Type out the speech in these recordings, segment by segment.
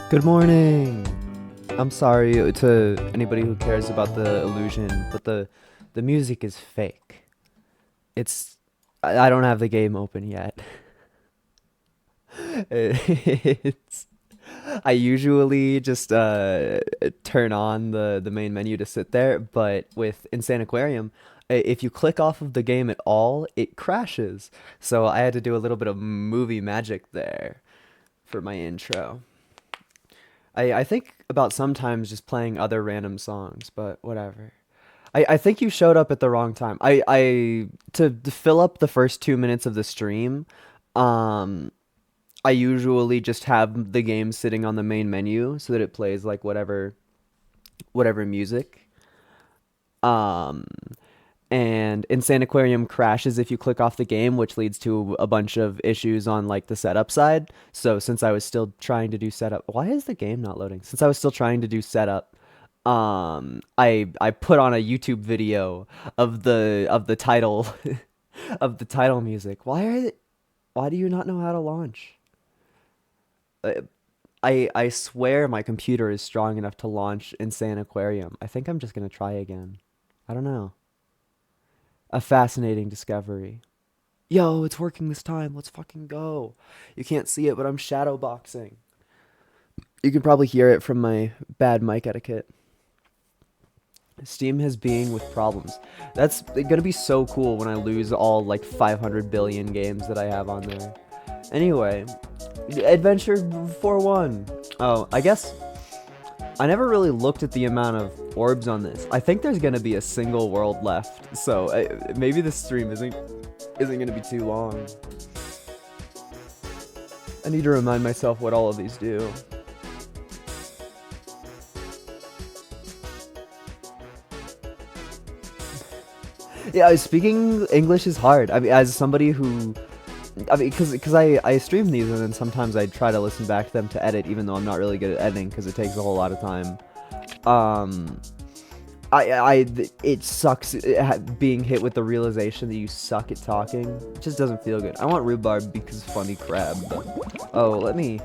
Good morning. I'm sorry to anybody who cares about the illusion, but the music is fake. It's I don't have the game open yet. It's I usually just turn on the main menu to sit there, but with Insaniquarium, if you click off of the game at all, it crashes. So I had to do a little bit of movie magic there for my intro. I think about sometimes just playing other random songs, but whatever. I think you showed up at the wrong time. To fill up the first 2 minutes of the stream, um, I usually just have the game sitting on the main menu so that it plays like whatever music. Um, and Insaniquarium crashes if you click off the game, which leads to a bunch of issues on like the setup side. So since I was still trying to do setup, why is the game not loading? Since I was still trying to do setup, I put on a YouTube video of the title of the title music. Why do you not know how to launch? Uh, I swear my computer is strong enough to launch Insaniquarium. I think I'm just gonna try again. I don't know. A fascinating discovery. Yo, it's working this time. Let's fucking go. You can't see it, but I'm shadow boxing. You can probably hear it from my bad mic etiquette. Steam has being with problems. That's gonna be so cool when I lose all like 500 billion games that I have on there. Anyway, Adventure 4-1. Oh, I guess I never really looked at the amount of orbs on this. I think there's gonna be a single world left, so maybe this stream isn't gonna be too long. I need to remind myself what all of these do. Yeah, speaking English is hard. I mean, as somebody who, I mean, because I stream these and then sometimes I try to listen back to them to edit, even though I'm not really good at editing because it takes a whole lot of time. Um, it sucks being hit with the realization that you suck at talking. It just doesn't feel good. I want rhubarb because funny crab. Oh, let me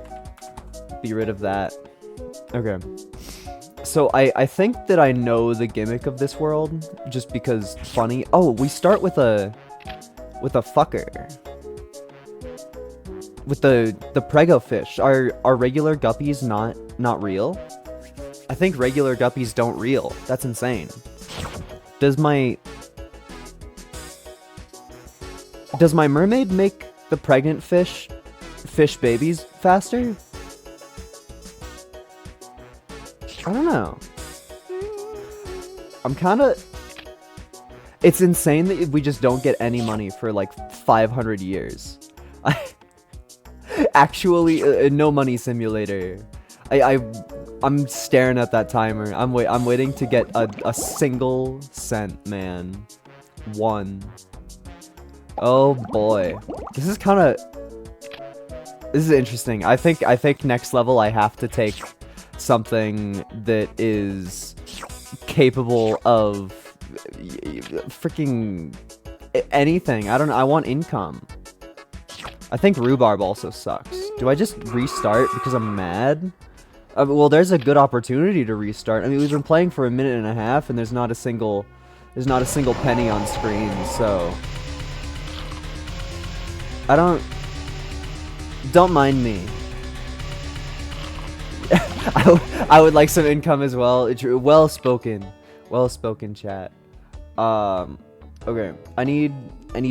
be rid of that. Okay. So I think that I know the gimmick of this world just because funny. Oh, we start with a fucker. With the prego fish. Are regular guppies not real? I think regular guppies don't reel. That's insane. Does my mermaid make the pregnant fish babies faster? I don't know. I'm kind of... It's insane that we just don't get any money for like 500 years. Actually, no money simulator. I'm staring at that timer. I'm waiting to get a single cent, man. One. Oh boy. This is kind of... This is interesting. I think next level I have to take something that is capable of freaking anything. I don't know. I want income. I think rhubarb also sucks. Do I just restart because I'm mad? Well, there's a good opportunity to restart. I mean, we've been playing for a minute and a half, and there's not a single penny on screen. So I don't mind me. I would like some income as well. Well spoken chat. Okay. I need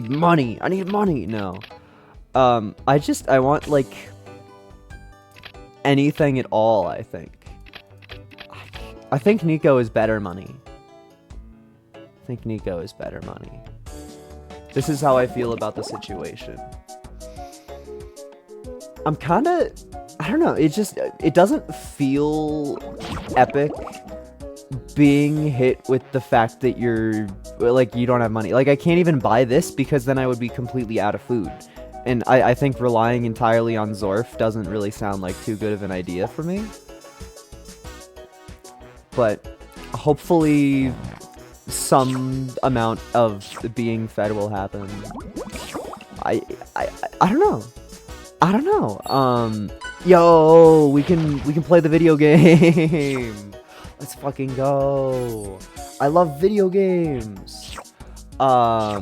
money. I need money. No. I want like anything at all. I think Nico is better money. This is how I feel about the situation. I'm kind of... I don't know, it doesn't feel epic being hit with the fact that you don't have money. Like, I can't even buy this because then I would be completely out of food. And I think relying entirely on Zorf doesn't really sound like too good of an idea for me. But hopefully some amount of being fed will happen. I don't know. I don't know. Yo, we can play the video game. Let's fucking go. I love video games. I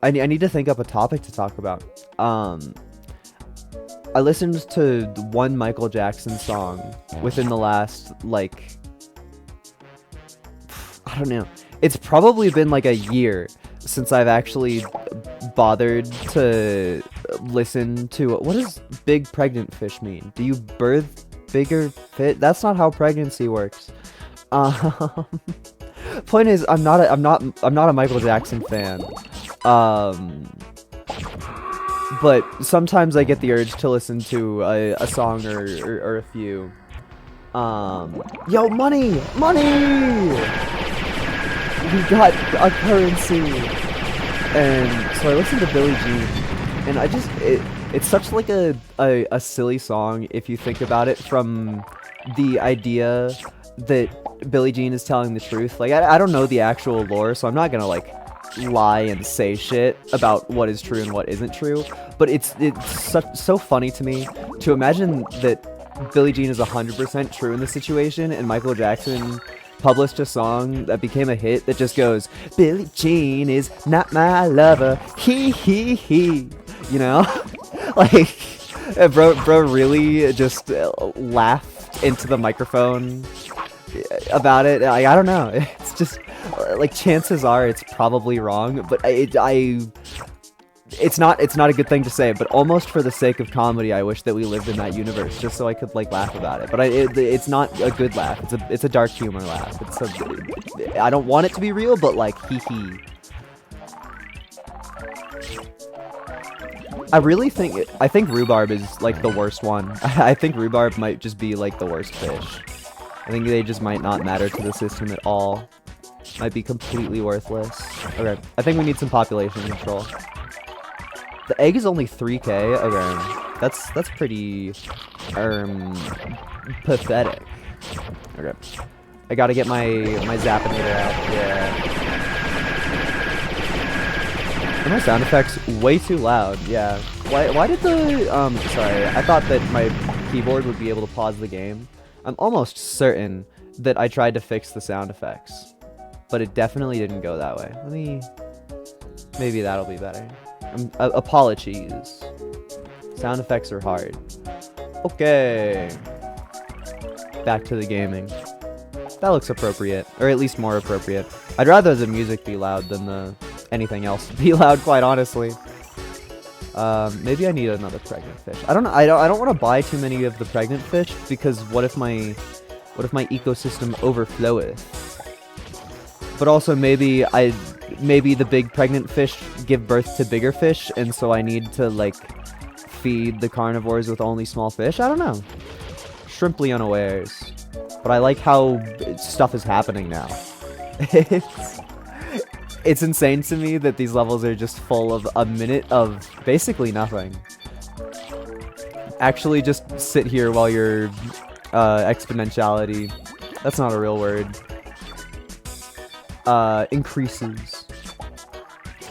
need to think up a topic to talk about. I listened to one Michael Jackson song within the last, like, I don't know. It's probably been like a year since I've actually bothered to listen to, what does big pregnant fish mean? Do you birth bigger fish? That's not how pregnancy works. Point is, I'm not a Michael Jackson fan. But sometimes I get the urge to listen to a song or a few. Yo, money! We got a currency! And so I listened to Billie Jean, and it's such like a silly song if you think about it from the idea that Billie Jean is telling the truth. Like, I don't know the actual lore, so I'm not gonna like lie and say shit about what is true and what isn't true, but it's so funny to me to imagine that Billie Jean is 100% true in this situation, and Michael Jackson published a song that became a hit that just goes, Billie Jean is not my lover, he, you know? Like, bro really just laughed into the microphone about it. I don't know, it's just, like, chances are it's probably wrong, but it's not a good thing to say, but almost for the sake of comedy, I wish that we lived in that universe, just so I could, like, laugh about it. But it's not a good laugh. It's a dark humor laugh. I don't want it to be real, but, like, hee. I think rhubarb is, like, the worst one. I think rhubarb might just be, like, the worst fish. I think they just might not matter to the system at all. Might be completely worthless. Okay, I think we need some population control. The egg is only 3k. Okay, that's pretty pathetic. Okay, I gotta get my Zappinator out. Yeah. Are my sound effects way too loud? Yeah. Why did the sorry, I thought that my keyboard would be able to pause the game. I'm almost certain that I tried to fix the sound effects, but it definitely didn't go that way. Maybe that'll be better. Apologies. Sound effects are hard. Okay. Back to the gaming. That looks appropriate, or at least more appropriate. I'd rather the music be loud than anything else be loud, quite honestly. Maybe I need another pregnant fish. I don't know. I don't want to buy too many of the pregnant fish, because what if my ecosystem overfloweth? But also maybe the big pregnant fish give birth to bigger fish, and so I need to, like, feed the carnivores with only small fish. I don't know. Shrimply unawares. But I like how stuff is happening now. It's insane to me that these levels are just full of a minute of basically nothing. Actually, just sit here while your exponentiality, that's not a real word, increases.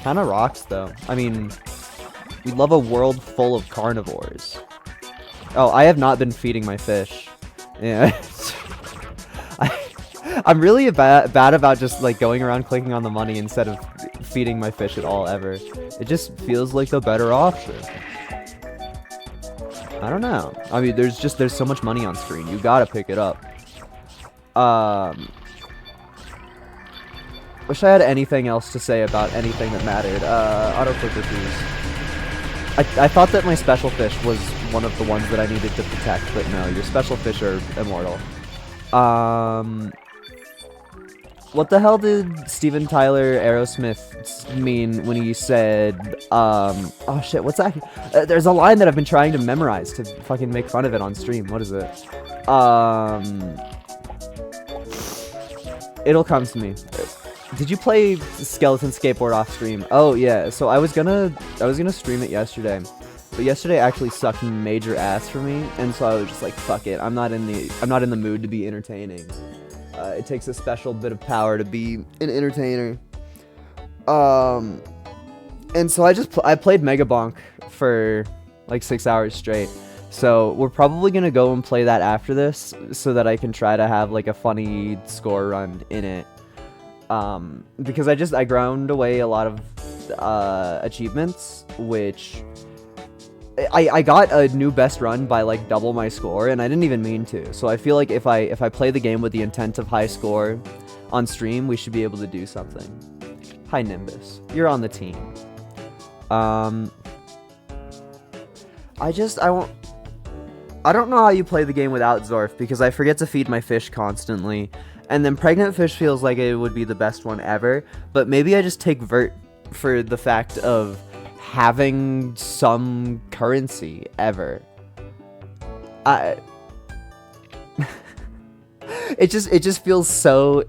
Kinda rocks, though. I mean, we love a world full of carnivores. Oh, I have not been feeding my fish. Yeah. I'm really bad about just, like, going around clicking on the money instead of feeding my fish at all, ever. It just feels like the better option. I don't know. I mean, there's so much money on screen. You gotta pick it up. Wish I had anything else to say about anything that mattered. Autoclicker, please. I thought that my special fish was one of the ones that I needed to protect, but no, your special fish are immortal. What the hell did Steven Tyler Aerosmith mean when he said, oh shit, what's that? There's a line that I've been trying to memorize to fucking make fun of it on stream. What is it? It'll come to me. Did you play Skeleton Skateboard off stream? Oh yeah, so I was gonna stream it yesterday, but yesterday actually sucked major ass for me, and so I was just like, fuck it, I'm not in the mood to be entertaining. It takes a special bit of power to be an entertainer. And so I played Megabonk for like 6 hours straight. So we're probably gonna go and play that after this, so that I can try to have like a funny score run in it. Because I ground away a lot of achievements, which I got a new best run by like double my score, and I didn't even mean to. So I feel like if I play the game with the intent of high score on stream, we should be able to do something. Hi Nimbus, you're on the team. I don't know how you play the game without Zorf, because I forget to feed my fish constantly. And then Pregnant Fish feels like it would be the best one ever, but maybe I just take Vert for the fact of having some currency ever. It just feels so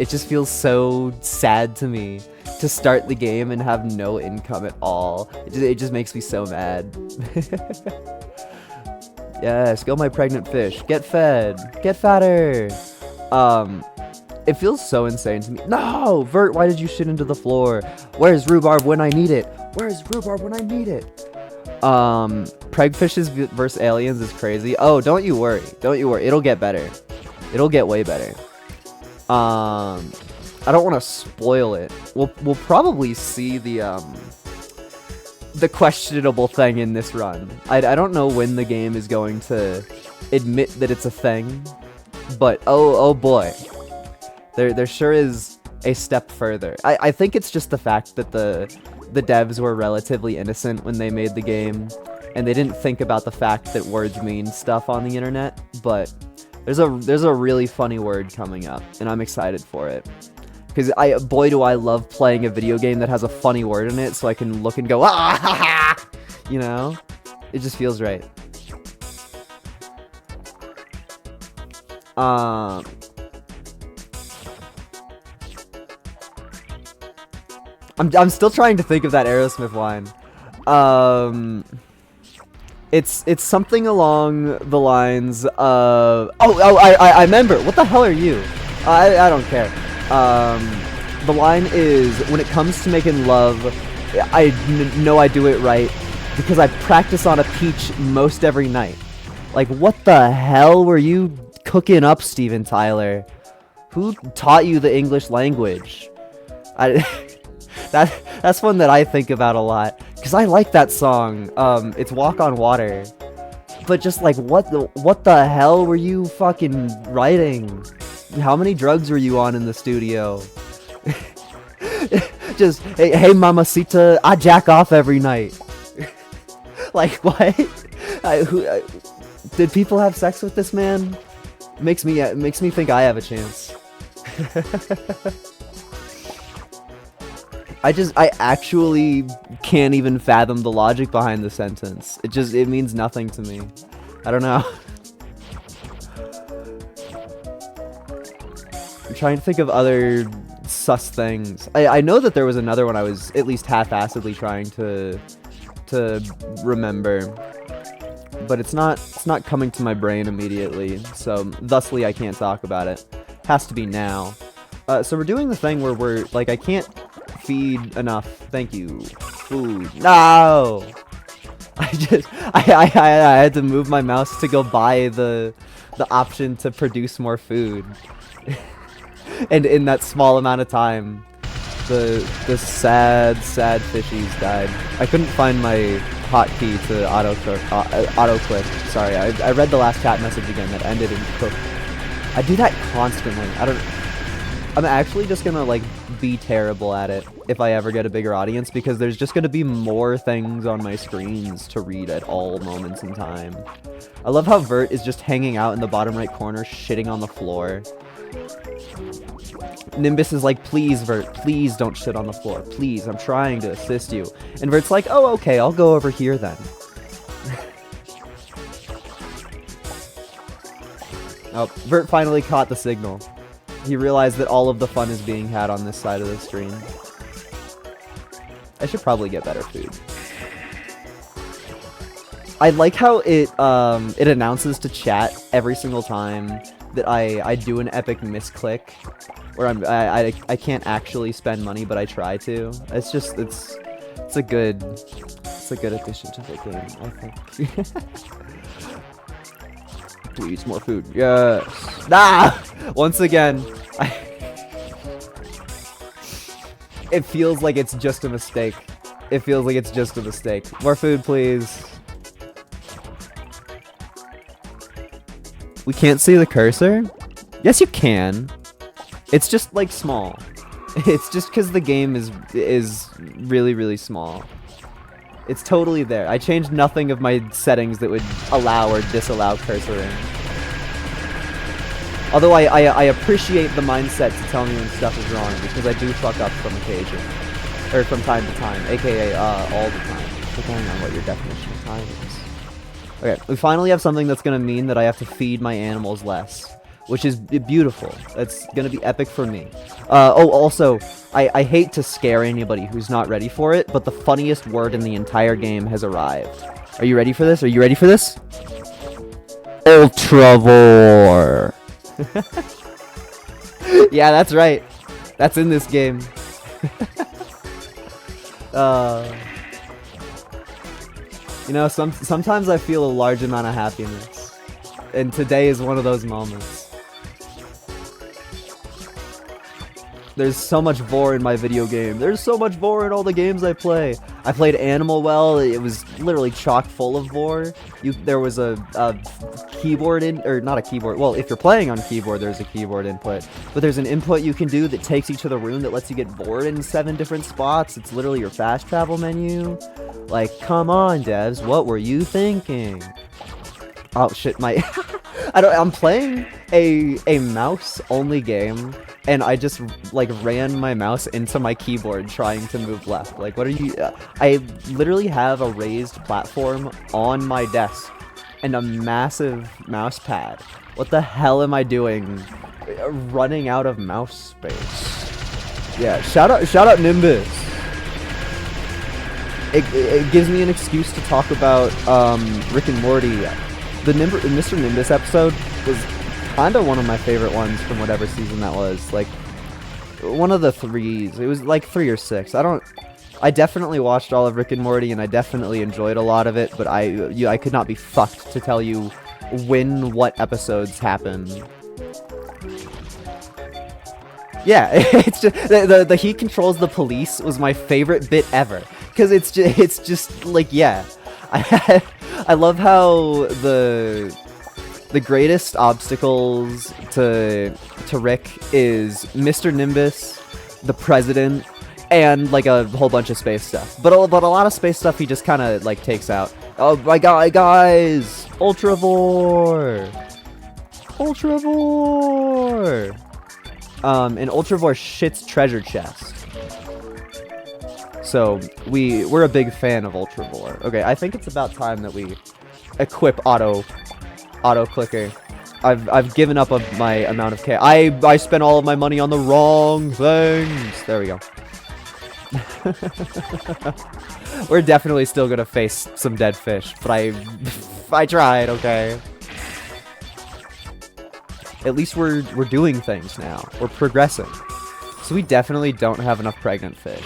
sad to me to start the game and have no income at all. It just makes me so mad. Yes, go my pregnant fish. Get fed. Get fatter. It feels so insane to me. No! Vert, why did you shit into the floor? Where's rhubarb when I need it? Where's rhubarb when I need it? Pregfishes versus aliens is crazy. Oh, don't you worry. Don't you worry. It'll get better. It'll get way better. I don't want to spoil it. We'll probably see the questionable thing in this run. I don't know when the game is going to admit that it's a thing, but oh boy. There sure is a step further. I think it's just the fact that the devs were relatively innocent when they made the game, and they didn't think about the fact that words mean stuff on the internet, but there's a really funny word coming up, and I'm excited for it. Because boy do I love playing a video game that has a funny word in it, so I can look and go, ah, ha, ha! You know? It just feels right. I'm still trying to think of that Aerosmith line. It's something along the lines of... I remember! What the hell are you? I don't care. The line is, when it comes to making love, I know I do it right, because I practice on a peach most every night. Like, what the hell were you cooking up, Steven Tyler? Who taught you the English language? That's one that I think about a lot, because I like that song. It's Walk on Water. But just like, what the hell were you fucking writing? How many drugs were you on in the studio? Just, hey mamacita, I jack off every night. Like, what? Did people have sex with this man? Makes me think I have a chance. I actually can't even fathom the logic behind the sentence. It means nothing to me. I don't know. I'm trying to think of other sus things. I know that there was another one I was at least half-assedly trying to remember, but it's not coming to my brain immediately, so thusly I can't talk about it. Has to be now. So we're doing the thing where we're like, I can't feed enough. Thank you. Food. No. I had to move my mouse to go buy the option to produce more food. And in that small amount of time, the sad fishies died. I couldn't find my hotkey to auto click. Sorry, I read the last chat message again that ended in cook. I do that constantly. I'm actually just gonna like be terrible at it if I ever get a bigger audience, because there's just gonna be more things on my screens to read at all moments in time. I love how Vert is just hanging out in the bottom right corner, shitting on the floor. Nimbus is like, please Vert, please don't shit on the floor, please, I'm trying to assist you. And Vert's like, oh okay, I'll go over here then. Oh, Vert finally caught the signal. He realized that all of the fun is being had on this side of the screen. I should probably get better food. I like how it announces to chat every single time that I do an epic misclick, where I can't actually spend money, but I try to. It's a That's a good addition to the game, I think. Please, more food. Yes. Nah! Once again, it feels like it's just a mistake. It feels like it's just a mistake. More food, please. We can't see the cursor? Yes, you can. It's just, like, small. It's just because the game is really, really small. It's totally there. I changed nothing of my settings that would allow or disallow cursoring. Although I appreciate the mindset to tell me when stuff is wrong, because I do fuck up from occasion. Or from time to time, aka all the time, depending on what your definition of time is. Okay, we finally have something that's gonna mean that I have to feed my animals less, which is beautiful. That's gonna be epic for me. Oh, also, I hate to scare anybody who's not ready for it, but the funniest word in the entire game has arrived. Are you ready for this? Are you ready for this? Ultravore. Yeah, that's right. That's in this game. You know, sometimes I feel a large amount of happiness, and today is one of those moments. There's so much vor in my video game. There's so much vor in all the games I play. I played Animal Well. It was literally chock full of vor. There was a keyboard or not a keyboard. Well, if you're playing on keyboard, there's a keyboard input. But there's an input you can do that takes you to the room that lets you get vor in 7 different spots. It's literally your fast travel menu. Like, come on, devs. What were you thinking? Oh shit, I'm playing a mouse-only game, and I just, like, ran my mouse into my keyboard trying to move left. Like, what are you... I literally have a raised platform on my desk and a massive mouse pad. What the hell am I doing? Running out of mouse space. Yeah, shout out Nimbus. It gives me an excuse to talk about Rick and Morty. The Mr. Nimbus episode was kind of one of my favorite ones from whatever season that was. Like, one of the 3s. It was like 3 or 6. I definitely watched all of Rick and Morty, and I definitely enjoyed a lot of it, but I could not be fucked to tell you when what episodes happen. Yeah, it's just the he controls the police was my favorite bit ever, because it's just like, yeah. I love how the greatest obstacles to Rick is Mr. Nimbus, the president, and like a whole bunch of space stuff. But a lot of space stuff he just kind of like takes out. Oh my god, guys! Ultravore! Ultravore! And Ultravore shits treasure chest. So we're a big fan of Ultravore. Okay, I think it's about time that we equip auto clicker. I've given up of my amount of cash. I spent all of my money on the wrong things. There we go. We're definitely still gonna face some dead fish, but I tried. Okay. At least we're doing things now. We're progressing. So we definitely don't have enough pregnant fish.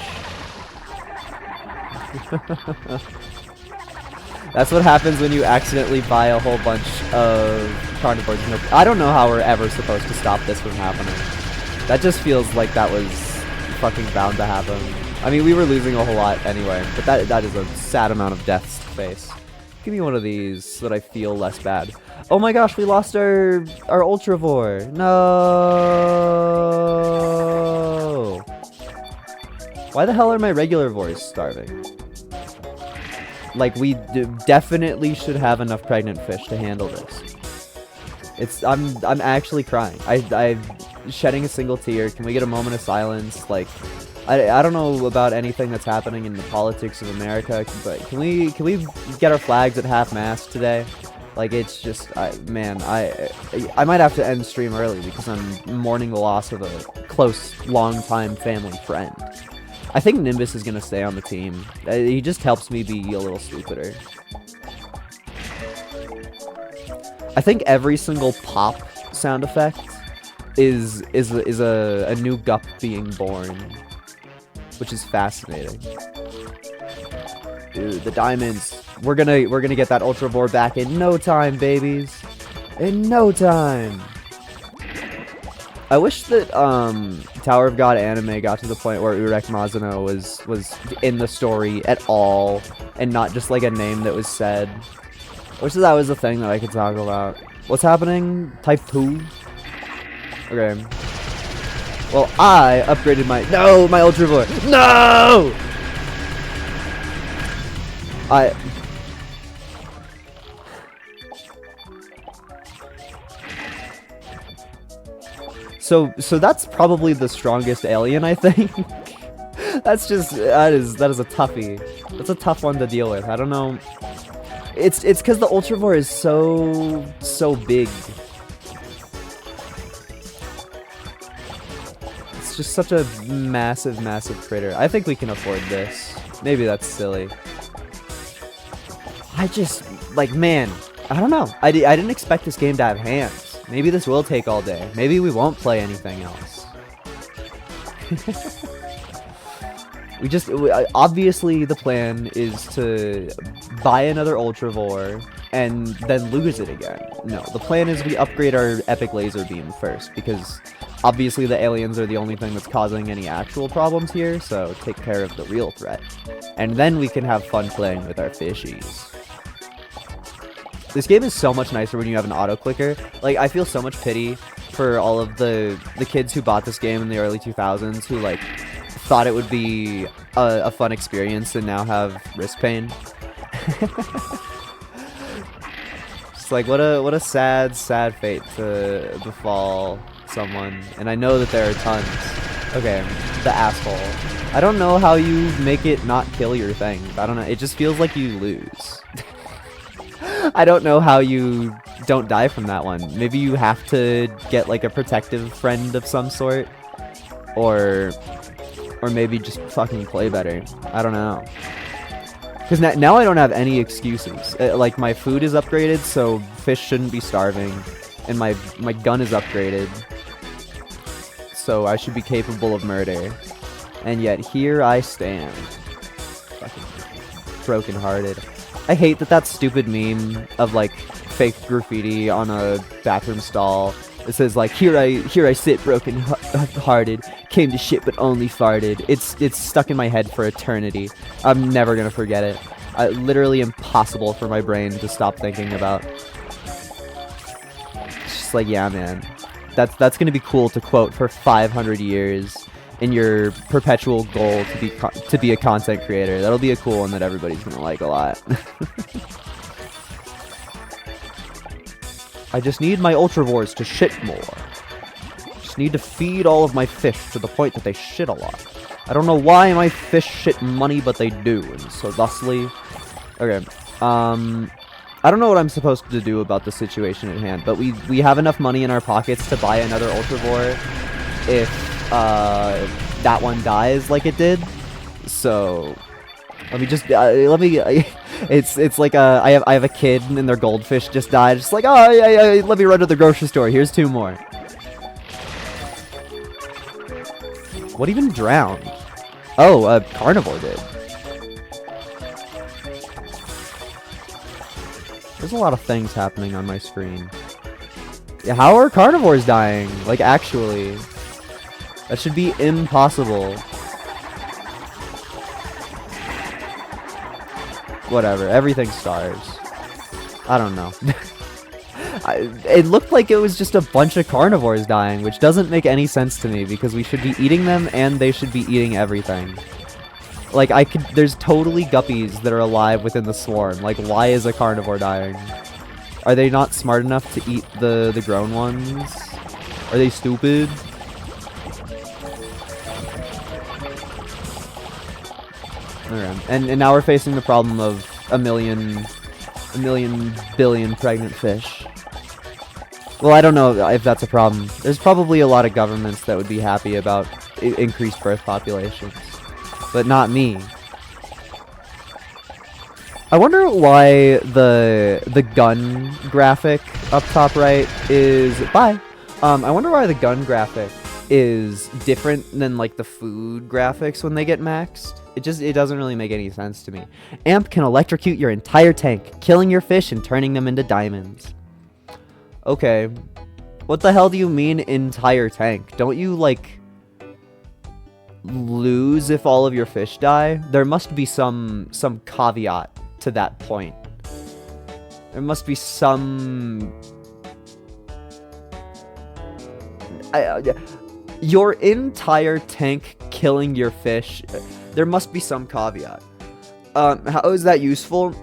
That's what happens when you accidentally buy a whole bunch of carnivores. I don't know how we're ever supposed to stop this from happening. That just feels like that was fucking bound to happen. I mean, we were losing a whole lot anyway, but that is a sad amount of deaths to face. Give me one of these so that I feel less bad. Oh my gosh, we lost our Ultravore. No. Why the hell are my regular vores starving? Like, we definitely should have enough pregnant fish to handle this. I'm actually crying. I'm shedding a single tear. Can we get a moment of silence? Like, I don't know about anything that's happening in the politics of America, but can we get our flags at half-mast today? Like, it's just, man, I might have to end stream early because I'm mourning the loss of a close, long-time family friend. I think Nimbus is going to stay on the team. He just helps me be a little stupider. I think every single pop sound effect is a new gup being born, which is fascinating. Dude, the diamonds. We're gonna get that Ultravore back in no time, babies. In no time. I wish that Tower of God anime got to the point where Urek Mazuno was in the story at all and not just like a name that was said. I wish that was a thing that I could talk about. What's happening? Type 2? Okay. Well, I upgraded my Ultravore. No! So that's probably the strongest alien, I think. That is a toughie. That's a tough one to deal with. I don't know. It's because the Ultravore is so big. It's just such a massive crater. I think we can afford this. Maybe that's silly. I just like, man, I don't know. I didn't expect this game to have hands. Maybe this will take all day. Maybe we won't play anything else. Obviously the plan is to buy another Ultravore and then lose it again. No, the plan is we upgrade our Epic Laser Beam first, because obviously the aliens are the only thing that's causing any actual problems here, so take care of the real threat. And then we can have fun playing with our fishies. This game is so much nicer when you have an auto-clicker. Like, I feel so much pity for all of the kids who bought this game in the early 2000s who, like, thought it would be a fun experience and now have wrist pain. Just like, what a sad fate to befall someone. And I know that there are tons. Okay, the asshole. I don't know how you make it not kill your thing. I don't know. It just feels like you lose. I don't know how you don't die from that one. Maybe you have to get like a protective friend of some sort, or maybe just fucking play better. I don't know. Because now I don't have any excuses. Like, my food is upgraded, so fish shouldn't be starving, and my gun is upgraded, so I should be capable of murder. And yet here I stand, fucking brokenhearted. I hate that stupid meme of, like, fake graffiti on a bathroom stall. It says, like, here I sit broken-hearted, came to shit but only farted. It's stuck in my head for eternity. I'm never gonna forget it. Literally impossible for my brain to stop thinking about. It's just like, yeah, man. That's gonna be cool to quote for 500 years. In your perpetual goal to be a content creator. That'll be a cool one that everybody's gonna like a lot. I just need my Ultravores to shit more. Just need to feed all of my fish to the point that they shit a lot. I don't know why my fish shit money, but they do, and so thusly... Okay, I don't know what I'm supposed to do about the situation at hand, but we have enough money in our pockets to buy another Ultravore if that one dies like it did. So let me just it's like I have a kid and their goldfish just died. Just like, oh yeah, let me run to the grocery store. Here's 2 more. What even drowned? Oh, a carnivore did. There's a lot of things happening on my screen. Yeah, how are carnivores dying? Like, actually. That should be impossible. Whatever, everything starves. I don't know. It looked like it was just a bunch of carnivores dying, which doesn't make any sense to me, because we should be eating them and they should be eating everything. Like, there's totally guppies that are alive within the swarm. Like, why is a carnivore dying? Are they not smart enough to eat the grown ones? Are they stupid? Okay. And now we're facing the problem of a million billion pregnant fish. Well, I don't know if that's a problem. There's probably a lot of governments that would be happy about increased birth populations, but not me. I wonder why the gun graphic up top right is I wonder why the gun graphic is different than like the food graphics when they get maxed. It doesn't really make any sense to me. Amp can electrocute your entire tank, killing your fish and turning them into diamonds. Okay. What the hell do you mean entire tank? Don't you, like, lose if all of your fish die? There must be some caveat to that point. There must be some... your entire tank killing your fish, there must be some caveat. How is that useful?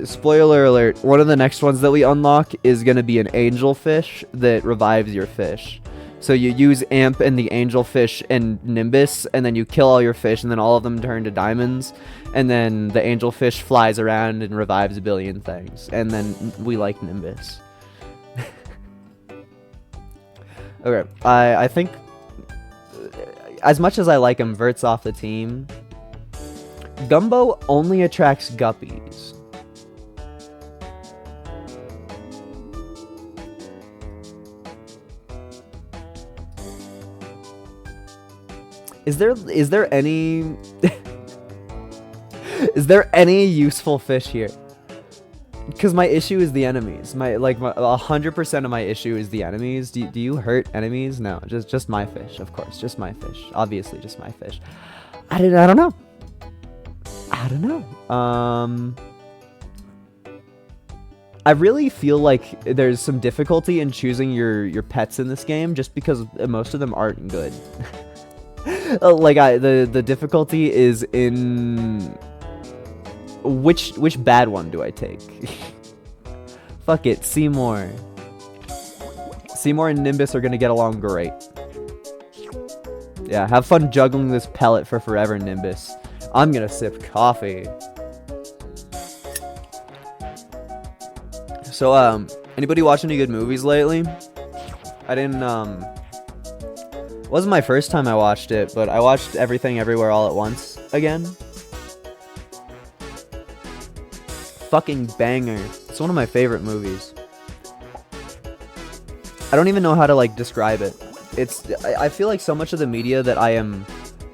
Spoiler alert, one of the next ones that we unlock is going to be an angelfish that revives your fish. So you use Amp and the angelfish and Nimbus, and then you kill all your fish, and then all of them turn to diamonds, and then the angelfish flies around and revives a billion things, and then we like Nimbus. Okay, I think, as much as I like him, Vert's off the team. Gumbo only attracts guppies. Is there any is there any useful fish here? Because my issue is the enemies. My 100% of my issue is the enemies. Do you hurt enemies? No, just my fish, of course, just my fish. Obviously, just my fish. I don't know. I really feel like there's some difficulty in choosing your pets in this game, just because most of them aren't good. The difficulty is in which bad one do I take? Fuck it, Seymour. Seymour and Nimbus are gonna get along great. Yeah, have fun juggling this pellet for forever, Nimbus. I'm gonna sip coffee. So, anybody watch any good movies lately? I didn't, it wasn't my first time I watched it, but I watched Everything Everywhere All at Once again. Fucking banger. It's one of my favorite movies. I don't even know how to, like, describe it. I feel like so much of the media that I am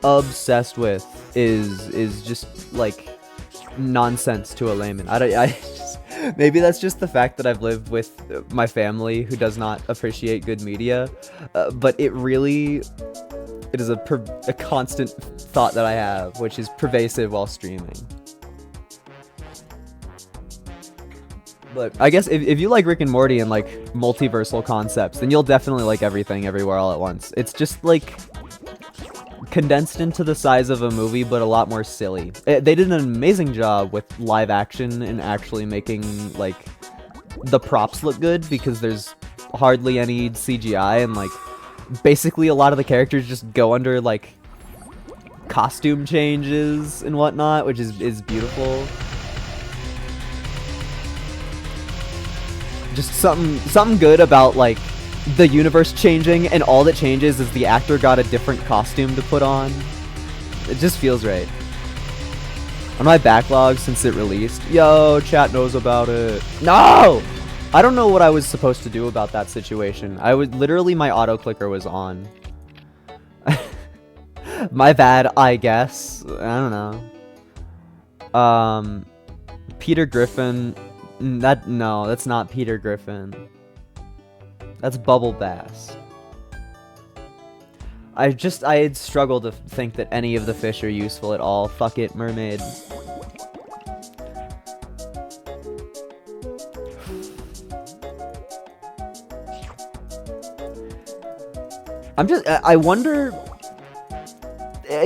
obsessed with is just, like, nonsense to a layman. Maybe that's just the fact that I've lived with my family who does not appreciate good media, but it is a constant thought that I have, which is pervasive while streaming. But I guess if you like Rick and Morty and like multiversal concepts, then you'll definitely like Everything Everywhere All at Once. It's just like condensed into the size of a movie, but a lot more silly. They did an amazing job with live action and actually making like the props look good, because there's hardly any CGI, and like basically a lot of the characters just go under like costume changes and whatnot, which is beautiful. Just something good about like the universe changing, and all that changes is the actor got a different costume to put on. It just feels right. On my backlog since it released, yo, chat knows about it. No! I don't know what I was supposed to do about that situation. Literally my auto clicker was on. My bad, I guess. I don't know. Peter Griffin. No, that's not Peter Griffin. That's Bubble Bass. I'd struggle to think that any of the fish are useful at all. Fuck it, mermaid. I wonder,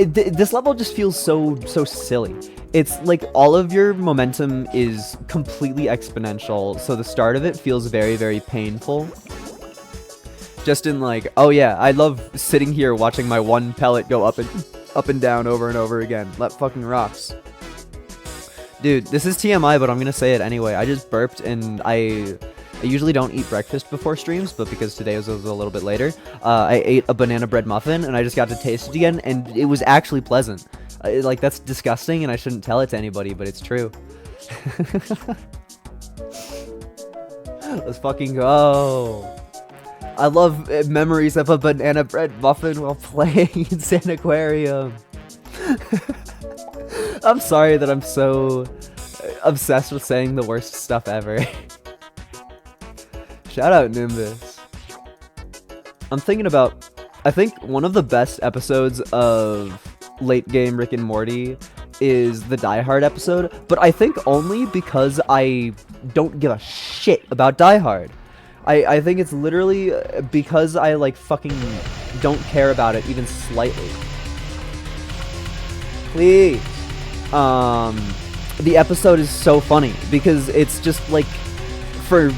this level just feels so silly. It's like all of your momentum is completely exponential, so the start of it feels very, very painful. Just in like, oh yeah, I love sitting here watching my one pellet go up and down over and over again. That fucking rocks. Dude, this is TMI, but I'm gonna say it anyway. I just burped, and I usually don't eat breakfast before streams, but because today was a little bit later, I ate a banana bread muffin, and I just got to taste it again, and it was actually pleasant. Like, that's disgusting, and I shouldn't tell it to anybody, but it's true. Let's fucking go. I love memories of a banana bread muffin while playing Insaniquarium. I'm sorry that I'm so obsessed with saying the worst stuff ever. Shout out Nimbus. I'm thinking about, I think one of the best episodes of late game Rick and Morty is the Die Hard episode, but I think only because I don't give a shit about Die Hard. I think it's literally because I like fucking don't care about it even slightly. Please. The episode is so funny because it's just like, for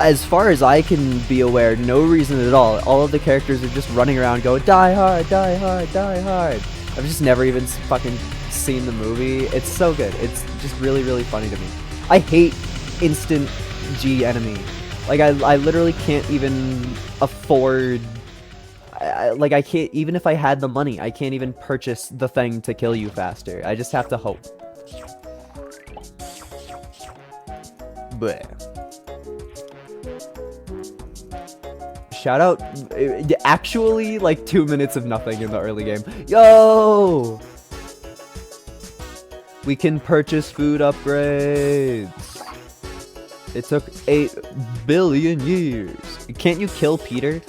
as far as I can be aware, no reason at all. All of the characters are just running around going, die hard, die hard, die hard. I've just never even fucking seen the movie. It's so good. It's just really, really funny to me. I hate instant G enemy. Like, I literally can't even afford... like, I can't... Even if I had the money, I can't even purchase the thing to kill you faster. I just have to hope. Bleh. Shout out... Actually, like, 2 minutes of nothing in the early game. Yo! We can purchase food upgrades. It took 8 billion years. Can't you kill Peter?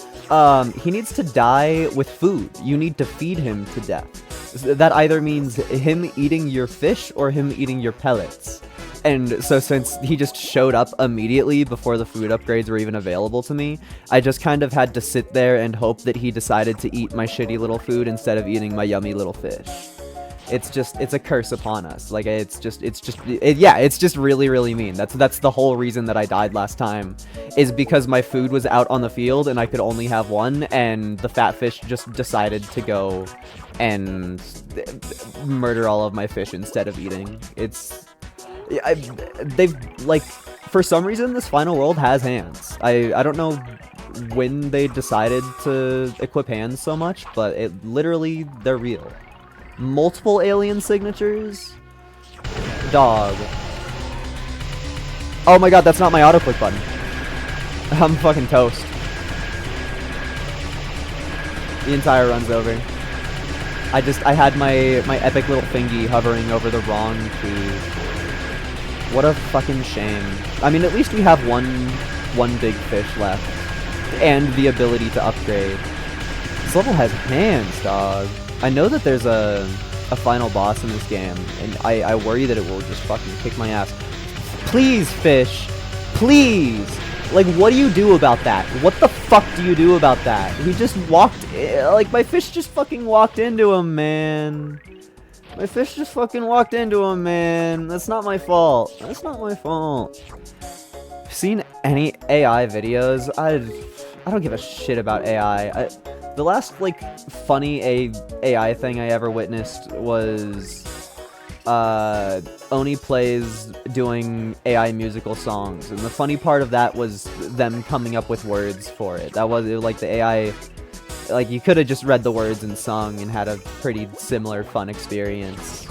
He needs to die with food. You need to feed him to death. That either means him eating your fish or him eating your pellets. And so since he just showed up immediately before the food upgrades were even available to me, I just kind of had to sit there and hope that he decided to eat my shitty little food instead of eating my yummy little fish. It's a curse upon us. Like, it's just really, really mean. That's the whole reason that I died last time, is because my food was out on the field and I could only have one, and the fat fish just decided to go and murder all of my fish instead of eating. They've, like, for some reason, this final world has hands. I don't know when they decided to equip hands so much, but literally, they're real. Multiple alien signatures? Dog. Oh my god, that's not my auto-click button. I'm fucking toast. The entire run's over. I had my epic little thingy hovering over the wrong key. What a fucking shame. I mean, at least we have one big fish left. And the ability to upgrade. This level has hands, dog. I know that there's a final boss in this game, and I worry that it will just fucking kick my ass. Please, fish! Please! Like, what do you do about that? What the fuck do you do about that? He just walked... Like, my fish just fucking walked into him, man. My fish just fucking walked into him, man. That's not my fault. That's not my fault. Seen any AI videos? I don't give a shit about AI. The last, like, funny AI thing I ever witnessed was, Oni Plays doing AI musical songs, and the funny part of that was them coming up with words for it. That was, like, the AI, like, you could have just read the words and sung and had a pretty similar fun experience.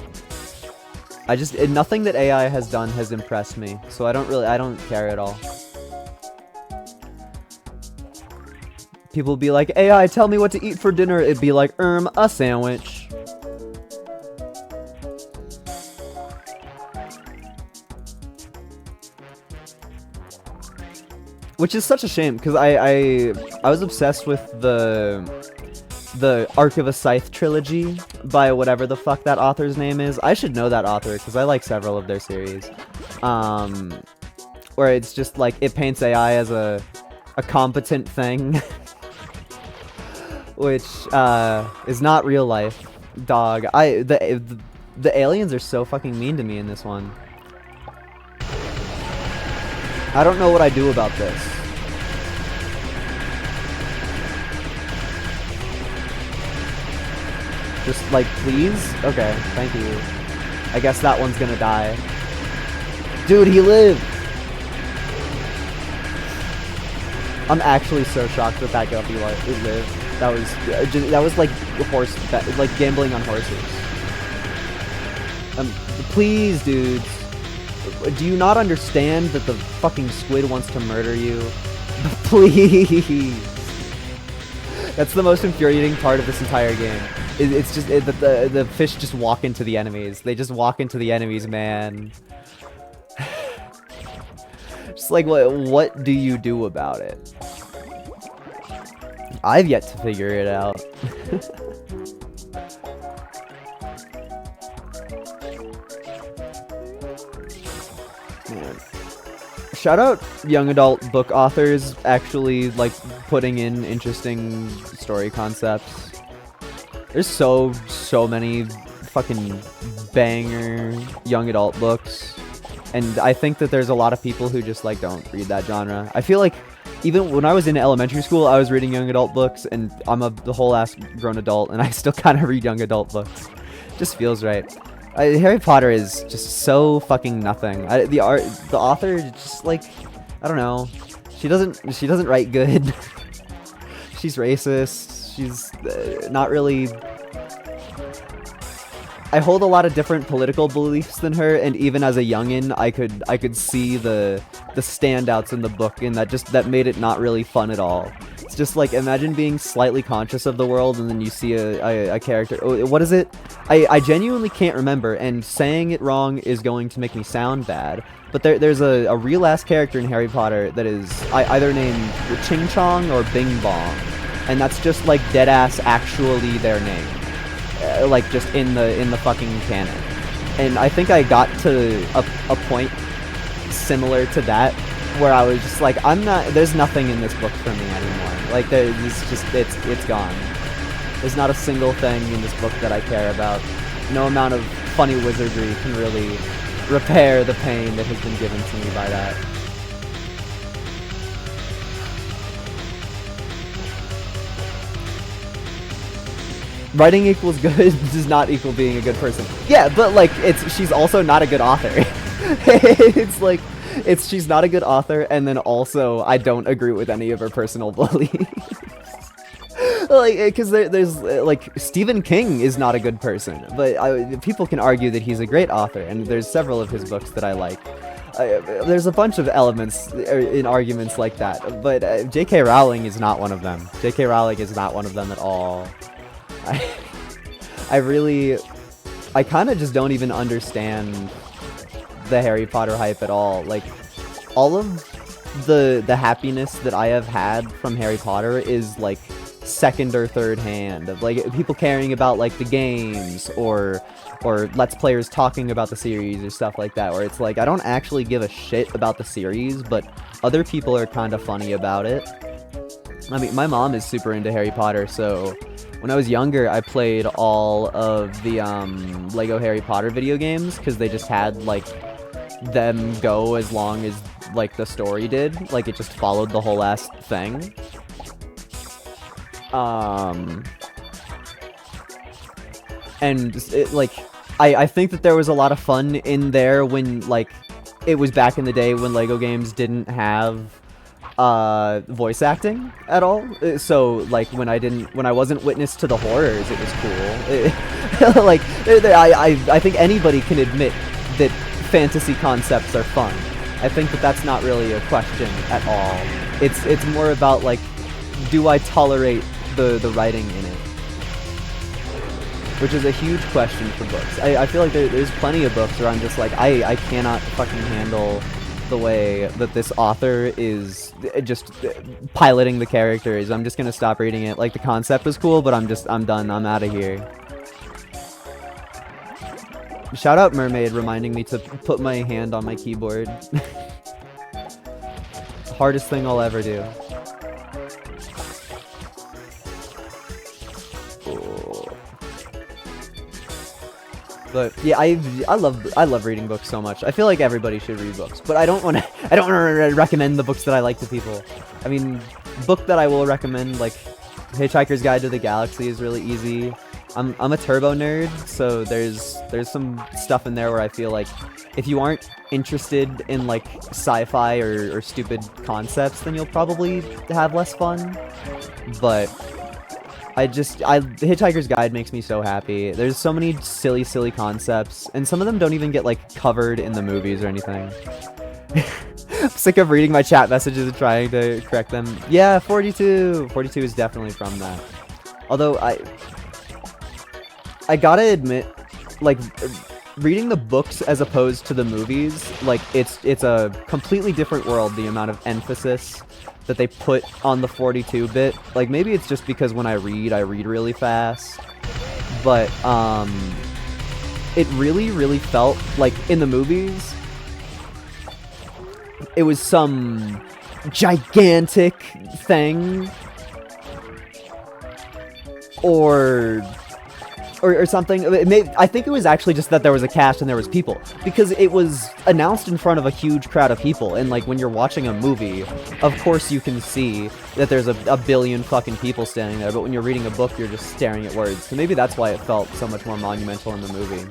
Nothing that AI has done has impressed me, so I don't care at all. People be like, AI, tell me what to eat for dinner. It'd be like, a sandwich. Which is such a shame, because I was obsessed with the Arc of a Scythe trilogy by whatever the fuck that author's name is. I should know that author, because I like several of their series. Where it's just like, it paints AI as a competent thing. Which, is not real life. Dog. The aliens are so fucking mean to me in this one. I don't know what I do about this. Just, like, please? Okay, thank you. I guess that one's gonna die. Dude, he lived! I'm actually so shocked that that guppy lived. That was like like gambling on horses. Please, dudes. Do you not understand that the fucking squid wants to murder you? Please. That's the most infuriating part of this entire game. It's just the fish just walk into the enemies. They just walk into the enemies, man. Just like what do you do about it? I've yet to figure it out. Man. Shout out young adult book authors actually like putting in interesting story concepts. There's so many fucking banger young adult books, and I think that there's a lot of people who just like don't read that genre. I feel like even when I was in elementary school, I was reading young adult books, and I'm the whole ass grown adult, and I still kind of read young adult books. Just feels right. Harry Potter is just so fucking nothing. The author just like, I don't know. She doesn't write good. She's racist. She's not really. I hold a lot of different political beliefs than her, and even as a youngin, I could see the standouts in the book, and that made it not really fun at all. It's just like, imagine being slightly conscious of the world, and then you see a character. Oh, what is it? I genuinely can't remember, and saying it wrong is going to make me sound bad. But there's a real ass character in Harry Potter that is either named Ching Chong or Bing Bong, and that's just like dead ass actually their name. Like just in the fucking canon. And I think I got to a point similar to that where I was just like, there's nothing in this book for me anymore. Like it's gone. There's not a single thing in this book that I care about. No amount of funny wizardry can really repair the pain that has been given to me by that. Writing equals good does not equal being a good person. Yeah, but like she's also not a good author. She's not a good author, and then also I don't agree with any of her personal beliefs. Like, because there's like Stephen King is not a good person, but people can argue that he's a great author, and there's several of his books that I like. There's a bunch of elements in arguments like that, but J.K. Rowling is not one of them. J.K. Rowling is not one of them at all. I kind of just don't even understand the Harry Potter hype at all. Like, all of the happiness that I have had from Harry Potter is like second or third hand, of like people caring about like the games or Let's Players talking about the series or stuff like that, where it's like I don't actually give a shit about the series, but other people are kind of funny about it. I mean, my mom is super into Harry Potter, so when I was younger, I played all of the Lego Harry Potter video games, because they just had like them go as long as like the story did. Like, it just followed the whole ass thing. And it, like, I think that there was a lot of fun in there when, like, it was back in the day when Lego games didn't have voice acting at all. So like when I wasn't witness to the horrors, it was cool. Like I think anybody can admit that fantasy concepts are fun. I think that that's not really a question at all. It's more about like, do I tolerate the writing in it? Which is a huge question for books. I feel like there's plenty of books where I'm just like, I cannot fucking handle the way that this author is just piloting the characters. I'm just gonna stop reading it. Like, the concept was cool, but I'm done. I'm out of here. Shout out Mermaid reminding me to put my hand on my keyboard. Hardest thing I'll ever do. But yeah, I love reading books so much. I feel like everybody should read books, but I don't want to recommend the books that I like to people. I mean, book that I will recommend, like Hitchhiker's Guide to the Galaxy, is really easy. I'm a turbo nerd, so there's some stuff in there where I feel like if you aren't interested in like sci-fi or stupid concepts, then you'll probably have less fun. But The Hitchhiker's Guide makes me so happy. There's so many silly concepts, and some of them don't even get, like, covered in the movies or anything. I'm sick of reading my chat messages and trying to correct them. Yeah, 42! 42 is definitely from that. Although, I gotta admit, like, reading the books as opposed to the movies, like, it's a completely different world, the amount of emphasis that they put on the 42-bit. Like, maybe it's just because when I read really fast, but, it really felt like in the movies, it was some gigantic thing, or something. I think it was actually just that there was a cast and there was people, because it was announced in front of a huge crowd of people, and like when you're watching a movie, of course you can see that there's a billion fucking people standing there, but when you're reading a book, you're just staring at words. So maybe that's why it felt so much more monumental in the movie.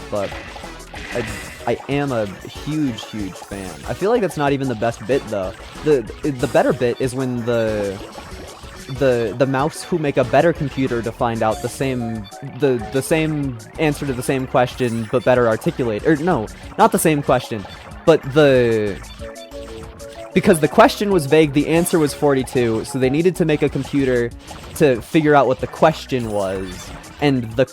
But I am a huge fan. I feel like that's not even the best bit though. The better bit is when the mouse who make a better computer to find out the same answer to the same question but better articulate, or no, not the same question, but because the question was vague, the answer was 42, so they needed to make a computer to figure out what the question was, and the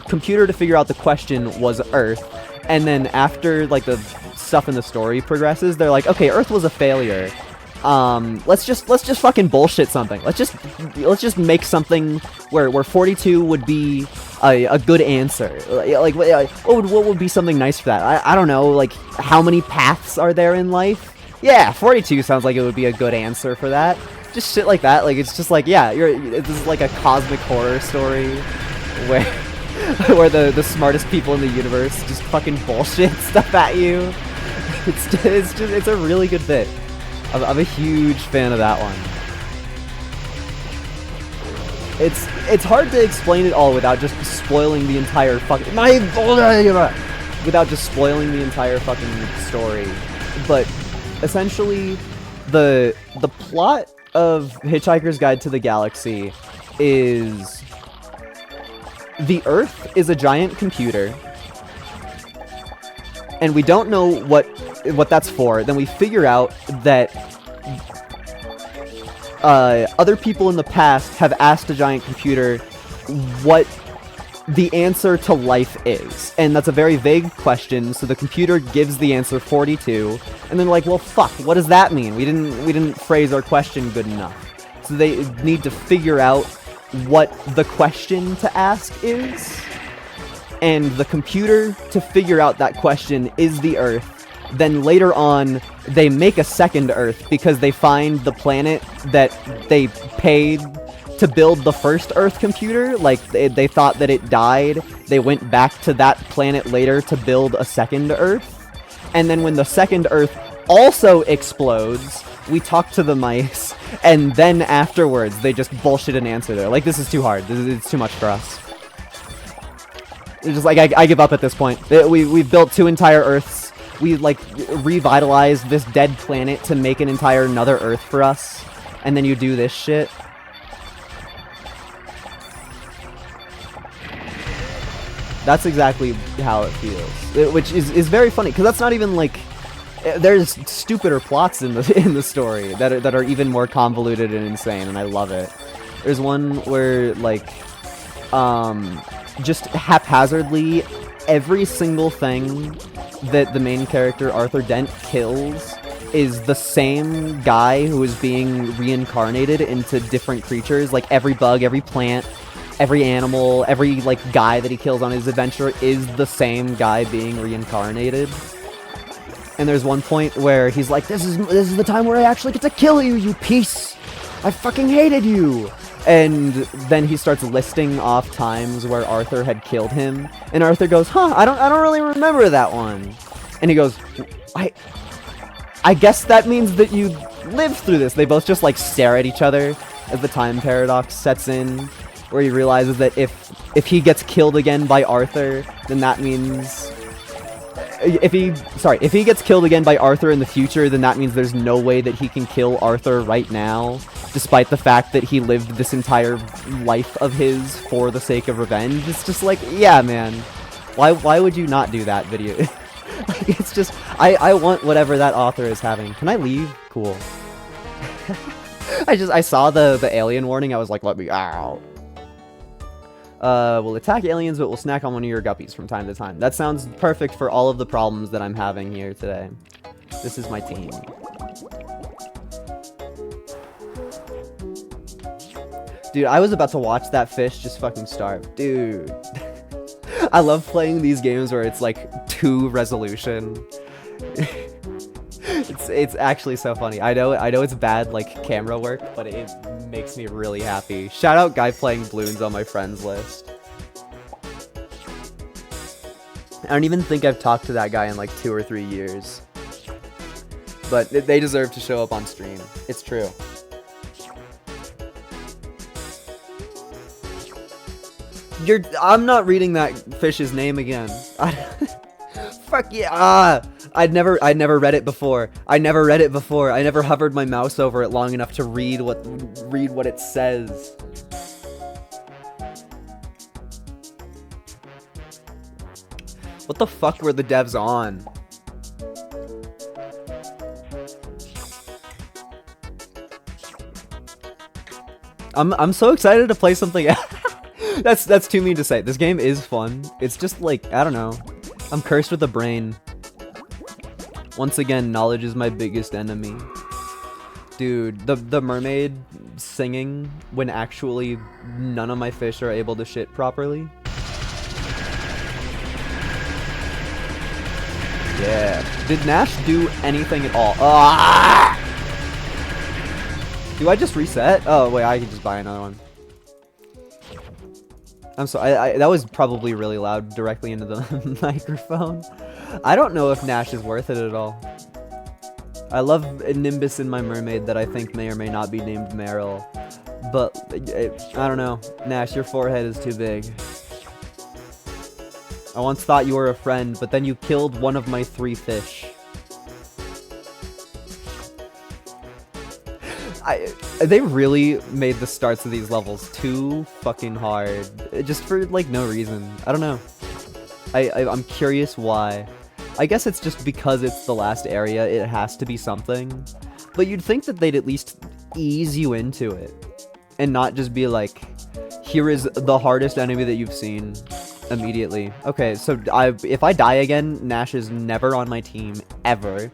computer to figure out the question was Earth. And then after like the stuff in the story progresses, they're like, okay, Earth was a failure. Let's just fucking bullshit something. Let's just make something where 42 would be a good answer. Like what would be something nice for that? I don't know. Like, how many paths are there in life? Yeah, 42 sounds like it would be a good answer for that. Just shit like that. Like, it's just like, yeah, this is like a cosmic horror story where the smartest people in the universe just fucking bullshit stuff at you. It's a really good bit. I'm a huge fan of that one. It's hard to explain it all without just spoiling the entire fucking without just spoiling the entire fucking story. But essentially, the plot of Hitchhiker's Guide to the Galaxy is the Earth is a giant computer, and we don't know what that's for. Then we figure out that other people in the past have asked a giant computer what the answer to life is, and that's a very vague question, so the computer gives the answer 42, and then like, well, fuck, what does that mean? We didn't phrase our question good enough. So they need to figure out what the question to ask is, and the computer to figure out that question is the Earth. Then later on, they make a second Earth because they find the planet that they paid to build the first Earth computer. Like, they thought that it died. They went back to that planet later to build a second Earth. And then when the second Earth also explodes, we talk to the mice, and then afterwards, they just bullshit an answer there. Like, this is too hard. It's too much for us. It's just like, I give up at this point. We've built 2 entire Earths. We, like, revitalized this dead planet to make an entire another Earth for us. And then you do this shit. That's exactly how it feels. Which is very funny, because that's not even, like... There's stupider plots in the story that are even more convoluted and insane, and I love it. There's one where, like, just haphazardly, every single thing that the main character, Arthur Dent, kills is the same guy who is being reincarnated into different creatures. Like, every bug, every plant, every animal, every, like, guy that he kills on his adventure is the same guy being reincarnated. And there's one point where he's like, this is the time where I actually get to kill you, you piece! I fucking hated you! And then he starts listing off times where Arthur had killed him, and Arthur goes, huh, I don't really remember that one. And he goes, I guess that means that you lived through this. They both just, like, stare at each other as the time paradox sets in, where he realizes that if he gets killed again by Arthur, then that means... If he gets killed again by Arthur in the future, then that means there's no way that he can kill Arthur right now, despite the fact that he lived this entire life of his for the sake of revenge. It's just like, yeah, man. Why would you not do that video? Like, it's just, I want whatever that author is having. Can I leave? Cool. I saw the alien warning, I was like, let me out. Will attack aliens, but will snack on one of your guppies from time to time. That sounds perfect for all of the problems that I'm having here today. This is my team. Dude, I was about to watch that fish just fucking starve. Dude. I love playing these games where it's like 2 resolution. It's actually so funny. I know it's bad like camera work, but it makes me really happy. Shout out guy playing balloons on my friends list. I don't even think I've talked to that guy in like 2 or 3 years. But they deserve to show up on stream. It's true. I'm not reading that fish's name again. Fuck yeah! I'd never read it before. I never hovered my mouse over it long enough to read what it says. What the fuck were the devs on? I'm so excited to play something. That's too mean to say. This game is fun. It's just like, I don't know. I'm cursed with a brain. Once again, knowledge is my biggest enemy. Dude, the mermaid singing when actually none of my fish are able to shit properly. Yeah. Did Nash do anything at all? Ah! Do I just reset? Oh, wait, I can just buy another one. I'm sorry, that was probably really loud directly into the microphone. I don't know if Nash is worth it at all. I love a Nimbus in my mermaid that I think may or may not be named Meryl. But, I don't know. Nash, your forehead is too big. I once thought you were a friend, but then you killed one of my 3 fish. They really made the starts of these levels too fucking hard. Just for, like, no reason. I don't know. I'm curious why. I guess it's just because it's the last area, it has to be something. But you'd think that they'd at least ease you into it. And not just be like, here is the hardest enemy that you've seen immediately. Okay, so if I die again, Nash is never on my team, ever.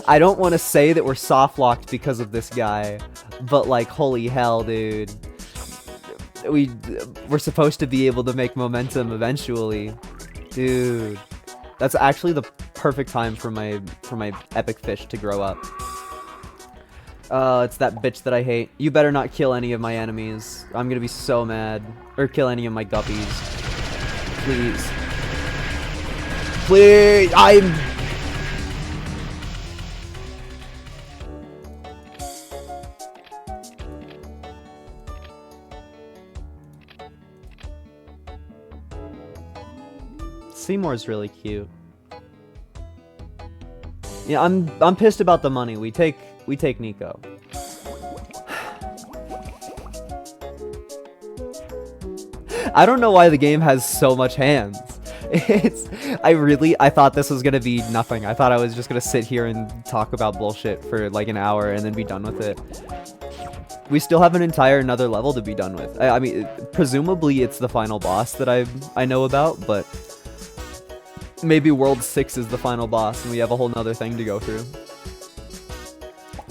I don't want to say that we're soft-locked because of this guy, but like, holy hell, dude. We're supposed to be able to make momentum eventually. Dude. That's actually the perfect time for my epic fish to grow up. It's that bitch that I hate. You better not kill any of my enemies. I'm gonna be so mad. Or kill any of my guppies. Please. Please! Seymour's really cute. Yeah, I'm pissed about the money. We take Nico. I don't know why the game has so much hands. I thought this was gonna be nothing. I thought I was just gonna sit here and talk about bullshit for like an hour and then be done with it. We still have an entire another level to be done with. I mean, presumably it's the final boss that I know about, but maybe World 6 is the final boss and we have a whole nother thing to go through.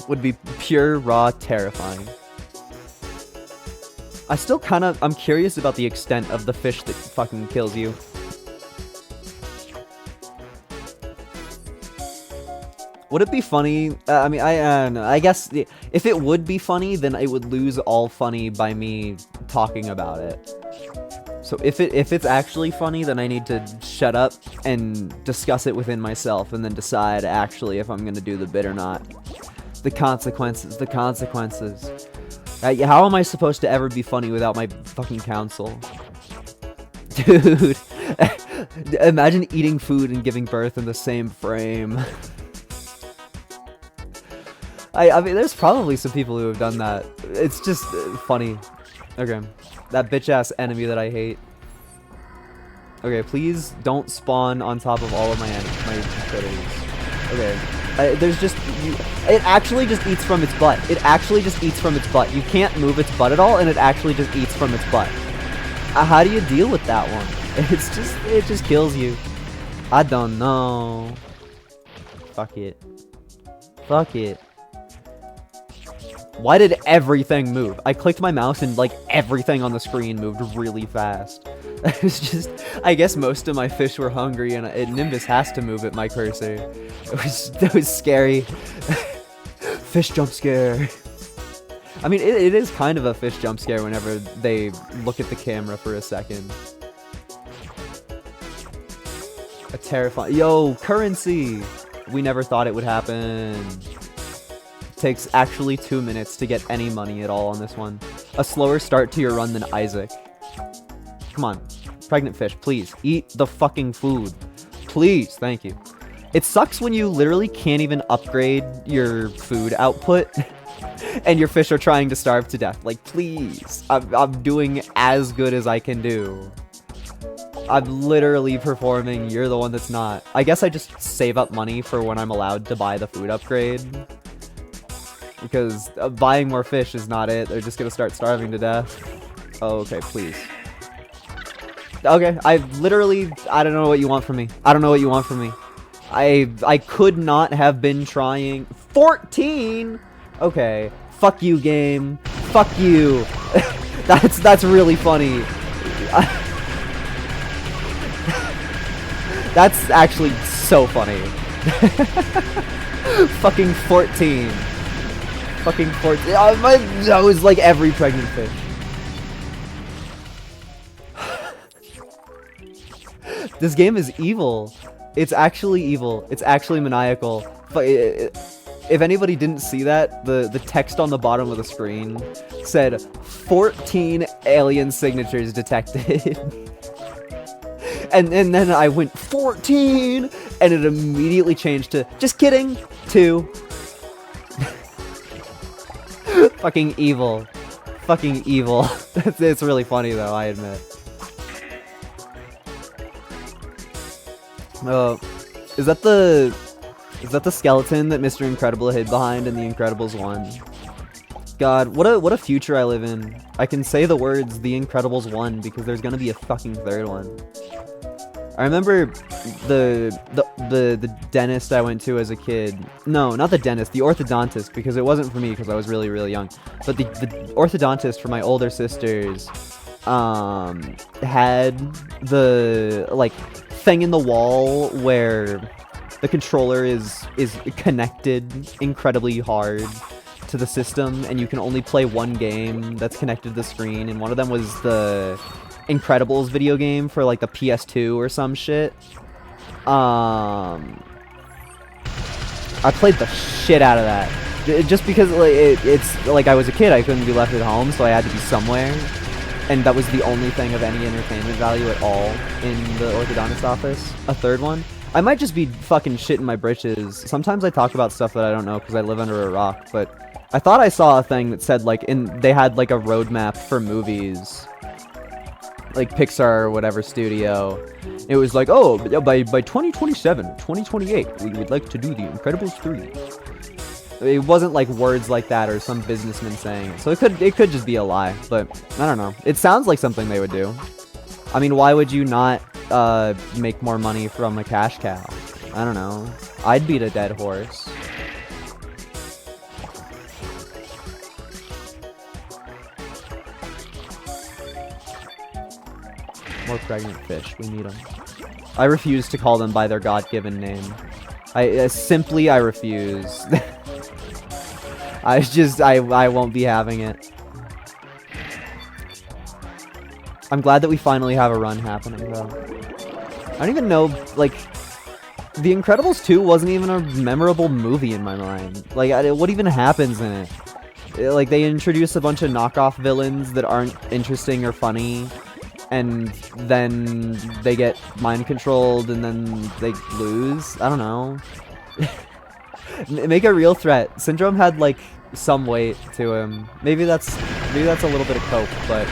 Would be pure, raw, terrifying. I'm curious about the extent of the fish that fucking kills you. Would it be funny? I mean, I don't know. I guess if it would be funny, then it would lose all funny by me talking about it. So if it's actually funny, then I need to shut up and discuss it within myself and then decide actually if I'm gonna do the bit or not. The consequences. How am I supposed to ever be funny without my fucking counsel? Dude, imagine eating food and giving birth in the same frame. I mean, there's probably some people who have done that. It's just funny. Okay. That bitch-ass enemy that I hate. Okay, please don't spawn on top of all of my critters. Okay. There's just it actually just eats from its butt. It actually just eats from its butt. You can't move its butt at all, and it actually just eats from its butt. How do you deal with that one? It just kills you. I don't know. Fuck it. Fuck it. Why did everything move? I clicked my mouse and like everything on the screen moved really fast. It was just, I guess most of my fish were hungry, and Nimbus has to move at my cursor. It was scary. Fish jump scare. I mean, it is kind of a fish jump scare whenever they look at the camera for a second. A terrifying, yo, currency. We never thought it would happen. It takes actually 2 minutes to get any money at all on this one. A slower start to your run than Isaac. Come on, pregnant fish, please eat the fucking food. Please, thank you. It sucks when you literally can't even upgrade your food output and your fish are trying to starve to death. Like, please, I'm doing as good as I can do. I'm literally performing, you're the one that's not. I guess I just save up money for when I'm allowed to buy the food upgrade. Because buying more fish is not it. They're just gonna start starving to death. Oh, okay, please. Okay, I don't know what you want from me. I don't know what you want from me. I could not have been trying. 14? Okay. Fuck you, game. Fuck you. That's really funny. That's actually so funny. Fucking 14. Fucking 14. Oh, my nose, like every pregnant fish. This game is evil. It's actually evil. It's actually maniacal. If anybody didn't see that, the text on the bottom of the screen said 14 alien signatures detected. and then I went 14, and it immediately changed to just kidding 2. Fucking evil. Fucking evil. It's really funny though, I admit. Is that the skeleton that Mr. Incredible hid behind in The Incredibles 1? God, what a future I live in. I can say the words The Incredibles 1 because there's gonna be a fucking third one. I remember the dentist I went to as a kid. No, not the dentist, the orthodontist, because it wasn't for me because I was really, really young. But the orthodontist for my older sisters had the like thing in the wall where the controller is connected incredibly hard to the system, and you can only play one game that's connected to the screen, and one of them was the Incredibles video game for like the PS2 or some shit. I played the shit out of that. Just because like, it's like I was a kid, I couldn't be left at home, so I had to be somewhere. And that was the only thing of any entertainment value at all in the orthodontist office. A third one? I might just be fucking shitting my britches. Sometimes I talk about stuff that I don't know because I live under a rock, but I thought I saw a thing that said like they had like a roadmap for movies. Like Pixar or whatever studio. It was like, oh, by 2027, 2028, we would like to do The Incredibles 3. It wasn't like words like that or some businessman saying it. So it could just be a lie, but I don't know. It sounds like something they would do. I mean, why would you not make more money from a cash cow? I don't know. I'd beat a dead horse. More pregnant fish. We need them. I refuse to call them by their God-given name. I refuse. I won't be having it. I'm glad that we finally have a run happening, though. I don't even know, like, The Incredibles 2 wasn't even a memorable movie in my mind. Like, what even happens in it? Like, they introduce a bunch of knockoff villains that aren't interesting or funny, and then they get mind controlled, and then they lose. I don't know. Make a real threat. Syndrome had like some weight to him. Maybe that's a little bit of cope, but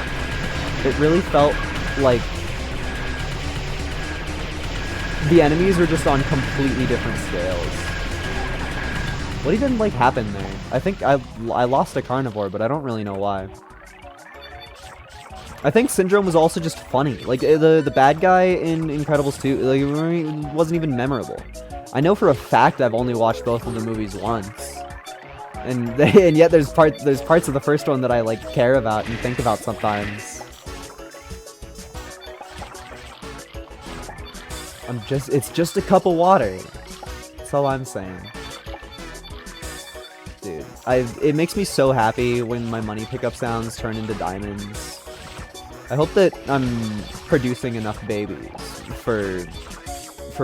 it really felt like the enemies were just on completely different scales. What even, like, happened there? I think I lost a carnivore, but I don't really know why. I think Syndrome was also just funny. Like, the bad guy in Incredibles 2, like, it wasn't even memorable. I know for a fact I've only watched both of the movies once. And yet there's parts of the first one that I, like, care about and think about sometimes. It's just a cup of water. That's all I'm saying. Dude, it makes me so happy when my money pickup sounds turn into diamonds. I hope that I'm producing enough babies for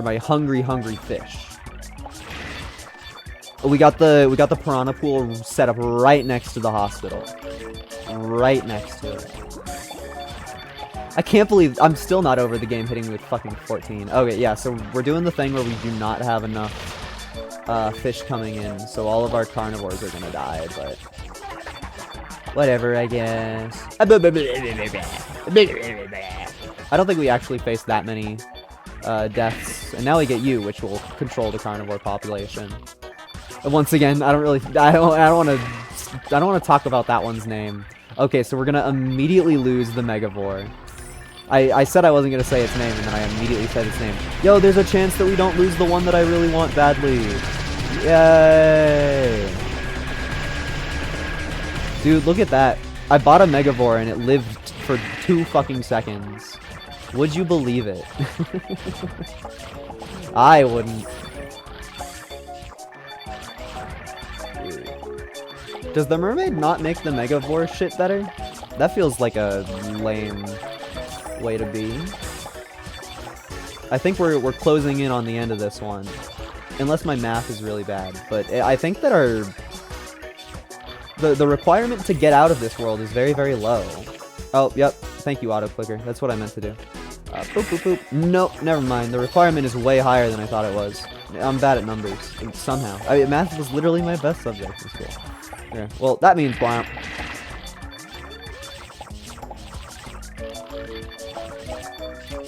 my hungry fish. We got the piranha pool set up right next to the hospital. Right next to it. I can't believe I'm still not over the game hitting with fucking 14. Okay, yeah, so we're doing the thing where we do not have enough fish coming in, so all of our carnivores are gonna die, but whatever, I guess. I don't think we actually faced that many deaths, and now we get you, which will control the carnivore population. And once again, I don't want to talk about that one's name. Okay, so we're gonna immediately lose the Megavore. I said I wasn't gonna say its name, and then I immediately said its name. Yo, there's a chance that we don't lose the one that I really want badly. Yay! Dude, look at that. I bought a Megavore and it lived for 2 fucking seconds. Would you believe it? I wouldn't. Dude. Does the mermaid not make the Megavore shit better? That feels like a lame way to be. I think we're closing in on the end of this one. Unless my math is really bad. But I think that the requirement to get out of this world is very, very low. Oh, yep. Thank you, autoclicker. That's what I meant to do. Boop, boop, boop. Nope, never mind. The requirement is way higher than I thought it was. I'm bad at numbers. Somehow. Math was literally my best subject in school. Yeah. Well, that means blah.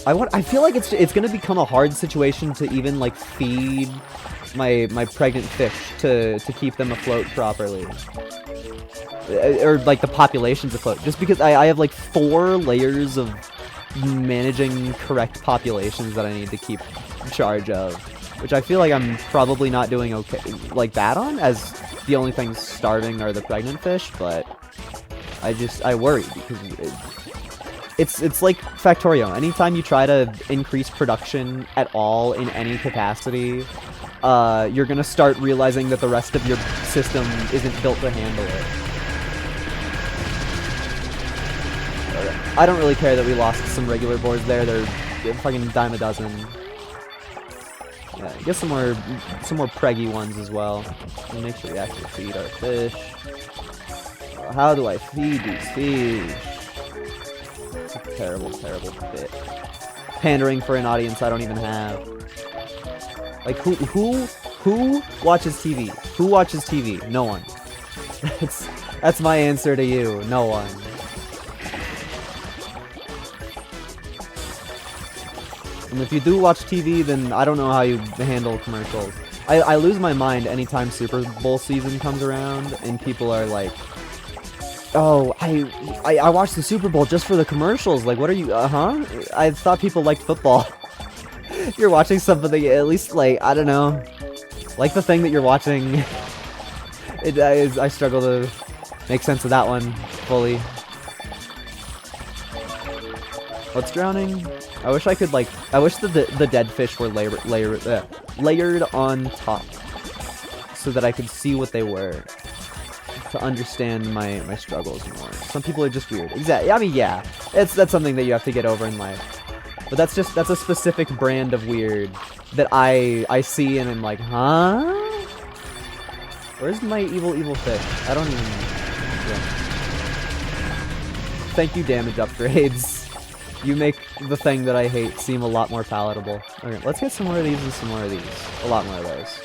I feel like it's gonna become a hard situation to even like feed my pregnant fish to keep them afloat properly, or like the populations afloat. Just because I have like 4 layers of managing correct populations that I need to keep charge of, which I feel like I'm probably not doing okay like bad on, as the only things starving are the pregnant fish. But I worry because it's like Factorio. Anytime you try to increase production at all in any capacity, you're gonna start realizing that the rest of your system isn't built to handle it. I don't really care that we lost some regular boards there. They're fucking dime a dozen. Yeah, get some more preggy ones as well. And make sure we actually feed our fish. How do I feed these fish? It's a terrible, terrible bit. Pandering for an audience I don't even have. Like, who watches TV? Who watches TV? No one. That's my answer to you. No one. And if you do watch TV, then I don't know how you handle commercials. I lose my mind anytime Super Bowl season comes around and people are like, oh, I watched the Super Bowl just for the commercials. Like, what are you, I thought people liked football. You're watching something, at least, like, I don't know, like the thing that you're watching. I struggle to make sense of that one fully. What's drowning? I wish I could, like, I wish the dead fish were layered on top so that I could see what they were, to understand my struggles more. Some people are just weird. Exactly. I mean, yeah, that's something that you have to get over in life. But that's a specific brand of weird that I see and I'm like, huh? Where's my evil fish? I don't even know. Yeah. Thank you, damage upgrades. You make the thing that I hate seem a lot more palatable. Okay, let's get some more of these and some more of these. A lot more of those.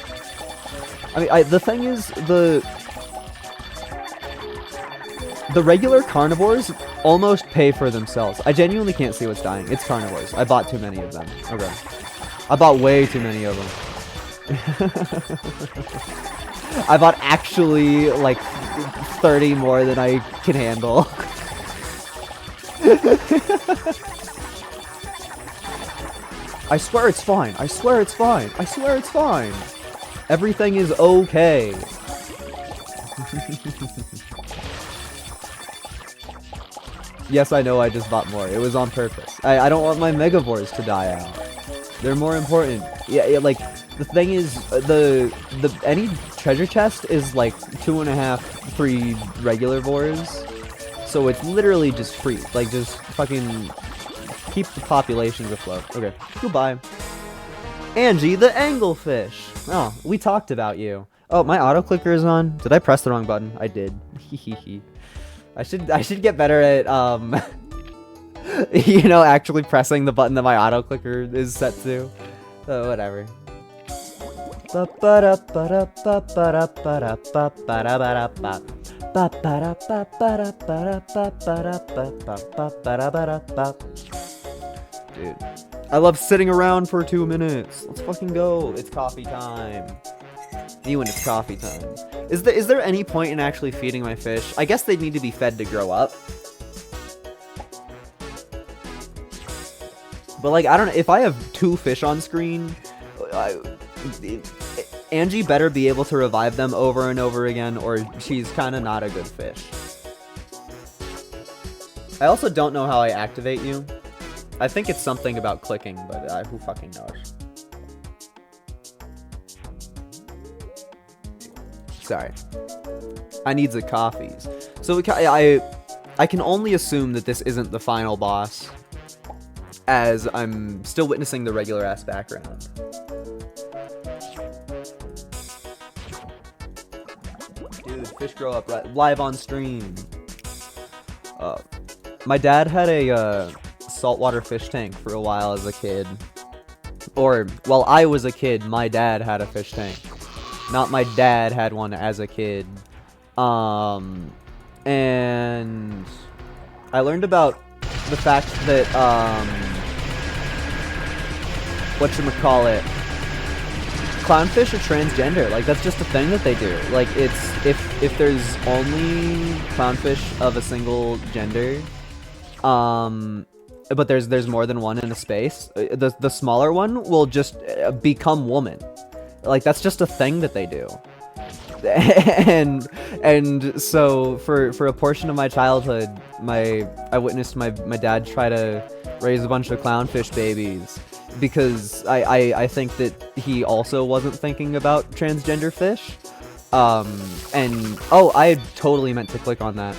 I mean, the thing is, the regular carnivores almost pay for themselves. I genuinely can't see what's dying. It's carnivores. I bought too many of them. Okay. I bought way too many of them. I bought actually like 30 more than I can handle. I swear it's fine. I swear it's fine. I swear it's fine. Everything is okay. Yes, I know I just bought more. It was on purpose. I don't want my Megavores to die out. They're more important. Yeah, like, the thing is, any treasure chest is like 2.5, 3 regular Vores. So it's literally just free. Like, just fucking keep the populations afloat. Okay, goodbye. Angie, the anglefish. Oh, we talked about you. Oh, my auto clicker is on. Did I press the wrong button? I did. I should get better at you know, actually pressing the button that my auto clicker is set to. Whatever. Dude, I love sitting around for 2 minutes. Let's fucking go. It's coffee time. Me when it's coffee time. Is there any point in actually feeding my fish? I guess they need to be fed to grow up. But like, I don't know, if I have 2 fish on screen, Angie better be able to revive them over and over again, or she's kind of not a good fish. I also don't know how I activate you. I think it's something about clicking, but who fucking knows? Sorry. I need the coffees. So I can only assume that this isn't the final boss, as I'm still witnessing the regular ass background. Dude, fish grow up live on stream. My dad had a saltwater fish tank for a while as a kid. Or, while I was a kid, my dad had a fish tank. Not my dad had one as a kid. And I learned about the fact that, whatchamacallit, clownfish are transgender. Like, that's just a thing that they do. Like, it's, if there's only clownfish of a single gender, but there's more than one in a space, the smaller one will just become woman. Like, that's just a thing that they do. And so for a portion of my childhood, I witnessed my dad try to raise a bunch of clownfish babies, because I think that he also wasn't thinking about transgender fish. And oh, I totally meant to click on that.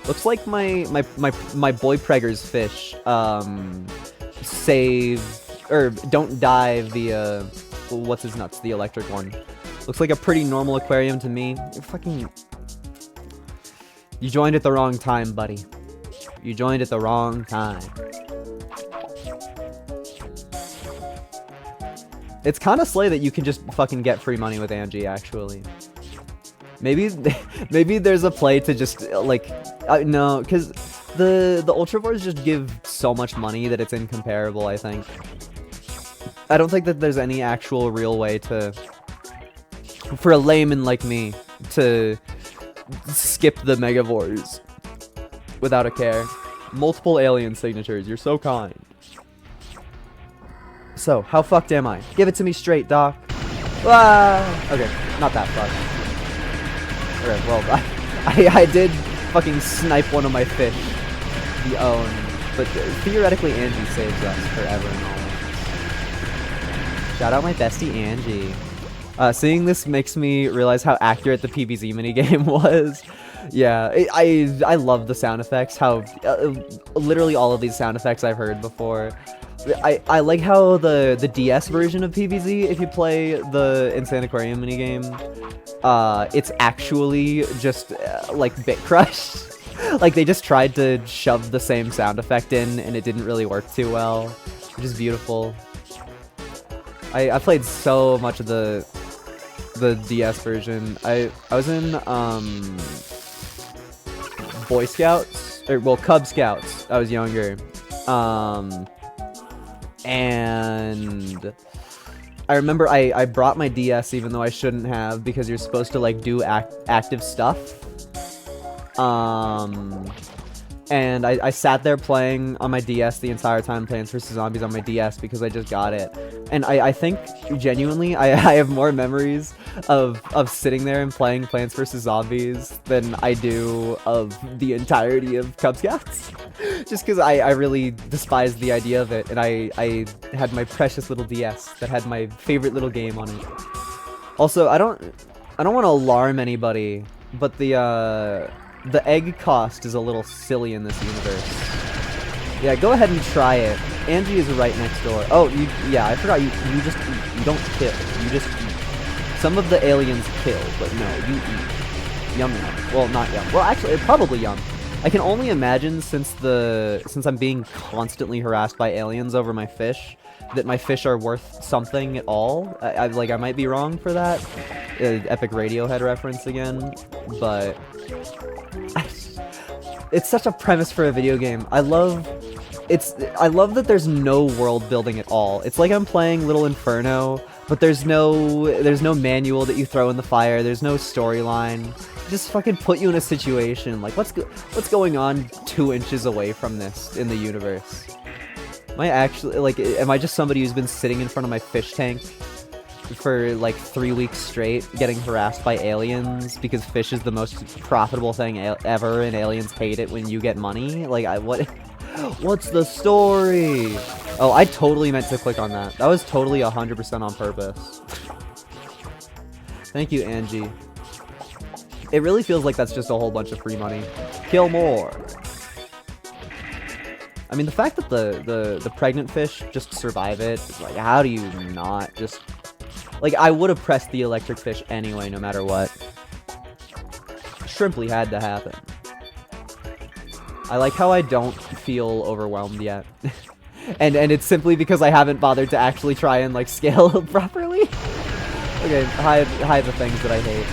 Looks like my boy Pregger's fish save or don't die via what's his nuts, the electric one. Looks like a pretty normal aquarium to me. You joined at the wrong time, buddy. You joined at the wrong time. It's kind of slay that you can just fucking get free money with Angie, actually. Maybe there's a play to just, like, no, because the Ultravores just give so much money that it's incomparable, I think. I don't think that there's any actual real way to, for a layman like me, to skip the Megavores without a care. Multiple alien signatures, you're so kind. So, how fucked am I? Give it to me straight, Doc. Ah! Okay, not that fucked. Okay, well, I did fucking snipe one of my fish, the own, but theoretically Angie saves us forever and always. Shout out my bestie Angie. Seeing this makes me realize how accurate the PBZ minigame was. Yeah, I love the sound effects, how literally all of these sound effects I've heard before. I like how the DS version of PBZ, if you play the Insaniquarium minigame, it's actually just like bit crushed. Like, they just tried to shove the same sound effect in and it didn't really work too well, which is beautiful. I played so much of the DS version. I was in Boy Scouts, or well, Cub Scouts. I was younger. And I remember I brought my DS even though I shouldn't have, because you're supposed to like do active stuff. And I sat there playing on my DS the entire time, Plants vs. Zombies on my DS because I just got it. And I think, genuinely, I have more memories of sitting there and playing Plants vs. Zombies than I do of the entirety of Cub Scouts. Just because I really despised the idea of it, and I had my precious little DS that had my favorite little game on it. Also, I don't want to alarm anybody, but the egg cost is a little silly in this universe. Yeah, go ahead and try it. Angie is right next door. Oh, yeah, I forgot, you just eat. You don't kill, you just eat. Some of the aliens kill, but no, you eat. Yum yum. Well, not yum. Well, actually, probably yum. I can only imagine, since I'm being constantly harassed by aliens over my fish, that my fish are worth something at all. I might be wrong for that. Epic Radiohead reference again, but it's such a premise for a video game. I love that there's no world building at all. It's like I'm playing Little Inferno, but there's no manual that you throw in the fire. There's no storyline. Just fucking put you in a situation. Like, what's going on 2 inches away from this in the universe? Am I actually, like, am I just somebody who's been sitting in front of my fish tank for like 3 weeks straight, getting harassed by aliens because fish is the most profitable thing ever, and aliens hate it when you get money? Like, what's the story? Oh, I totally meant to click on that. That was totally 100% on purpose. Thank you, Angie. It really feels like that's just a whole bunch of free money. Kill more. I mean, the fact that the pregnant fish just survive it, like, how do you not just... Like, I would have pressed the electric fish anyway, no matter what. Shrimply had to happen. I like how I don't feel overwhelmed yet. and it's simply because I haven't bothered to actually try and, like, scale properly. Okay, hide the things that I hate.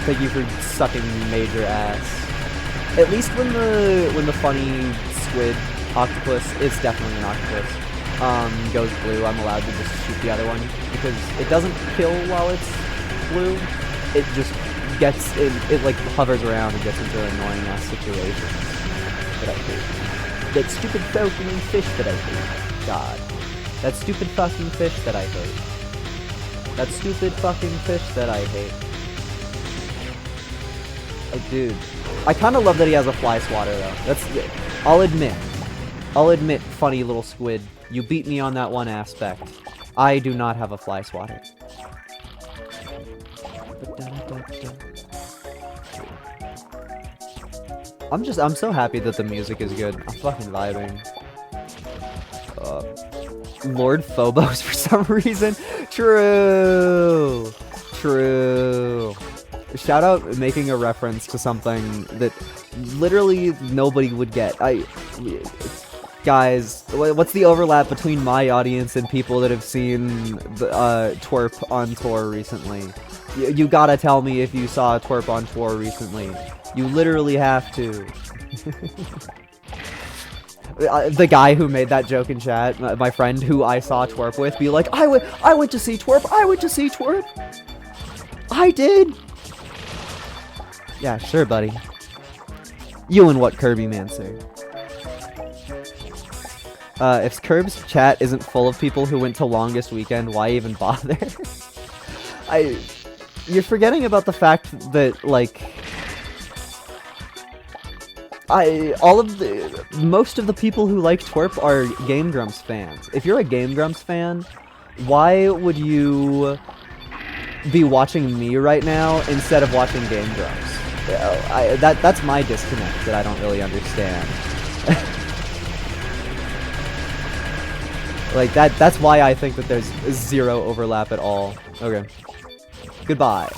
Thank you for sucking major ass. At least when the funny squid octopus, it's definitely an octopus, goes blue, I'm allowed to just shoot the other one, because it doesn't kill while it's blue. It just gets, it like hovers around and gets into annoying ass situations that I hate. That stupid fucking fish that I hate. God. That stupid fucking fish that I hate. That stupid fucking fish that I hate. Like, dude. I kind of love that he has a fly swatter, though. I'll admit, funny little squid, you beat me on that one aspect. I do not have a fly swatter. I'm so happy that the music is good. I'm fucking vibing. Lord Phobos for some reason. True. Shout out making a reference to something that literally nobody would get. Guys, what's the overlap between my audience and people that have seen the Twerp on tour recently? You gotta tell me if you saw Twerp on tour recently. You literally have to. The guy who made that joke in chat, my friend who I saw Twerp with, be like, I went to see Twerp. I went to see Twerp. I did. Yeah, sure, buddy. You and what, Kirby Mancer? If Curb's chat isn't full of people who went to Longest Weekend, why even bother? You're forgetting about the fact that, like, most of the people who like Twerp are Game Grumps fans. If you're a Game Grumps fan, why would you be watching me right now instead of watching Game Grumps? That's my disconnect that I don't really understand. Like, that's why I think that there's zero overlap at all. Okay. Goodbye.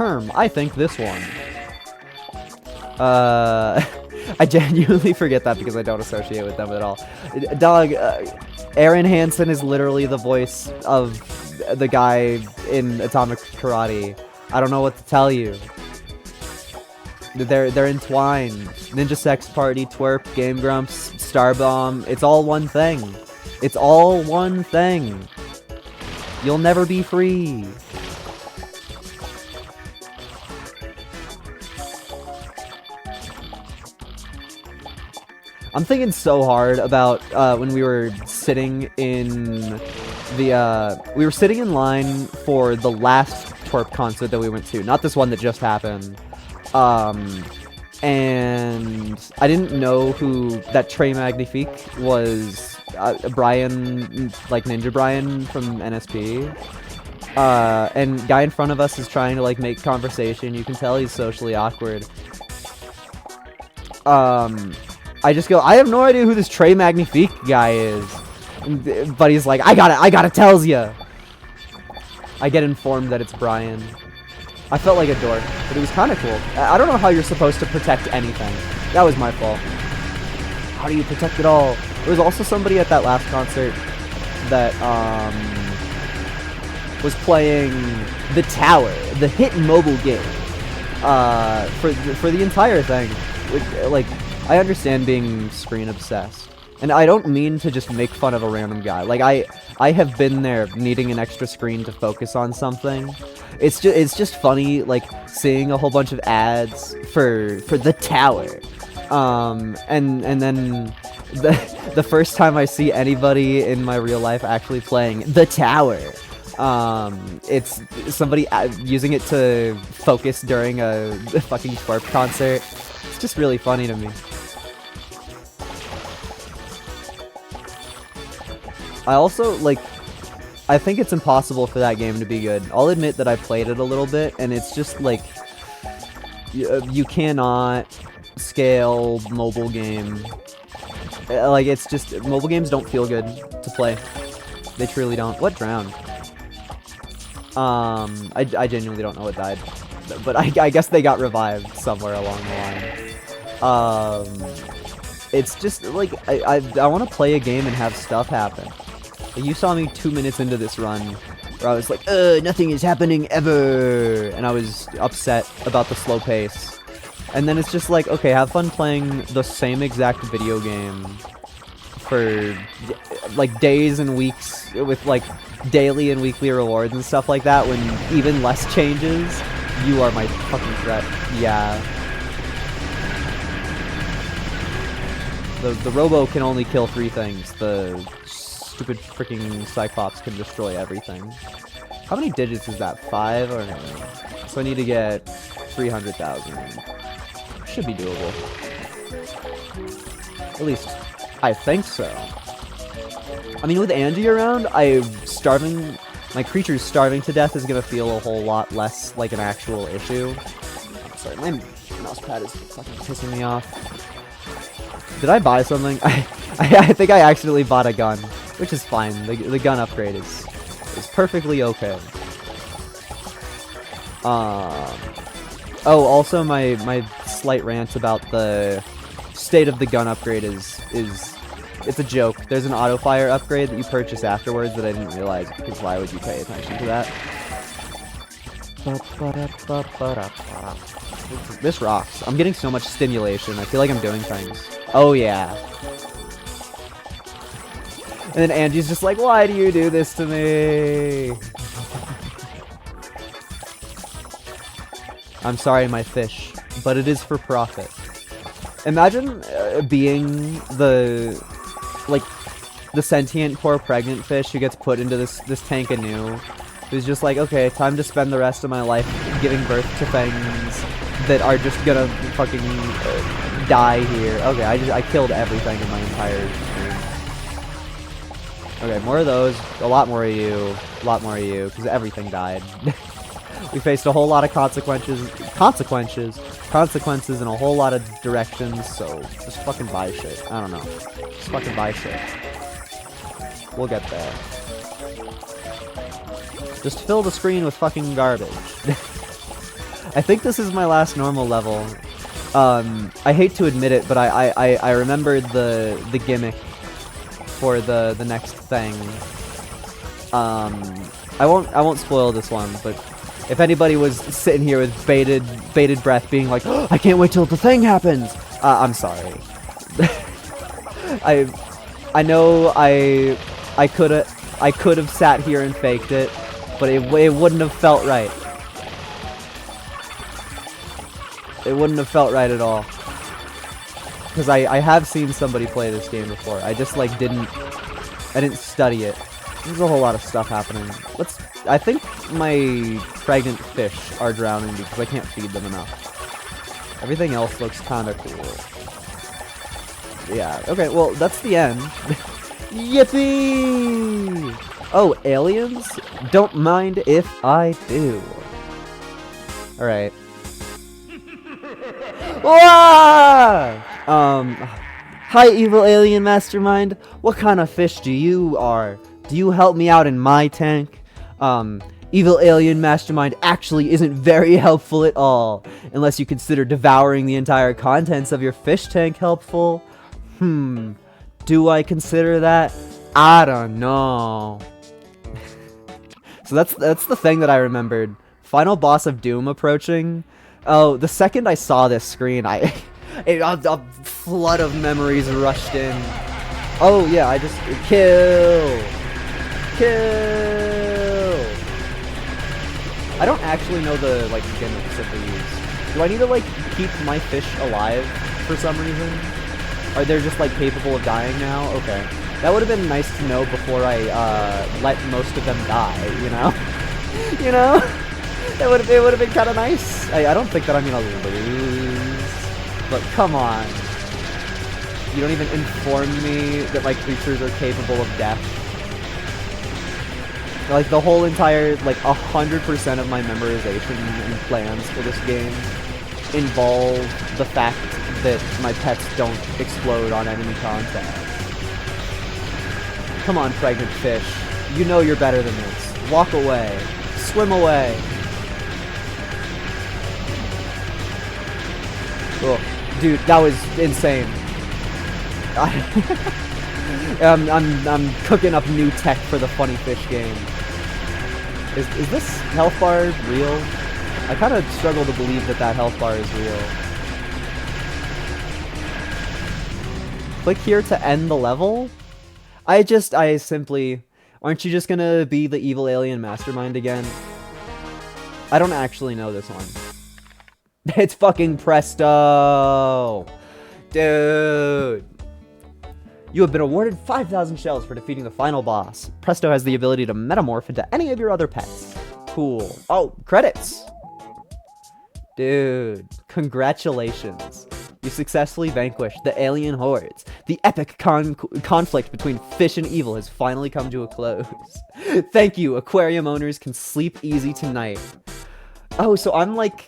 I think this one. I genuinely forget that because I don't associate with them at all. Dog, Aaron Hansen is literally the voice of the guy in Atomic Karate. I don't know what to tell you. They're entwined. Ninja Sex Party, Twerp, Game Grumps, Starbomb. It's all one thing. It's all one thing. You'll never be free. I'm thinking so hard about when we were sitting in the we were sitting in line for the last Twerp concert that we went to, not this one that just happened. And I didn't know who that Trey Magnifique was. Brian, like Ninja Brian from NSP. And guy in front of us is trying to like make conversation. You can tell he's socially awkward. I just go, I have no idea who this Trey Magnifique guy is. But he's like, I gotta tells ya. I get informed that it's Brian. I felt like a dork, but it was kind of cool. I don't know how you're supposed to protect anything. That was my fault. How do you protect it all? There was also somebody at that last concert that was playing The Tower, the hit mobile game, for the entire thing. Like, I understand being screen obsessed, and I don't mean to just make fun of a random guy. Like, I have been there needing an extra screen to focus on something. It's just funny, like, seeing a whole bunch of ads for The Tower. And then the first time I see anybody in my real life actually playing The Tower, it's somebody using it to focus during a fucking Twerp concert. It's just really funny to me. I also, like, I think it's impossible for that game to be good. I'll admit that I played it a little bit, and it's just, like, you cannot scale mobile game. Like, it's just, mobile games don't feel good to play. They truly don't. What drowned? I genuinely don't know what died. But I guess they got revived somewhere along the line. It's just, like, I want to play a game and have stuff happen. You saw me 2 minutes into this run, where I was like, nothing is happening ever! And I was upset about the slow pace. And then it's just like, okay, have fun playing the same exact video game for, like, days and weeks, with, like, daily and weekly rewards and stuff like that, when even less changes. You are my fucking threat. Yeah. The Robo can only kill 3 things. The stupid freaking Cyclops can destroy everything. How many digits is that? 5 or no? So I need to get 300,000. Should be doable. At least, I think so. I mean, with Angie around, my creatures starving to death is gonna feel a whole lot less like an actual issue. I'm sorry, my mouse pad is fucking pissing me off. Did I buy something? I think I accidentally bought a gun, which is fine. The gun upgrade is perfectly okay. Oh, also my slight rant about the state of the gun upgrade is it's a joke. There's an auto fire upgrade that you purchase afterwards that I didn't realize, because why would you pay attention to that? This rocks. I'm getting so much stimulation. I feel like I'm doing things. Oh yeah. And then Angie's just like, why do you do this to me? I'm sorry, my fish, but it is for profit. Imagine being the sentient poor pregnant fish who gets put into this tank anew, who's just like, okay, time to spend the rest of my life giving birth to things that are just gonna fucking die here. Okay, I killed everything in my entire stream. Okay, more of those, a lot more of you, because everything died. We faced a whole lot of consequences in a whole lot of directions, so just fucking buy shit. I don't know. Just fucking buy shit. We'll get there. Just fill the screen with fucking garbage. I think this is my last normal level. I hate to admit it, but I remembered the gimmick for the next thing. I won't spoil this one, but If anybody was sitting here with bated breath, being like, oh, I can't wait till the thing happens, I'm sorry. I know I could have sat here and faked it, but it wouldn't have felt right. It wouldn't have felt right at all. Because I have seen somebody play this game before. I just like didn't study it. There's a whole lot of stuff happening. I think my pregnant fish are drowning because I can't feed them enough. Everything else looks kind of cool. Yeah, okay, well, that's the end. Yippee! Oh, aliens? Don't mind if I do. Alright. Hi, evil alien mastermind. What kind of fish do you are? Do you help me out in my tank? Evil alien mastermind actually isn't very helpful at all, unless you consider devouring the entire contents of your fish tank helpful. Do I consider that? I don't know. So that's the thing that I remembered. Final boss of Doom approaching. Oh, the second I saw this screen, a flood of memories rushed in. Oh yeah, I just kill. I don't actually know the like gimmicks that they use. Do I need to like keep my fish alive for some reason? Are they just like capable of dying now? Okay, that would have been nice to know before I let most of them die. You know, you know, it would have been kind of nice. I don't think that I'm gonna lose, but come on, you don't even inform me that my creatures are capable of death. Like, the whole entire, like, 100% of my memorization and plans for this game involve the fact that my pets don't explode on enemy contact. Come on, pregnant fish. You know you're better than this. Walk away. Swim away. Oh, dude, that was insane. I'm cooking up new tech for the funny fish game. Is this health bar real? I kind of struggle to believe that health bar is real. Click here to end the level? I simply... Aren't you just gonna be the evil alien mastermind again? I don't actually know this one. It's fucking Presto! Dude! You have been awarded 5,000 shells for defeating the final boss. Presto has the ability to metamorph into any of your other pets. Cool. Oh, credits! Dude, congratulations. You successfully vanquished the alien hordes. The epic conflict between fish and evil has finally come to a close. Thank you, aquarium owners can sleep easy tonight. Oh, so I'm like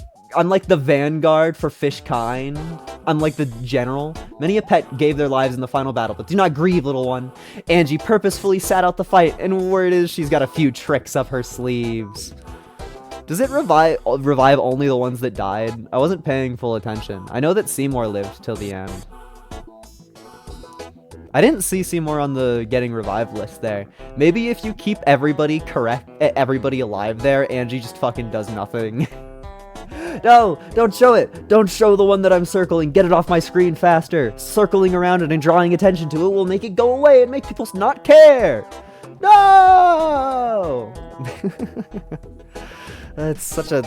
the vanguard for fish kind. I'm like the general. Many a pet gave their lives in the final battle, but do not grieve, little one. Angie purposefully sat out the fight, and word is she's got a few tricks up her sleeves. Does it revive only the ones that died? I wasn't paying full attention. I know that Seymour lived till the end. I didn't see Seymour on the getting revived list there. Maybe if you keep everybody alive there, Angie just fucking does nothing. No, don't show it. Don't show the one that I'm circling. Get it off my screen faster. Circling around it and drawing attention to it will make it go away and make people not care. No! That's such a...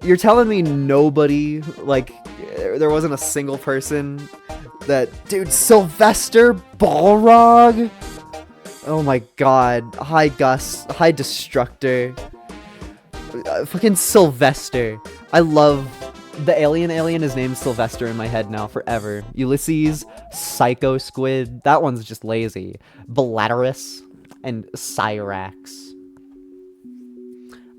you're telling me nobody, like, there wasn't a single person that... Dude, Sylvester Balrog? Oh my god. Hi, Gus. Hi, Destructor. Fucking Sylvester. I love... The alien is named Sylvester in my head now forever. Ulysses, Psycho Squid. That one's just lazy. Bellatrix and Cyrax.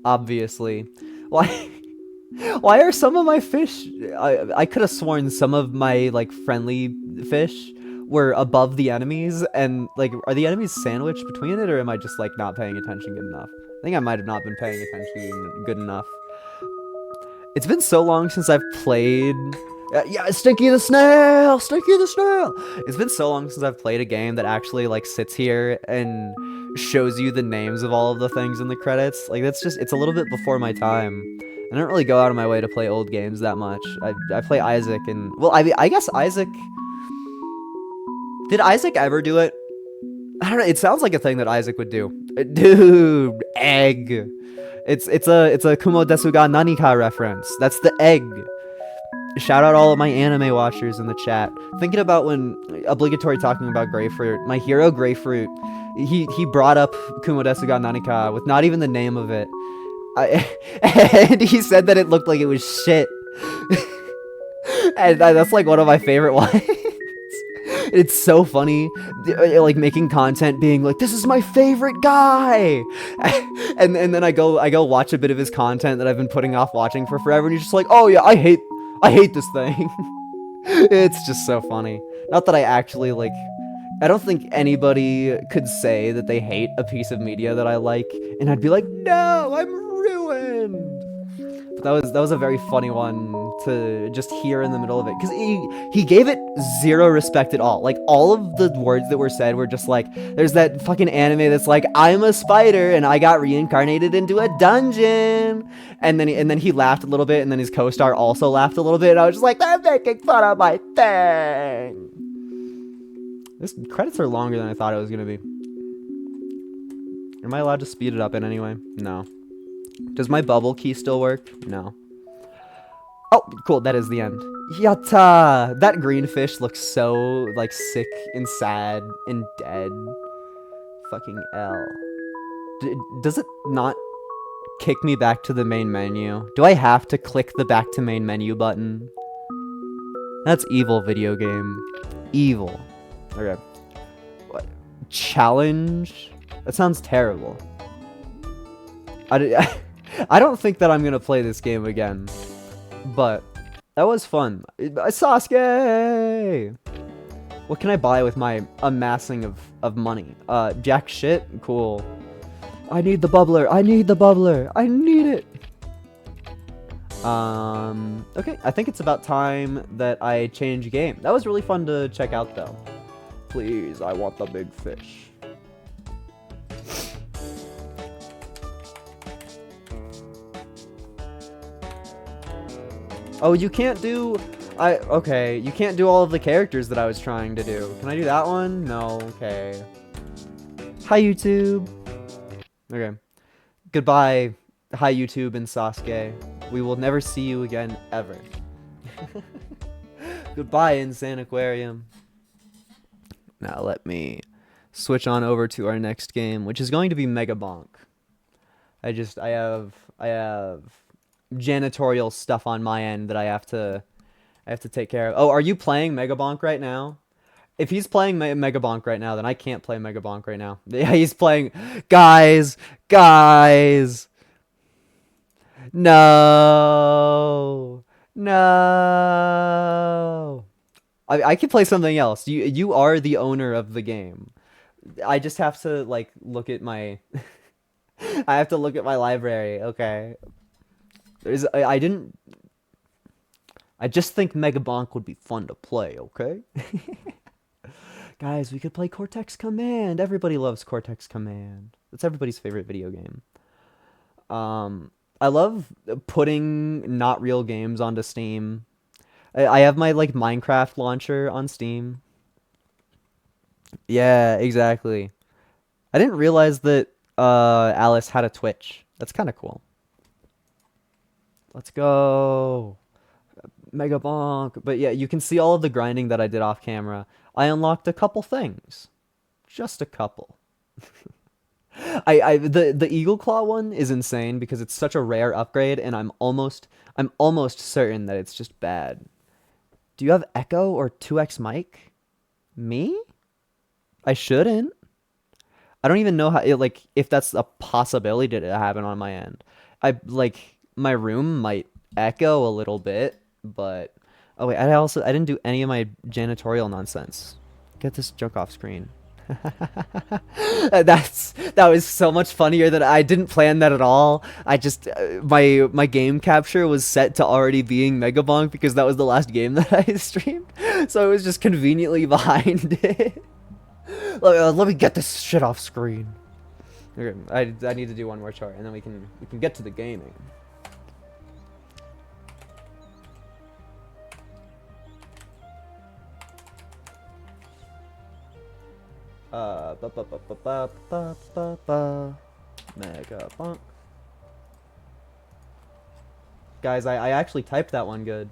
Obviously. Why are some of my fish... I could have sworn some of my, like, friendly fish were above the enemies, and, like, are the enemies sandwiched between it, or am I just, like, not paying attention good enough? I think I might have not been paying attention good enough. It's been so long since I've played... yeah, Stinky the Snail! Stinky the Snail! It's been so long since I've played a game that actually, like, sits here and shows you the names of all of the things in the credits. Like that's just it's a little bit before my time. I don't really go out of my way to play old games that much. I play Isaac and well I guess Isaac did Isaac ever do it? I don't know. It sounds like a thing that Isaac would do. Dude, egg. It's a Kumo desu ga nanika reference. That's the egg. Shout out all of my anime watchers in the chat. Thinking about when obligatory talking about Grapefruit, my hero Grapefruit, he brought up Kumo desu ga nanika with not even the name of it. And he said that it looked like it was shit. And that's like one of my favorite ones. It's so funny, like making content being like, this is my favorite guy, and then I go watch a bit of his content that I've been putting off watching for forever, and he's just like, oh yeah, I hate this thing. It's just so funny. Not that I actually like, I don't think anybody could say that they hate a piece of media that I like, and I'd be like, no, I'm ruined. But that was a very funny one to just hear in the middle of it, because he gave it zero respect at all. Like all of the words that were said were just like, there's that fucking anime that's like, I'm a spider and I got reincarnated into a dungeon, and then he laughed a little bit, and then his co-star also laughed a little bit, and I was just like, they're making fun of my thing. This credits are longer than I thought it was gonna be. Am I allowed to speed it up in any way? No. Does my bubble key still work? No. Oh, cool. That is the end. Yatta! That green fish looks so, like, sick and sad and dead. Fucking L. Does it not kick me back to the main menu? Do I have to click the back to main menu button? That's evil, video game. Evil. Okay. What? Challenge? That sounds terrible. I don't think that I'm gonna play this game again, but that was fun. Sasuke! What can I buy with my amassing of money? Jack shit? Cool. I need the bubbler. I need the bubbler. I need it. Okay, I think it's about time that I change game. That was really fun to check out though. Please, I want the big fish. Oh, you can't do... okay, you can't do all of the characters that I was trying to do. Can I do that one? No, okay. Hi, YouTube. Okay. Goodbye, hi, YouTube and Sasuke. We will never see you again, ever. Goodbye, Insaniquarium. Now let me switch on over to our next game, which is going to be Megabonk. I have janitorial stuff on my end that I have to take care of. Oh, are you playing Megabonk right now? If he's playing Megabonk right now, then I can't play Megabonk right now. Yeah, he's playing. Guys, no, no. I can play something else. You are the owner of the game. I just have to like look at my. I have to look at my library. Okay. I just think Megabonk would be fun to play, okay? Guys, we could play Cortex Command. Everybody loves Cortex Command. That's everybody's favorite video game. I love putting not real games onto Steam. I have my like Minecraft launcher on Steam. Yeah, exactly. I didn't realize that Alice had a Twitch. That's kind of cool. Let's go. Megabonk. But yeah, you can see all of the grinding that I did off camera. I unlocked a couple things. Just a couple. The Eagle Claw one is insane because it's such a rare upgrade, and I'm almost certain that it's just bad. Do you have Echo or 2x mic? Me? I shouldn't. I don't even know how like if that's a possibility to happen on my end. My room might echo a little bit, but oh wait, I didn't do any of my janitorial nonsense. Get this joke off screen. That was so much funnier that I didn't plan that at all. I just my game capture was set to already being Megabonk because that was the last game that I streamed, so it was just conveniently behind it. Let me get this shit off screen. Okay, I need to do one more chart, and then we can get to the gaming. Megabonk. Guys, I actually typed that one good.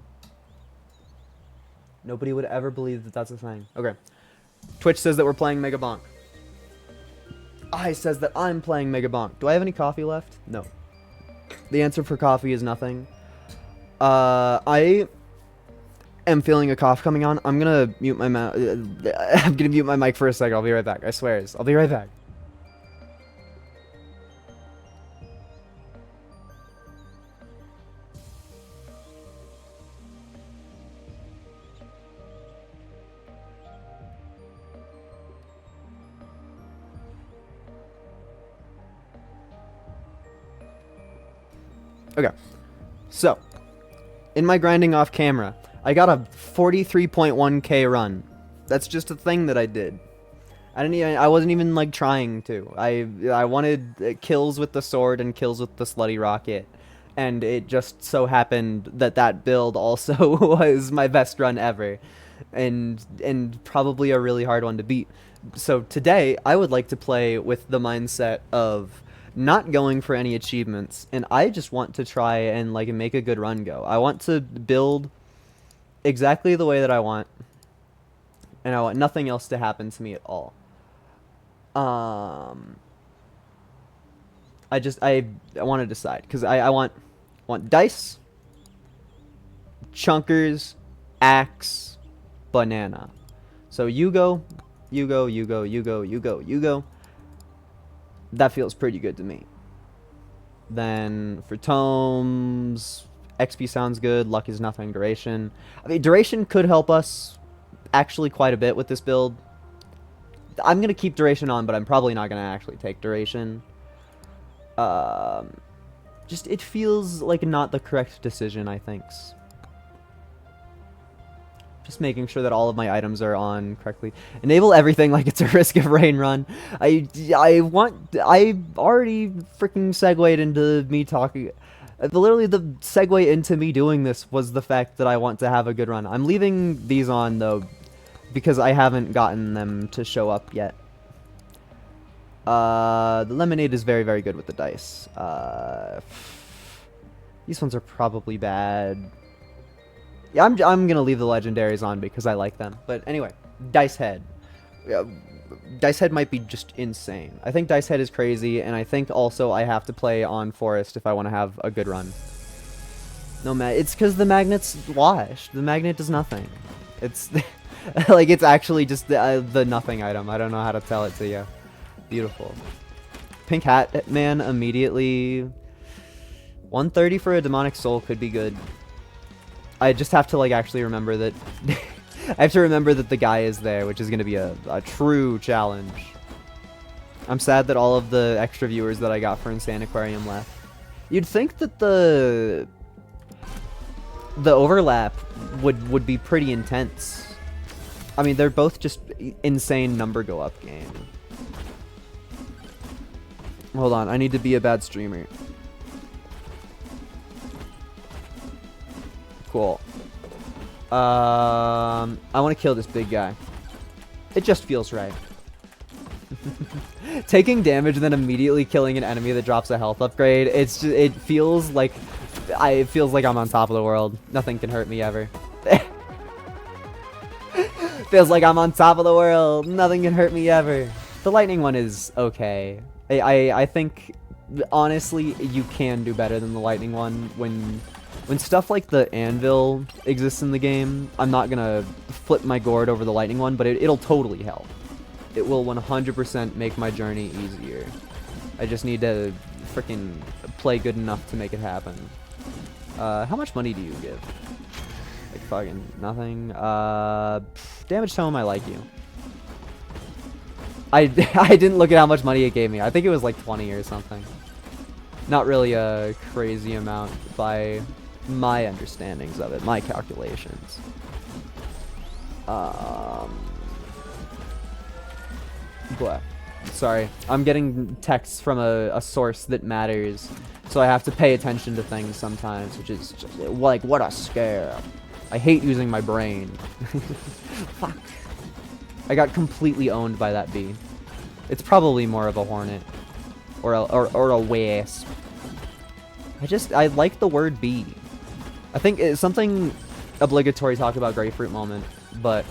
Nobody would ever believe that that's a thing. Okay. Twitch says that we're playing Megabonk. I says that I'm playing Megabonk. Do I have any coffee left? No. The answer for coffee is nothing. I am feeling a cough coming on. I'm gonna mute my I'm gonna mute my mic for a second. I'll be right back. I swear. I'll be right back. Okay. So, in my grinding off camera, I got a 43.1k run. That's just a thing that I did. I wasn't even like trying to. I wanted kills with the sword and kills with the slutty rocket, and it just so happened that that build also was my best run ever, and probably a really hard one to beat. So today I would like to play with the mindset of not going for any achievements, and I just want to try and like make a good run go. I want to build exactly the way that I want, and I want nothing else to happen to me at all. I want to decide because I want dice, chunkers, axe, banana. So you go. That feels pretty good to me. Then for tomes, XP sounds good. Luck is nothing. Duration. I mean, duration could help us actually quite a bit with this build. I'm going to keep duration on, but I'm probably not going to actually take duration. Just, it feels like not the correct decision, I think. Just making sure that all of my items are on correctly. Enable everything like it's a risk of rain run. I already freaking segued into me talking. Literally, the segue into me doing this was the fact that I want to have a good run. I'm leaving these on, though, because I haven't gotten them to show up yet. The lemonade is very, very good with the dice. These ones are probably bad. Yeah, I'm gonna leave the legendaries on because I like them. But anyway, Dice Head. Dice Head might be just insane. I think Dice Head is crazy, and I think also I have to play on Forest if I want to have a good run. No, it's because the magnet's washed. The magnet does nothing. It's like it's actually just the nothing item. I don't know how to tell it to you. Beautiful. Pink Hat Man immediately. 130 for a demonic soul could be good. I just have to like actually remember that I have to remember that the guy is there, which is going to be a true challenge. I'm sad that all of the extra viewers that I got for Insaniquarium left. You'd think that the overlap would be pretty intense. I mean, they're both just insane number go up game. Hold on, I need to be a bad streamer. Cool. I want to kill this big guy. It just feels right. Taking damage and then immediately killing an enemy that drops a health upgrade. It feels like I'm on top of the world. Nothing can hurt me ever. Feels like I'm on top of the world. Nothing can hurt me ever. The lightning one is okay. I think honestly you can do better than the lightning one when stuff like the anvil exists in the game. I'm not gonna flip my gourd over the lightning one, but it'll totally help. It will 100% make my journey easier. I just need to freaking play good enough to make it happen. How much money do you give? Like fucking nothing. Damage tome, I like you. I didn't look at how much money it gave me. I think it was like 20 or something. Not really a crazy amount by my understandings of it, my calculations. But Sorry, I'm getting texts from a source that matters, so I have to pay attention to things sometimes, which is just like, what a scare. I hate using my brain. Fuck. I got completely owned by that bee. It's probably more of a hornet. Or a wasp. I like the word bee. I think it's something obligatory talk about grapefruit moment, but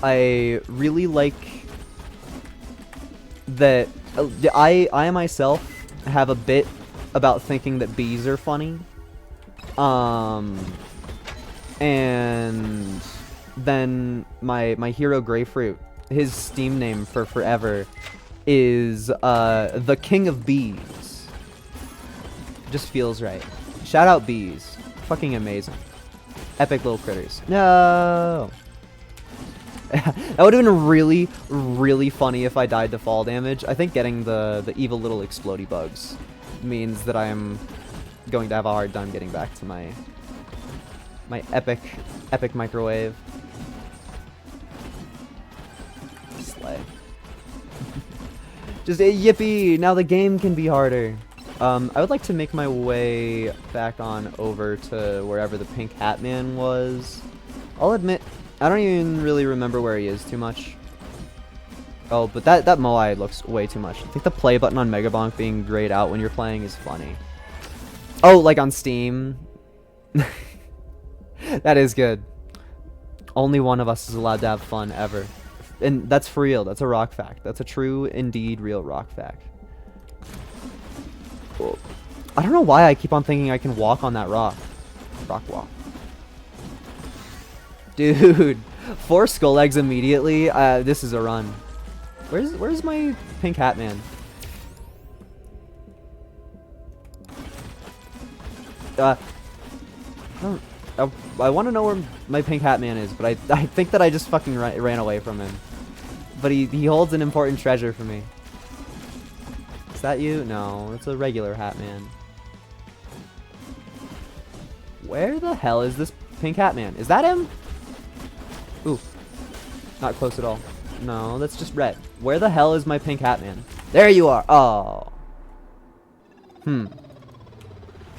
I really like that I myself have a bit about thinking that bees are funny. And then my hero Grapefruit, his Steam name for forever is the King of Bees. Just feels right. Shout out bees. Fucking amazing. Epic little critters. No. That would have been really, really funny if I died to fall damage. I think getting the evil little explodey bugs means that I am going to have a hard time getting back to my epic microwave. Slay. Just yippee! Now the game can be harder. I would like to make my way back on over to wherever the pink hat man was. I'll admit, I don't even really remember where he is too much. Oh, but that Moai looks way too much. I think the play button on Megabonk being grayed out when you're playing is funny. Oh, like on Steam? That is good. Only one of us is allowed to have fun ever. And that's for real. That's a rock fact. That's a true, indeed, real rock fact. Cool. I don't know why I keep on thinking I can walk on that rock. Rock walk. Dude, 4 skull eggs immediately. This is a run. Where's my pink hat man? I want to know where my pink hat man is, but I think that I just fucking ran away from him. But he holds an important treasure for me. Is that you? No, it's a regular hat man. Where the hell is this pink hat man? Is that him? Ooh. Not close at all. No, that's just red. Where the hell is my pink hat man? There you are! Oh.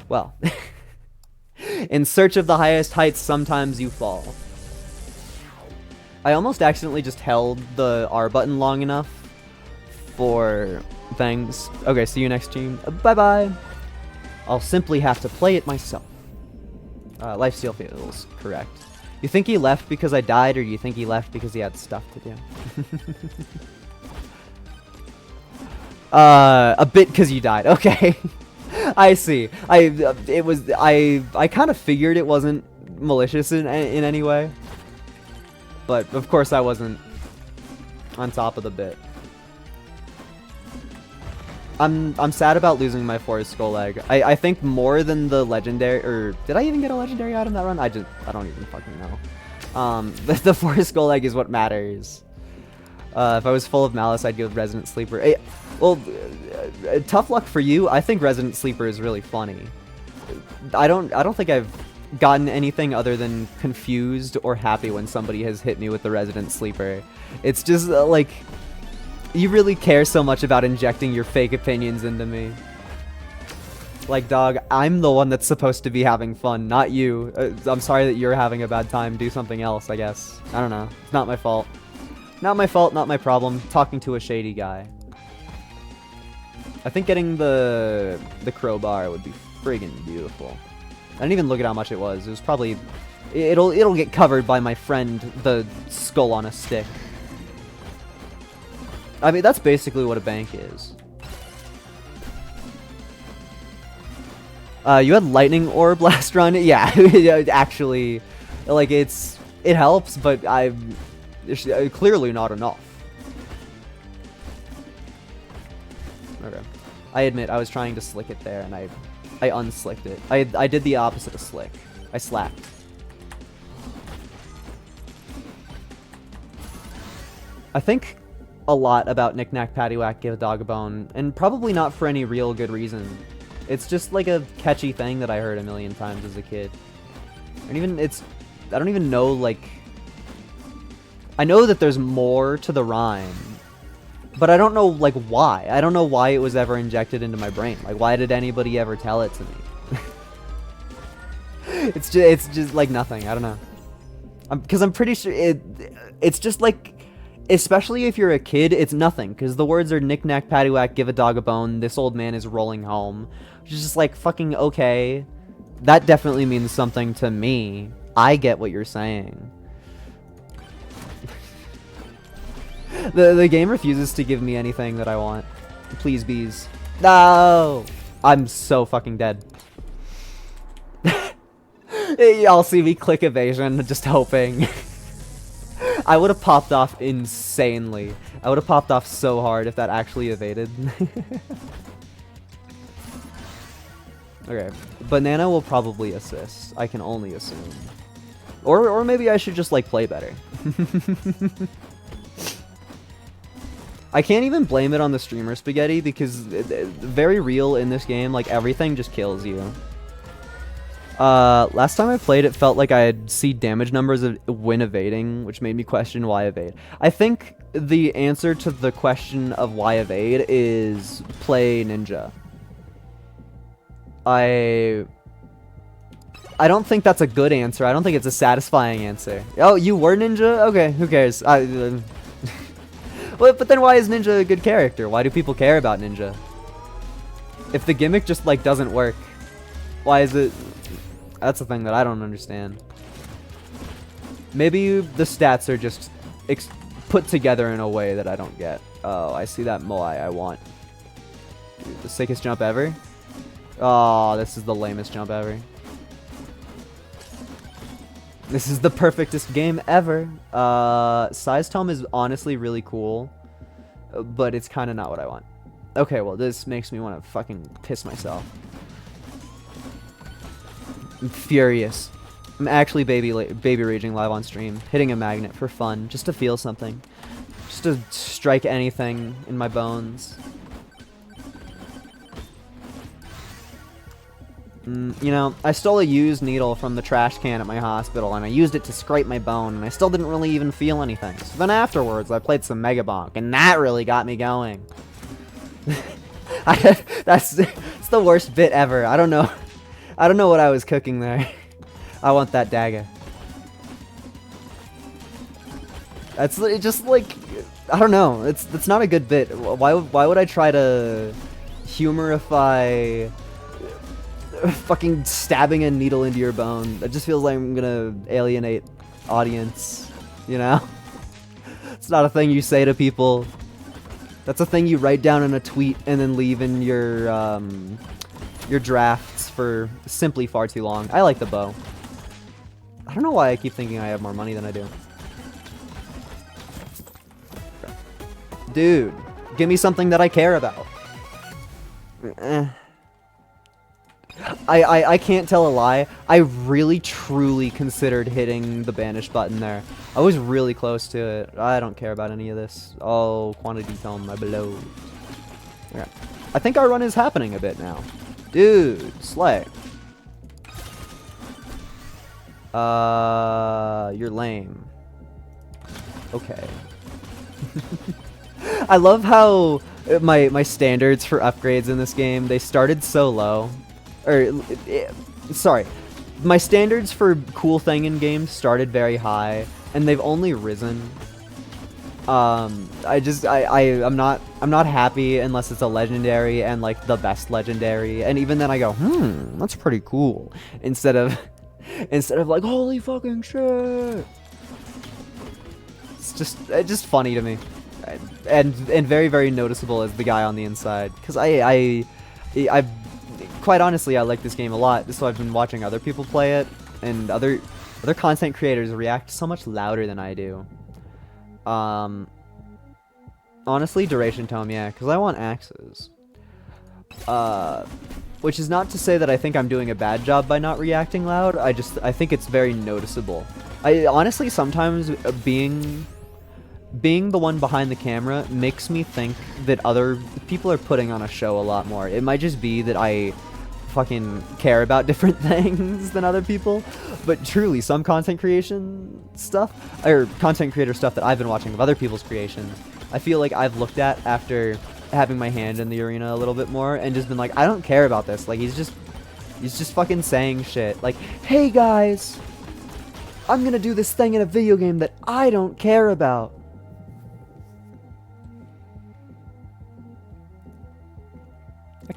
Well. In search of the highest heights, sometimes you fall. I almost accidentally just held the R button long enough for things. Okay, see you next stream. Bye-bye. I'll simply have to play it myself. Lifesteal feels correct. You think he left because I died, or you think he left because he had stuff to do? A bit because you died. Okay. I see. I kind of figured it wasn't malicious in any way. But of course I wasn't on top of the bit. I'm sad about losing my 4th skull egg. I think more than the legendary, or did I even get a legendary item that run? I don't even fucking know. The 4th skull egg is what matters. If I was full of malice, I'd go with Resident Sleeper. Tough luck for you. I think Resident Sleeper is really funny. I don't think I've gotten anything other than confused or happy when somebody has hit me with the Resident Sleeper. It's just like, you really care so much about injecting your fake opinions into me. Like, dog, I'm the one that's supposed to be having fun, not you. I'm sorry that you're having a bad time. Do something else, I guess. I don't know. It's not my fault. Not my fault, not my problem. Talking to a shady guy. I think getting the crowbar would be friggin' beautiful. I didn't even look at how much it was. It was probably... It'll get covered by my friend, the skull on a stick. I mean, that's basically what a bank is. You had lightning orb last run? Yeah, actually, like, it helps, but it's clearly not enough. Okay. I admit, I was trying to slick it there, and I unslicked it. I did the opposite of slick. I slapped. I think a lot about Knick Knack Paddywhack Give a Dog a Bone, and probably not for any real good reason. It's just like a catchy thing that I heard a million times as a kid. I don't even know, like... I know that there's more to the rhyme, But I don't know, like, why. I don't know why it was ever injected into my brain. Like, why did anybody ever tell it to me? It's just like nothing. I don't know. Because I'm pretty sure it's just like, especially if you're a kid, it's nothing. Because the words are knick-knack, paddywhack, give a dog a bone, this old man is rolling home. Which is just like, fucking okay. That definitely means something to me. I get what you're saying. The game refuses to give me anything that I want. Please, bees. No! I'm so fucking dead. Y'all see me click evasion, just hoping. I would have popped off insanely. I would have popped off so hard if that actually evaded. Okay. Banana will probably assist. I can only assume. Or maybe I should just, like, play better. I can't even blame it on the streamer spaghetti because very real in this game, like, everything just kills you. Last time I played, it felt like I'd see damage numbers when evading, which made me question why evade. I think the answer to the question of why evade is play ninja. I don't think that's a good answer. I don't think it's a satisfying answer. Oh, you were ninja? Okay, who cares? Well, but then why is Ninja a good character? Why do people care about Ninja? If the gimmick just, like, doesn't work, why is it... That's the thing that I don't understand. Maybe the stats are just put together in a way that I don't get. Oh, I see that Moai I want. Dude, the sickest jump ever? Oh, this is the lamest jump ever. This is the perfectest game ever. Size Tome is honestly really cool, but it's kind of not what I want. Okay, well, this makes me want to fucking piss myself. I'm furious. I'm actually baby raging live on stream, hitting a magnet for fun, just to feel something. Just to strike anything in my bones. You know, I stole a used needle from the trash can at my hospital, and I used it to scrape my bone, and I still didn't really even feel anything. So then afterwards, I played some Megabonk, and that really got me going. It's the worst bit ever. I don't know what I was cooking there. I want that dagger. That's just like, I don't know. It's not a good bit. Why would I try to humorify fucking stabbing a needle into your bone? That just feels like I'm gonna alienate audience, you know? It's not a thing you say to people. That's a thing you write down in a tweet and then leave in your drafts for simply far too long. I like the bow. I don't know why I keep thinking I have more money than I do. Dude, give me something that I care about. I can't tell a lie. I really truly considered hitting the banish button there. I was really close to it. I don't care about any of this. Oh, quantity tome, my beloved. Yeah. I think our run is happening a bit now. Dude, slay. You're lame. Okay. I love how my standards for upgrades in this game, they started so low. Sorry, my standards for cool thing in games started very high, and they've only risen. I'm not happy unless it's a legendary and like the best legendary, and even then I go, that's pretty cool, instead of like, holy fucking shit. It's just funny to me, and very, very noticeable as the guy on the inside, because I quite honestly, I like this game a lot, so I've been watching other people play it, and other content creators react so much louder than I do. Honestly, Duration Tome, yeah, because I want axes. Which is not to say that I think I'm doing a bad job by not reacting loud, I think it's very noticeable. I honestly, sometimes being the one behind the camera makes me think that other people are putting on a show a lot more. It might just be that I fucking care about different things than other people, but truly, some content creation stuff, or content creator stuff that I've been watching of other people's creations, I feel like I've looked at after having my hand in the arena a little bit more and just been like, I don't care about this. Like, he's just fucking saying shit. Like, hey guys, I'm gonna do this thing in a video game that I don't care about.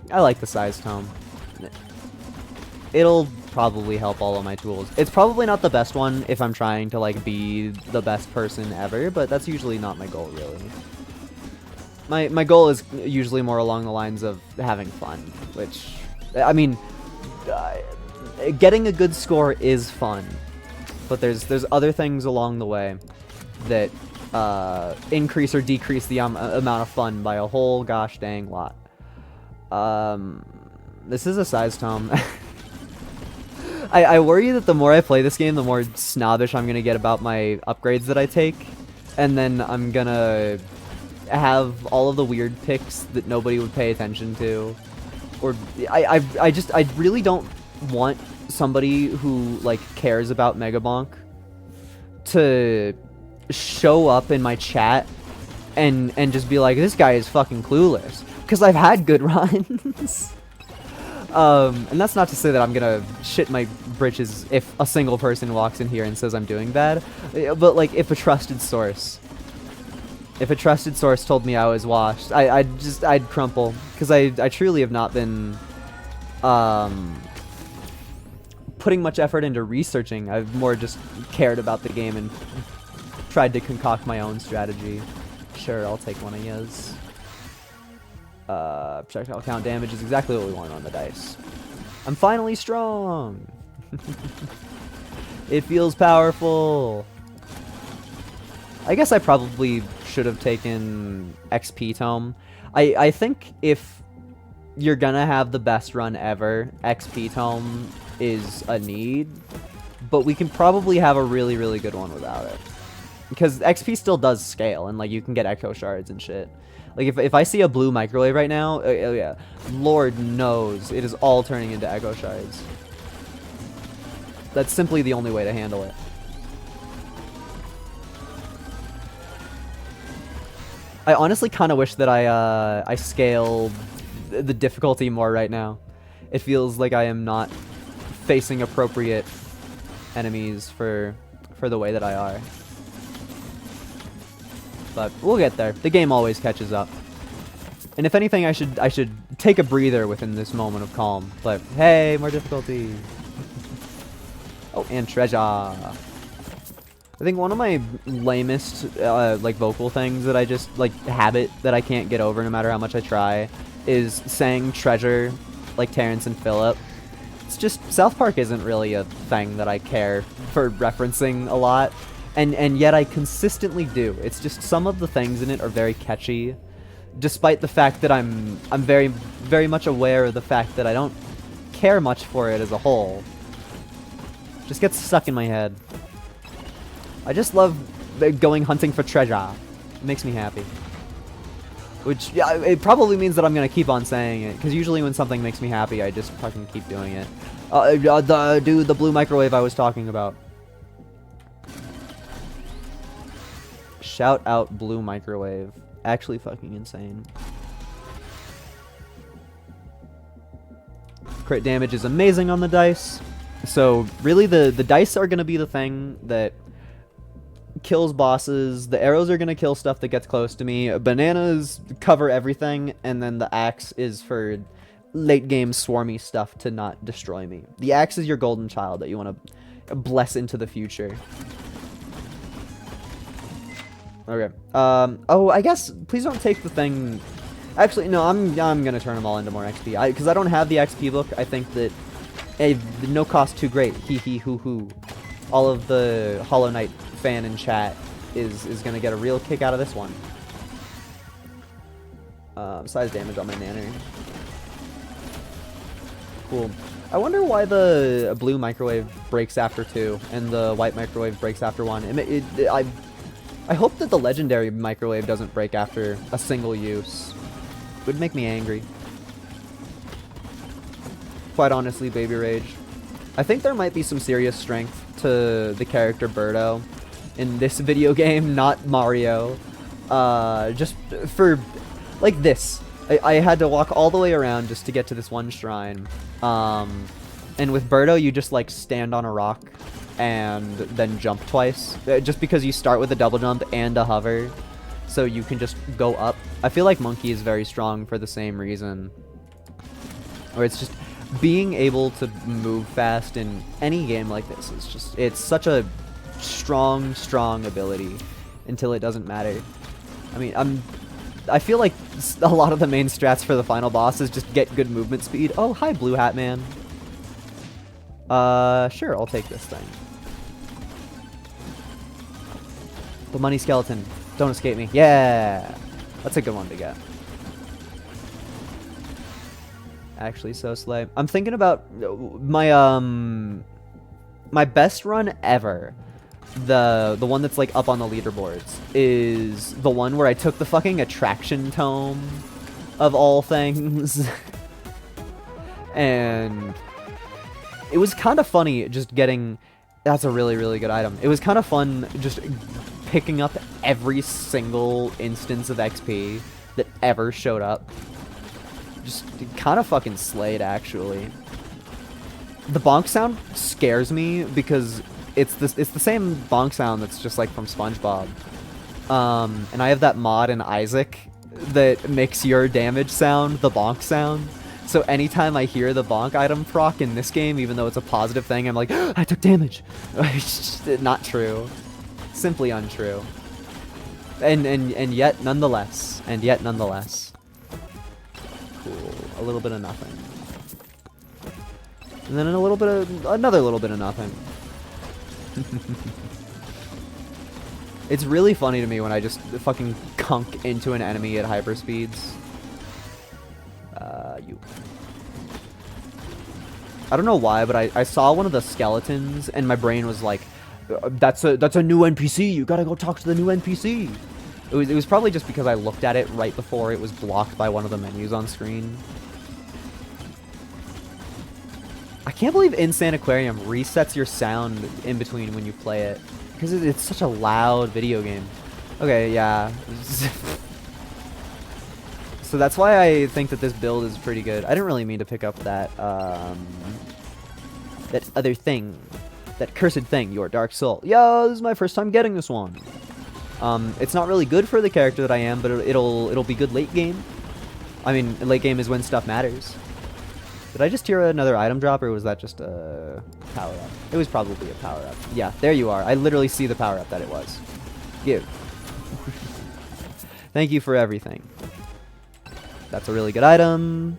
I like the size tome. It'll probably help all of my tools. It's probably not the best one if I'm trying to like be the best person ever, but that's usually not my goal really. My goal is usually more along the lines of having fun, which, I mean, getting a good score is fun, but there's other things along the way that increase or decrease the amount of fun by a whole gosh dang lot. This is a size tome. I worry that the more I play this game, the more snobbish I'm gonna get about my upgrades that I take, and then I'm gonna have all of the weird picks that nobody would pay attention to. Or I really don't want somebody who like cares about Megabonk to show up in my chat and just be like, this guy is fucking clueless, because I've had good runs. And that's not to say that I'm gonna shit my britches if a single person walks in here and says I'm doing bad, but like if a trusted source told me I was washed, I'd crumple, because I truly have not been putting much effort into researching. I've more just cared about the game and tried to concoct my own strategy. Sure, I'll take one of his. Projectile count damage is exactly what we want on the dice. I'm finally strong! It feels powerful! I guess I probably should have taken XP Tome. I think if you're gonna have the best run ever, XP Tome is a need, but we can probably have a really, really good one without it. Because XP still does scale, and like you can get Echo Shards and shit. Like if I see a blue microwave right now, oh yeah, Lord knows it is all turning into Echo Shards. That's simply the only way to handle it. I honestly kind of wish that I scaled the difficulty more right now. It feels like I am not facing appropriate enemies for the way that I are. But we'll get there. The game always catches up. And if anything, I should take a breather within this moment of calm. But hey, more difficulty. Oh, and treasure. I think one of my lamest like vocal things that I just like habit that I can't get over no matter how much I try is saying treasure like Terrence and Phillip. It's just South Park isn't really a thing that I care for referencing a lot. And yet I consistently do. It's just some of the things in it are very catchy, despite the fact that I'm very, very much aware of the fact that I don't care much for it as a whole. Just gets stuck in my head. I just love going hunting for treasure. It makes me happy. Which, yeah, it probably means that I'm gonna keep on saying it, because usually when something makes me happy, I just fucking keep doing it. The blue microwave I was talking about. Shout out blue microwave. Actually fucking insane. Crit damage is amazing on the dice. So really the dice are going to be the thing that kills bosses. The arrows are going to kill stuff that gets close to me. Bananas cover everything. And then the axe is for late game swarmy stuff to not destroy me. The axe is your golden child that you want to bless into the future. Okay. Oh, I guess please don't take the thing. Actually, no. I'm gonna turn them all into more XP. Because I don't have the XP book. I think that no cost too great. Hee hee hoo hoo. All of the Hollow Knight fan in chat is gonna get a real kick out of this one. Size damage on my nanner. Cool. I wonder why the blue microwave breaks after 2 and the white microwave breaks after 1. I hope that the legendary microwave doesn't break after a single use. It would make me angry. Quite honestly, Baby Rage. I think there might be some serious strength to the character Birdo in this video game, not Mario. just for, like this. I had to walk all the way around just to get to this one shrine. And with Birdo, you just, like, stand on a rock and then jump twice. Just because you start with a double jump and a hover, so you can just go up. I feel like Monkey is very strong for the same reason. Or it's just being able to move fast in any game like this is just, it's such a strong ability until it doesn't matter. I mean, I feel like a lot of the main strats for the final boss is just get good movement speed. Oh, hi, Blue Hat Man. Sure, I'll take this thing. The money skeleton. Don't escape me. Yeah! That's a good one to get. Actually, so slay. I'm thinking about my, my best run ever. The one that's, like, up on the leaderboards is the one where I took the fucking attraction tome of all things. And it was kind of funny just getting... That's a really good item. It was kind of fun just picking up every single instance of XP that ever showed up. Just kind of fucking slayed, actually. The bonk sound scares me because it's the same bonk sound that's just like from SpongeBob. And I have that mod in Isaac that makes your damage sound the bonk sound. So anytime I hear the bonk item proc in this game, even though it's a positive thing, I'm like, I took damage. Not true. Simply untrue. And yet nonetheless. And yet nonetheless. Cool. A little bit of nothing. And then a little bit of another little bit of nothing. It's really funny to me when I just fucking conk into an enemy at hyperspeeds. You. I don't know why, but I saw one of the skeletons and my brain was like, that's a new NPC. You gotta go talk to the new NPC. It was probably just because I looked at it right before it was blocked by one of the menus on screen. I can't believe Insaniquarium resets your sound in between when you play it. Because it's such a loud video game. Okay, yeah. So that's why I think that this build is pretty good. I didn't really mean to pick up that, that other thing. That cursed thing, your Dark Soul. Yo, this is my first time getting this one. It's not really good for the character that I am, but it'll be good late game. I mean, late game is when stuff matters. Did I just hear another item drop, or was that just a power-up? It was probably a power-up. Yeah, there you are. I literally see the power-up that it was. Give. Thank you for everything. That's a really good item.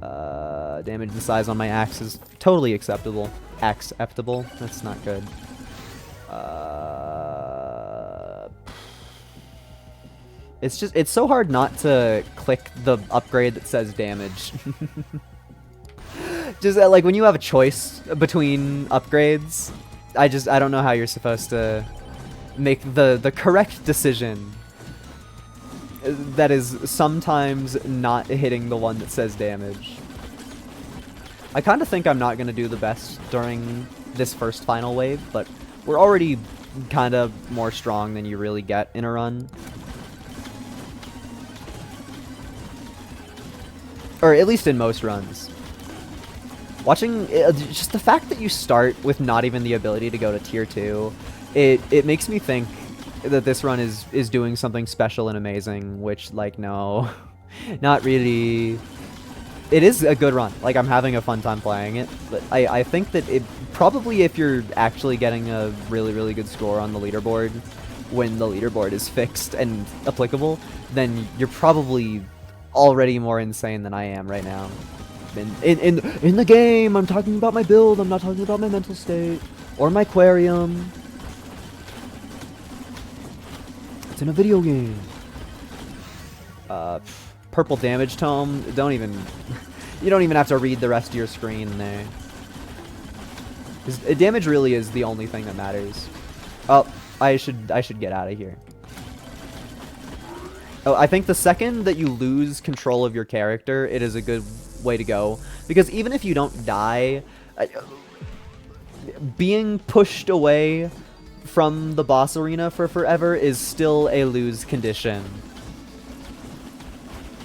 Damage and size on my axe is totally acceptable. Acceptable? That's not good. It's so hard not to click the upgrade that says damage. Just like when you have a choice between upgrades, I don't know how you're supposed to make the correct decision that is sometimes not hitting the one that says damage. I kind of think I'm not going to do the best during this first final wave, but we're already kind of more strong than you really get in a run. Or at least in most runs. Watching, just the fact that you start with not even the ability to go to tier 2, it makes me think that this run is doing something special and amazing, which, like, no, not really. It is a good run. Like, I'm having a fun time playing it, but I think that it probably, if you're actually getting a really good score on the leaderboard, when the leaderboard is fixed and applicable, then you're probably already more insane than I am right now. In the game, I'm talking about my build, I'm not talking about my mental state, or my aquarium. It's in a video game. Purple damage tome, you don't even have to read the rest of your screen there. 'Cause damage really is the only thing that matters. Oh, I should get out of here. Oh, I think the second that you lose control of your character, it is a good way to go. Because even if you don't die, being pushed away from the boss arena for forever is still a lose condition.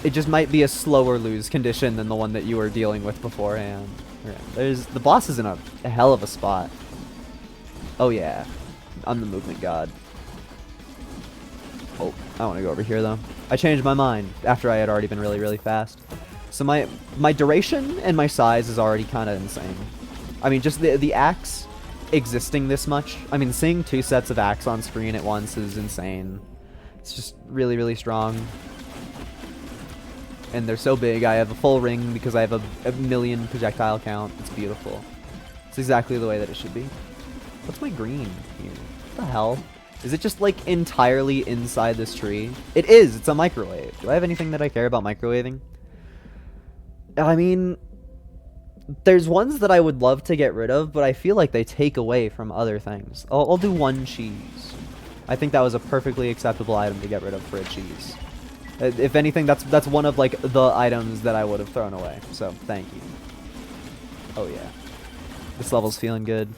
It just might be a slower lose condition than the one that you were dealing with beforehand. The boss is in a hell of a spot. Oh yeah, I'm the movement god. Oh, I want to go over here though. I changed my mind after I had already been really fast. So my duration and my size is already kind of insane. I mean, just the axe existing this much. I mean, seeing 2 sets of axe on screen at once is insane. It's just really strong. And they're so big. I have a full ring because I have a million projectile count. It's beautiful. It's exactly the way that it should be. What's my green here? What the hell? Is it just like entirely inside this tree? It is. It's a microwave. Do I have anything that I care about microwaving? I mean, there's ones that I would love to get rid of, but I feel like they take away from other things. I'll do 1 cheese. I think that was a perfectly acceptable item to get rid of for a cheese. If anything, that's one of like the items that I would have thrown away. So thank you. Oh yeah, this level's feeling good.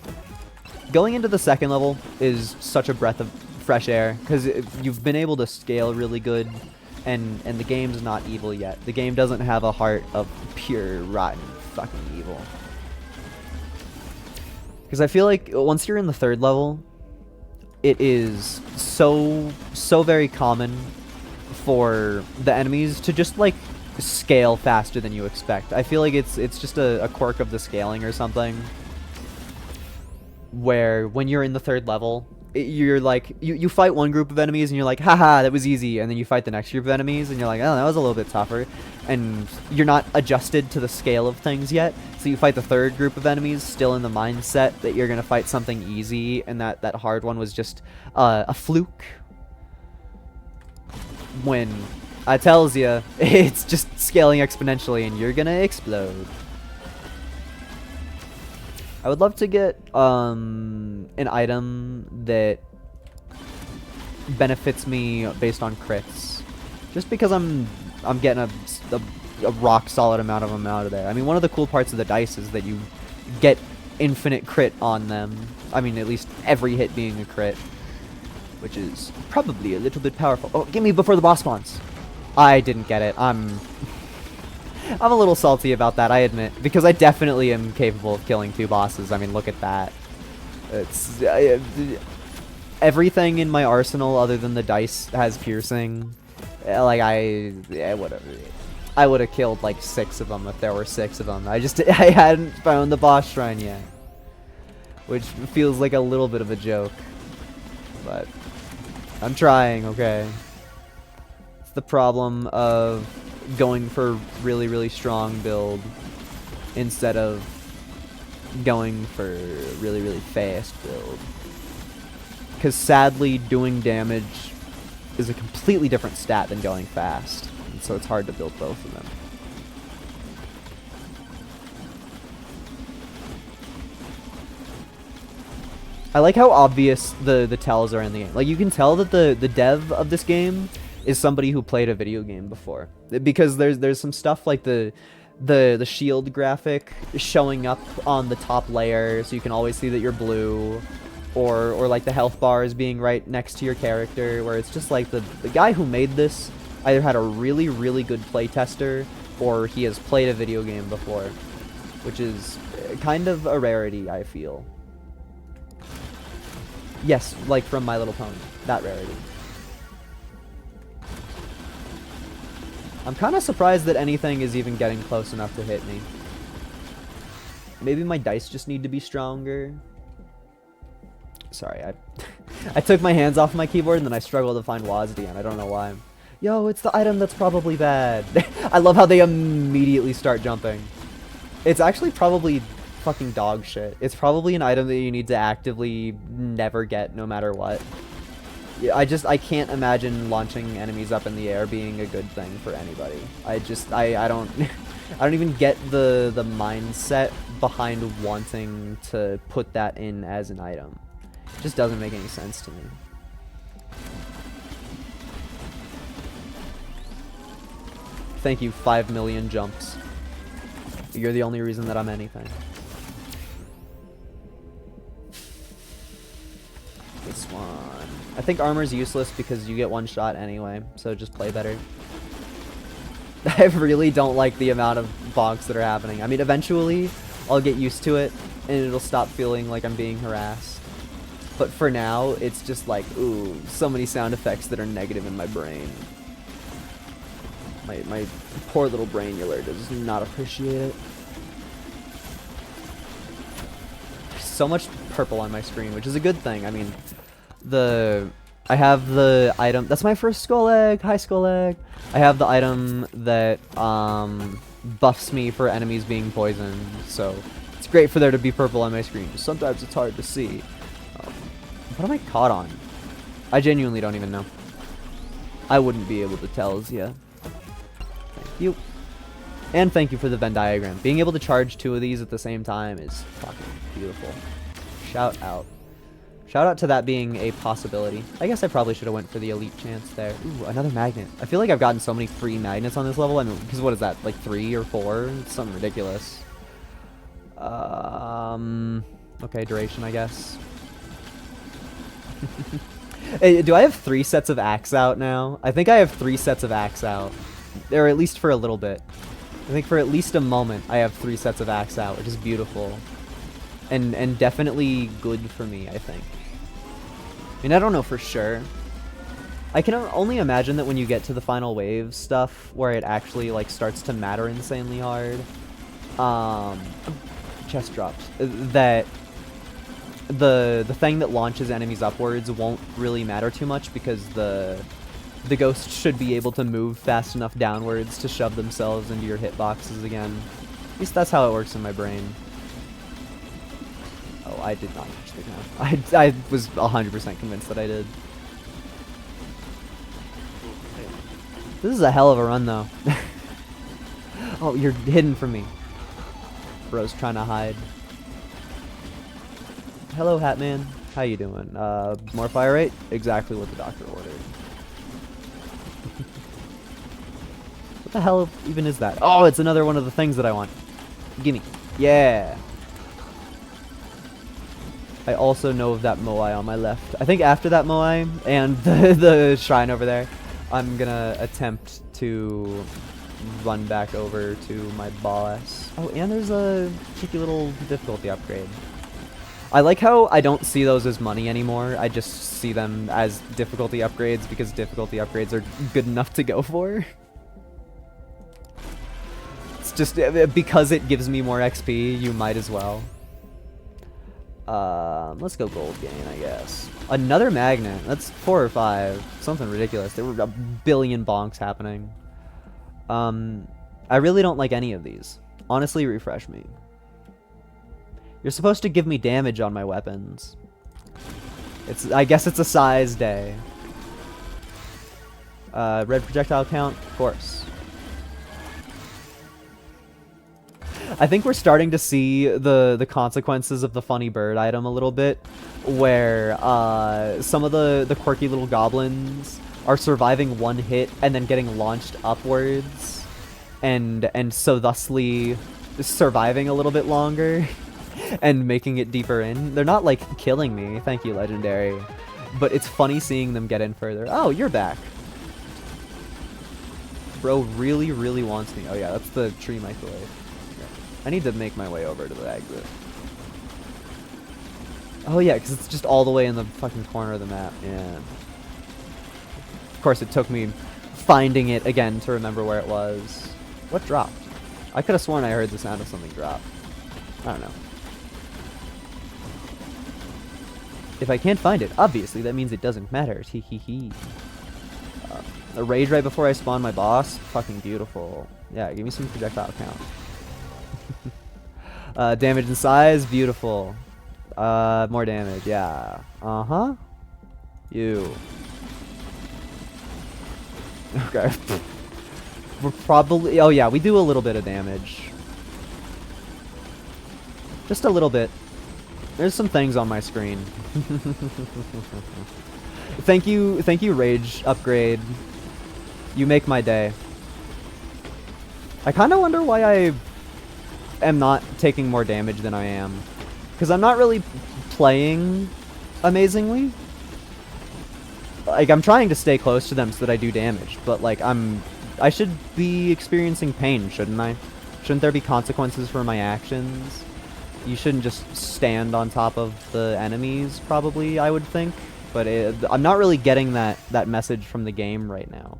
Going into the second level is such a breath of fresh air because you've been able to scale really good, and the game's not evil yet. The game doesn't have a heart of pure rotten fucking evil. Because I feel like once you're in the 3rd level, it is so very common for the enemies to just like scale faster than you expect. I feel like it's just a quirk of the scaling or something, where when you're in the 3rd level, you're like you fight one group of enemies and you're like, haha, that was easy, and then you fight the next group of enemies and you're like, oh, that was a little bit tougher, and you're not adjusted to the scale of things yet, so you fight the 3rd group of enemies still in the mindset that you're gonna fight something easy, and that hard one was just a fluke. When I tells you, it's just scaling exponentially and you're gonna explode. I would love to get an item that benefits me based on crits, just because I'm getting a rock solid amount of them out of there. I mean, one of the cool parts of the dice is that you get infinite crit on them. I mean, at least every hit being a crit, which is probably a little bit powerful. Oh, get me before the boss spawns. I didn't get it. I'm a little salty about that, I admit, because I definitely am capable of killing 2 bosses. I mean, look at that. It's everything in my arsenal other than the dice has piercing. Like whatever. I would have killed like 6 of them if there were 6 of them. I hadn't found the boss shrine yet, which feels like a little bit of a joke, but I'm trying, okay? It's the problem of going for really strong build instead of going for really fast build. Because sadly, doing damage is a completely different stat than going fast, and so it's hard to build both of them. I like how obvious the tells are in the game. Like, you can tell that the dev of this game is somebody who played a video game before, because there's some stuff like the shield graphic showing up on the top layer, so you can always see that you're blue, or like the health bars being right next to your character, where it's just like the guy who made this either had a really good playtester, or he has played a video game before, which is kind of a rarity, I feel. Yes, like from My Little Pony, that rarity. I'm kind of surprised that anything is even getting close enough to hit me. Maybe my dice just need to be stronger. Sorry, I took my hands off my keyboard and then I struggled to find WASD, and I don't know why. Yo, it's the item that's probably bad. I love how they immediately start jumping. It's actually probably fucking dog shit. It's probably an item that you need to actively never get no matter what. I can't imagine launching enemies up in the air being a good thing for anybody. I don't I don't even get the mindset behind wanting to put that in as an item. It just doesn't make any sense to me. Thank you, 5 million jumps. You're the only reason that I'm anything. this one. I think armor's useless because you get one shot anyway, so just play better. I really don't like the amount of bonks that are happening. I mean, eventually, I'll get used to it, and it'll stop feeling like I'm being harassed. But for now, it's just like, ooh, so many sound effects that are negative in my brain. My poor little brainular does not appreciate it. There's so much purple on my screen, which is a good thing. I mean, I have the item. That's my first skull egg. Hi, skull egg. I have the item that buffs me for enemies being poisoned, so it's great for there to be purple on my screen. Sometimes it's hard to see. What am I caught on? I genuinely don't even know. I wouldn't be able to tell as yet. Thank you. And thank you for the Venn diagram. Being able to charge 2 of these at the same time is fucking beautiful. Shout out. Shout out to that being a possibility. I guess I probably should have went for the elite chance there. Ooh, another magnet. I feel like I've gotten so many free magnets on this level. I mean, because what is that? Like 3 or 4? It's something ridiculous. Okay, duration, I guess. Hey, do I have 3 sets of axe out now? I think I have 3 sets of axe out. Or at least for a little bit. I think for at least a moment I have 3 sets of axe out, which is beautiful. And definitely good for me, I think. I mean, I don't know for sure. I can only imagine that when you get to the final wave stuff, where it actually like starts to matter insanely hard. Chest drops. That the thing that launches enemies upwards won't really matter too much because the ghost should be able to move fast enough downwards to shove themselves into your hitboxes again. At least that's how it works in my brain. Oh, I did not touch the ground. I was 100% convinced that I did. This is a hell of a run, though. Oh, you're hidden from me. Bro's trying to hide. Hello, Hatman. How you doing? More fire rate? Exactly what the doctor ordered. What the hell even is that? Oh, it's another one of the things that I want. Gimme. Yeah. I also know of that Moai on my left. I think after that Moai and the shrine over there, I'm gonna attempt to run back over to my boss. Oh, and there's a cheeky little difficulty upgrade. I like how I don't see those as money anymore. I just see them as difficulty upgrades because difficulty upgrades are good enough to go for. It's just because it gives me more XP, you might as well. Let's go gold gain, I guess. Another magnet. That's 4 or 5. Something ridiculous. There were a billion bonks happening. I really don't like any of these. Honestly, refresh me. You're supposed to give me damage on my weapons. I guess it's a size day. Red projectile count? Of course. I think we're starting to see the consequences of the funny bird item a little bit, where some of the quirky little goblins are surviving one hit and then getting launched upwards, and so thusly surviving a little bit longer and making it deeper in. They're not like killing me, thank you, Legendary, but it's funny seeing them get in further. Oh, you're back. Bro really, really wants me. Oh yeah, that's the tree microwave. I need to make my way over to the exit. Oh yeah, because it's just all the way in the fucking corner of the map. Yeah. Of course, it took me finding it again to remember where it was. What dropped? I could have sworn I heard the sound of something drop. I don't know. If I can't find it, obviously that means it doesn't matter. Hee hee hee. A rage right before I spawn my boss? Fucking beautiful. Yeah, give me some projectile count. Damage and size, beautiful. More damage, yeah. Uh-huh. You. Okay. We're probably... Oh yeah, we do a little bit of damage. Just a little bit. There's some things on my screen. Thank you, Rage Upgrade. You make my day. I kind of wonder why I am not taking more damage than I am. Because I'm not really playing amazingly. like, I'm trying to stay close to them so that I do damage, but, like, I should be experiencing pain, shouldn't I? Shouldn't there be consequences for my actions? You shouldn't just stand on top of the enemies, probably, I would think. But I'm not really getting that message from the game right now.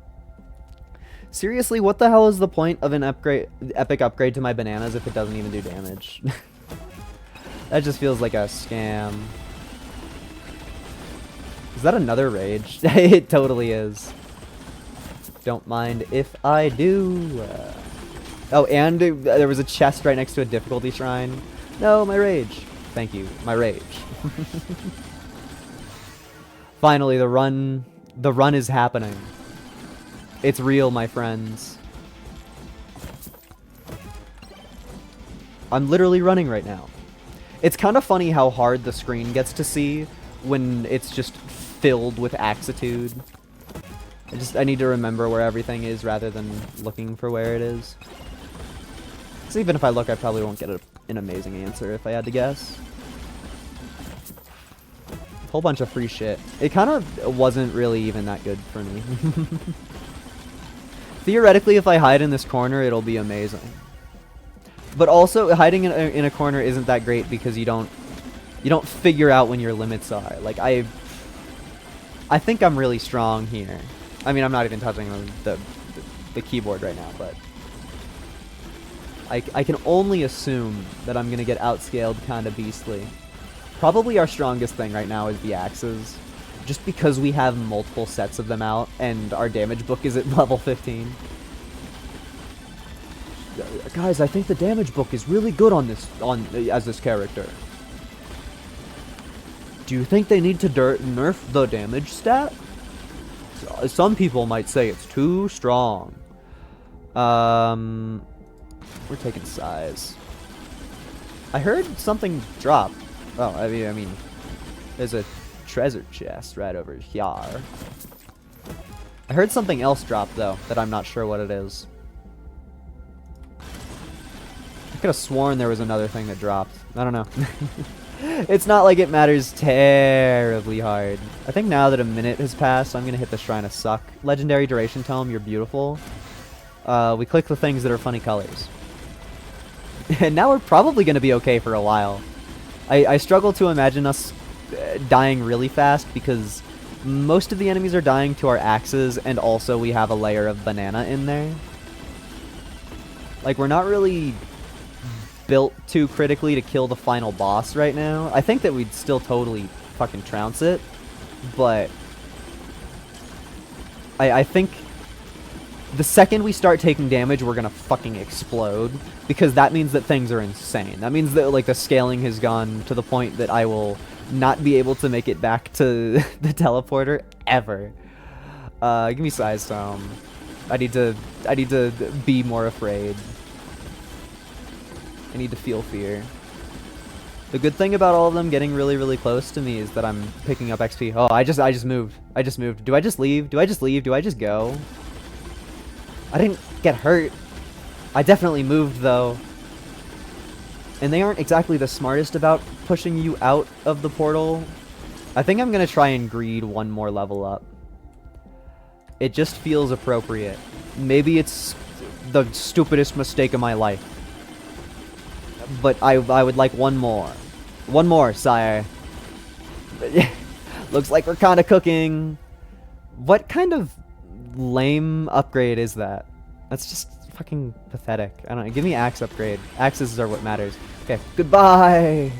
Seriously, what the hell is the point of an epic upgrade to my bananas if it doesn't even do damage? That just feels like a scam. Is that another rage? It totally is. Don't mind if I do. Oh, and there was a chest right next to a difficulty shrine. No, my rage. Thank you, my rage. Finally, the run is happening. It's real, my friends. I'm literally running right now. It's kind of funny how hard the screen gets to see when it's just filled with axitude. I need to remember where everything is rather than looking for where it is. So even if I look, I probably won't get an amazing answer if I had to guess. Whole bunch of free shit. It kind of wasn't really even that good for me. Theoretically, if I hide in this corner, it'll be amazing. But also, hiding in a corner isn't that great because you don't figure out when your limits are. Like, I think I'm really strong here. I mean, I'm not even touching the keyboard right now, but I can only assume that I'm gonna get outscaled kind of beastly. Probably our strongest thing right now is the axes, just because we have multiple sets of them out and our damage book is at level 15. Guys, I think the damage book is really good as this character. Do you think they need to nerf the damage stat? Some people might say it's too strong. We're taking size. I heard something drop. Oh, I mean, there's a treasure chest right over here. I heard something else drop, though, that I'm not sure what it is. I could have sworn there was another thing that dropped. I don't know. It's not like it matters terribly hard. I think now that a minute has passed, I'm going to hit the Shrine of Suck. Legendary Duration Tome, you're beautiful. We click the things that are funny colors. And now we're probably going to be okay for a while. I struggle to imagine us dying really fast because most of the enemies are dying to our axes, and also we have a layer of banana in there. Like, we're not really built too critically to kill the final boss right now. I think that we'd still totally fucking trounce it, but I think the second we start taking damage, we're gonna fucking explode, because that means that things are insane. That means that, like, the scaling has gone to the point that I will not be able to make it back to the teleporter ever. Give me size tome. I need to be more afraid. I need to feel fear. The good thing about all of them getting really, really close to me is that I'm picking up XP. Oh, I just moved. I just moved. Do I just leave? Do I just leave? Do I just go? I didn't get hurt. I definitely moved, though. And they aren't exactly the smartest about pushing you out of the portal. I think I'm going to try and greed one more level up. It just feels appropriate. Maybe it's the stupidest mistake of my life. But I would like one more. One more, sire. Looks like we're kind of cooking. What kind of lame upgrade is that? That's just fucking pathetic. I don't know. Give me axe upgrade. Axes are what matters. Okay, goodbye.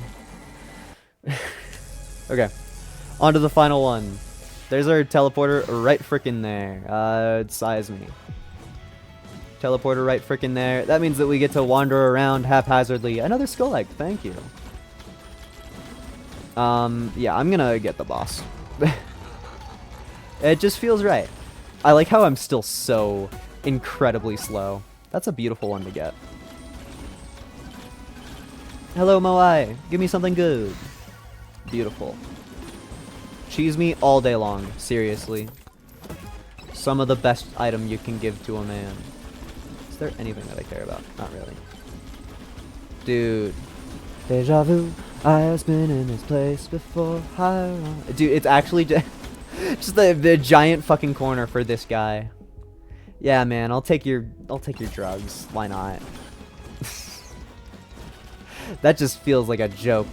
Okay, on to the final one. There's our teleporter right frickin' there. Size me. Teleporter right frickin' there. That means that we get to wander around haphazardly. Another skull egg, thank you. Yeah, I'm gonna get the boss. It just feels right. I like how I'm still so incredibly slow. That's a beautiful one to get. Hello, Moai. Give me something good. Beautiful. Cheese me all day long, seriously. Some of the best item you can give to a man. Is there anything that I care about? Not really. Dude. Deja vu. I've been in this place before. Dude, it's actually Just the giant fucking corner for this guy. Yeah, man, I'll take your drugs. Why not? That just feels like a joke.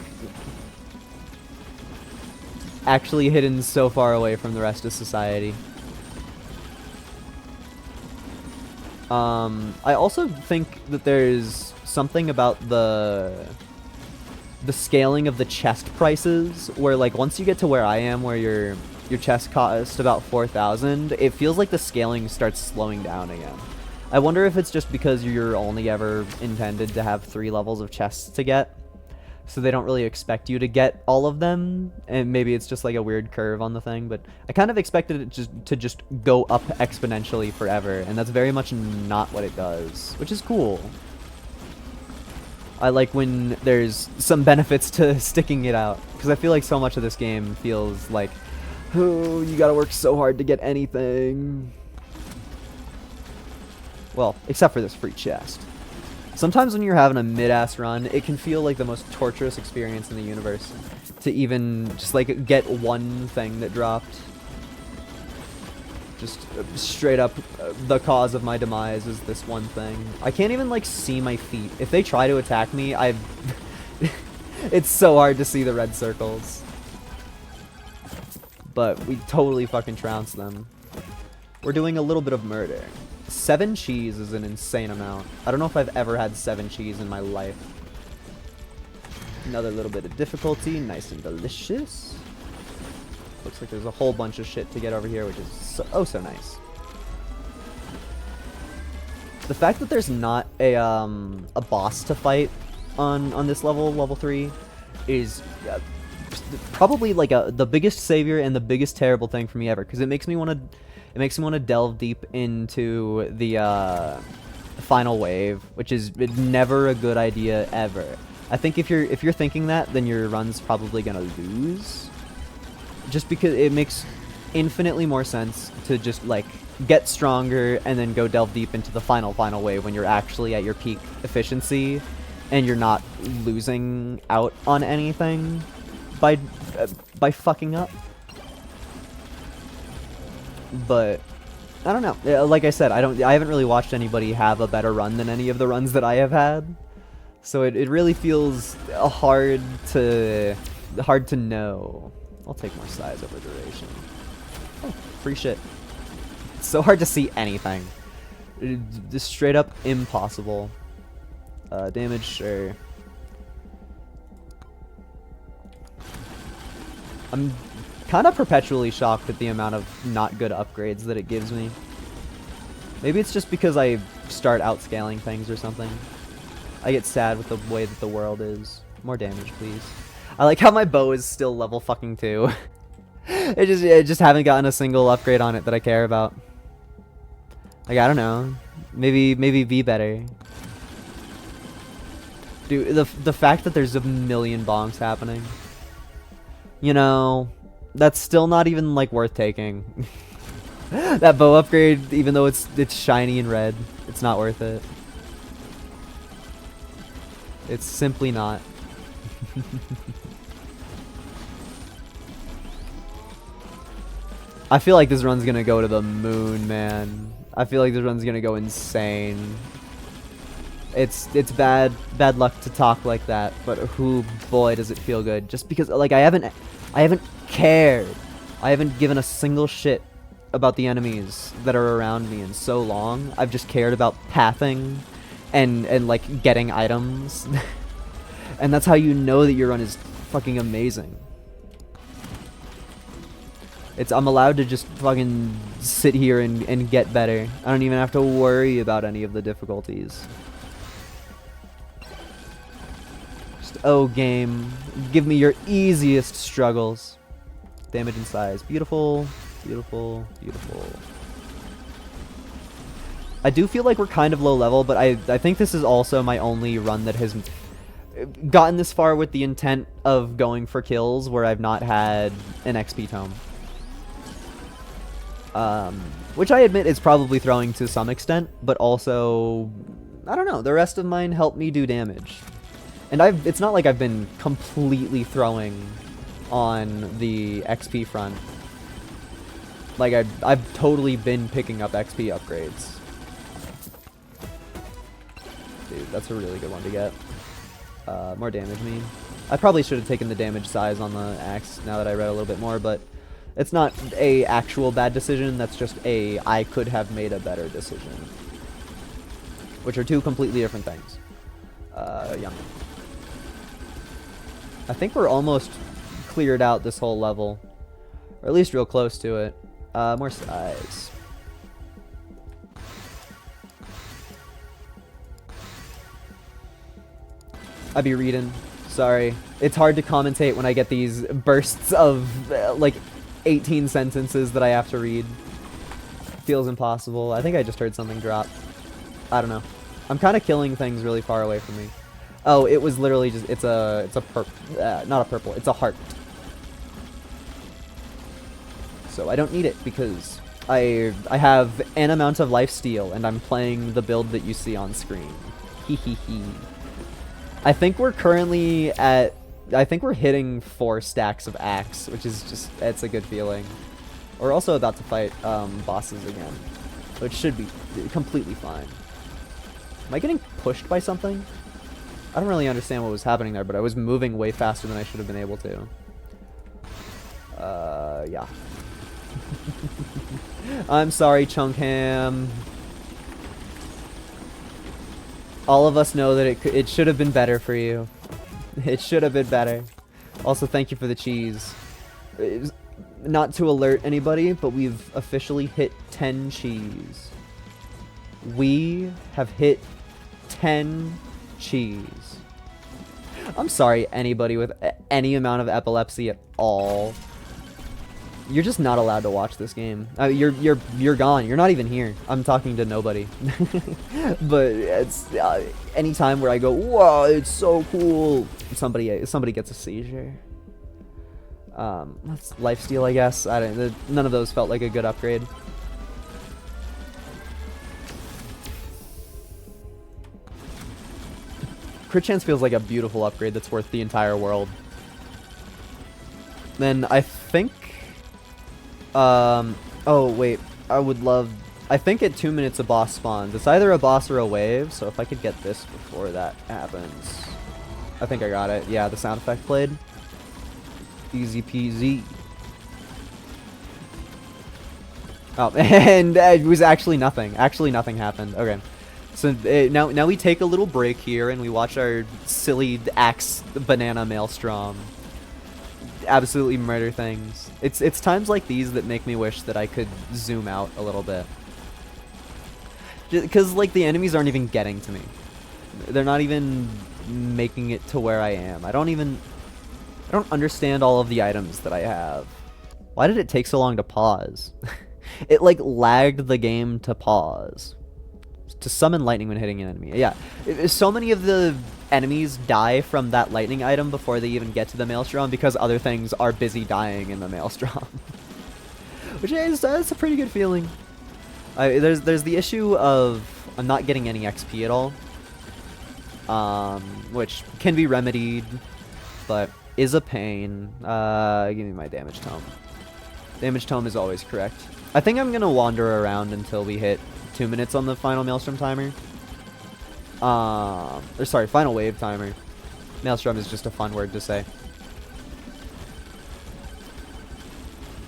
Actually hidden so far away from the rest of society. I also think that there's something about the scaling of the chest prices, where like once you get to where I am, where your chest cost about 4,000, it feels like the scaling starts slowing down again. I wonder if it's just because you're only ever intended to have 3 levels of chests to get, so they don't really expect you to get all of them, and maybe it's just like a weird curve on the thing, but I kind of expected it to just go up exponentially forever, and that's very much not what it does, which is cool. I like when there's some benefits to sticking it out, because I feel like so much of this game feels like, oh, you gotta work so hard to get anything. Well, except for this free chest. Sometimes when you're having a mid-ass run, it can feel like the most torturous experience in the universe to even just like get one thing that dropped. Just straight up, the cause of my demise is this one thing. I can't even like see my feet. If they try to attack me, it's so hard to see the red circles. But we totally fucking trounced them. We're doing a little bit of murder. 7 cheese is an insane amount. I don't know if I've ever had 7 cheese in my life. Another little bit of difficulty, nice and delicious. Looks like there's a whole bunch of shit to get over here, which is so nice. The fact that there's not a boss to fight on this level 3, is probably like the biggest savior and the biggest terrible thing for me ever, because it makes me want to delve deep into the final wave, which is never a good idea ever. I think if you're thinking that, then your run's probably gonna lose. Just because it makes infinitely more sense to just like get stronger and then go delve deep into the final wave when you're actually at your peak efficiency and you're not losing out on anything by fucking up. But I don't know. Like I said, I haven't really watched anybody have a better run than any of the runs that I have had. So it really feels hard to know. I'll take more size over duration. Oh, free shit. It's so hard to see anything. Just straight up impossible. Damage, sure. I'm kind of perpetually shocked at the amount of not good upgrades that it gives me. Maybe it's just because I start outscaling things or something. I get sad with the way that the world is. More damage, please. I like how my bow is still level fucking 2. I just haven't gotten a single upgrade on it that I care about. Like, I don't know. Maybe be better. Dude, the fact that there's a million bonks happening. You know, that's still not even like worth taking. That bow upgrade, even though it's shiny and red, it's not worth it. It's simply not. I feel like this run's gonna go to the moon, man. I feel like this run's gonna go insane. It's bad luck to talk like that, but whoo boy does it feel good. Just because like I haven't cared. I haven't given a single shit about the enemies that are around me in so long. I've just cared about pathing and like getting items. And that's how you know that your run is fucking amazing. I'm allowed to just fucking sit here and get better. I don't even have to worry about any of the difficulties. Just, oh game, give me your easiest struggles. Damage and size. Beautiful, beautiful, beautiful. I do feel like we're kind of low level, but I think this is also my only run that has gotten this far with the intent of going for kills where I've not had an XP tome. Which I admit is probably throwing to some extent, but also, I don't know, the rest of mine help me do damage. And it's not like I've been completely throwing on the XP front. Like, I've totally been picking up XP upgrades. Dude, that's a really good one to get. More damage mean. I probably should have taken the damage size on the axe now that I read a little bit more, but it's not a actual bad decision, that's just a I could have made a better decision. Which are two completely different things. Yeah. I think we're almost cleared out this whole level. Or at least real close to it. More size. I be reading. Sorry. It's hard to commentate when I get these bursts of, like, 18 sentences that I have to read. Feels impossible. I think I just heard something drop. I don't know. I'm kind of killing things really far away from me. Oh, it was literally just, it's a not a purple, it's a heart. So I don't need it because I have an amount of lifesteal and I'm playing the build that you see on screen. Hee hee hee. I think we're currently at, I think we're hitting 4 stacks of axe, which is just, it's a good feeling. We're also about to fight bosses again, which should be completely fine. Am I getting pushed by something? I don't really understand what was happening there, but I was moving way faster than I should have been able to. Yeah. I'm sorry, Chunkham. All of us know that it should have been better for you. It should have been better. Also, thank you for the cheese. Not to alert anybody, but we've officially hit 10 cheese. We have hit 10 cheese. I'm sorry, anybody with any amount of epilepsy at all. You're just not allowed to watch this game. You're gone. You're not even here. I'm talking to nobody. But it's any time where I go, whoa, it's so cool. Somebody gets a seizure. That's lifesteal, I guess. None of those felt like a good upgrade. Crit chance feels like a beautiful upgrade that's worth the entire world. Then I think... oh wait, I think at 2 minutes a boss spawns. It's either a boss or a wave, so if I could get this before that happens. I think I got it. Yeah, the sound effect played. Easy peasy. Oh, and it was actually nothing. Actually nothing happened. Okay. So now we take a little break here and we watch our silly axe banana maelstrom absolutely murder things. It's times like these that make me wish that I could zoom out a little bit. Because like the enemies aren't even getting to me. They're not even making it to where I am. I don't understand all of the items that I have. Why did it take so long to pause? It like lagged the game to pause. To summon lightning when hitting an enemy. Yeah. So many of the enemies die from that lightning item before they even get to the maelstrom because other things are busy dying in the maelstrom. Which is that's a pretty good feeling. There's the issue of I'm not getting any XP at all. Which can be remedied, but is a pain. Give me my damage tome. Damage tome is always correct. I think I'm gonna wander around until we hit 2 minutes on the final maelstrom timer. Or sorry, final wave timer. Maelstrom is just a fun word to say.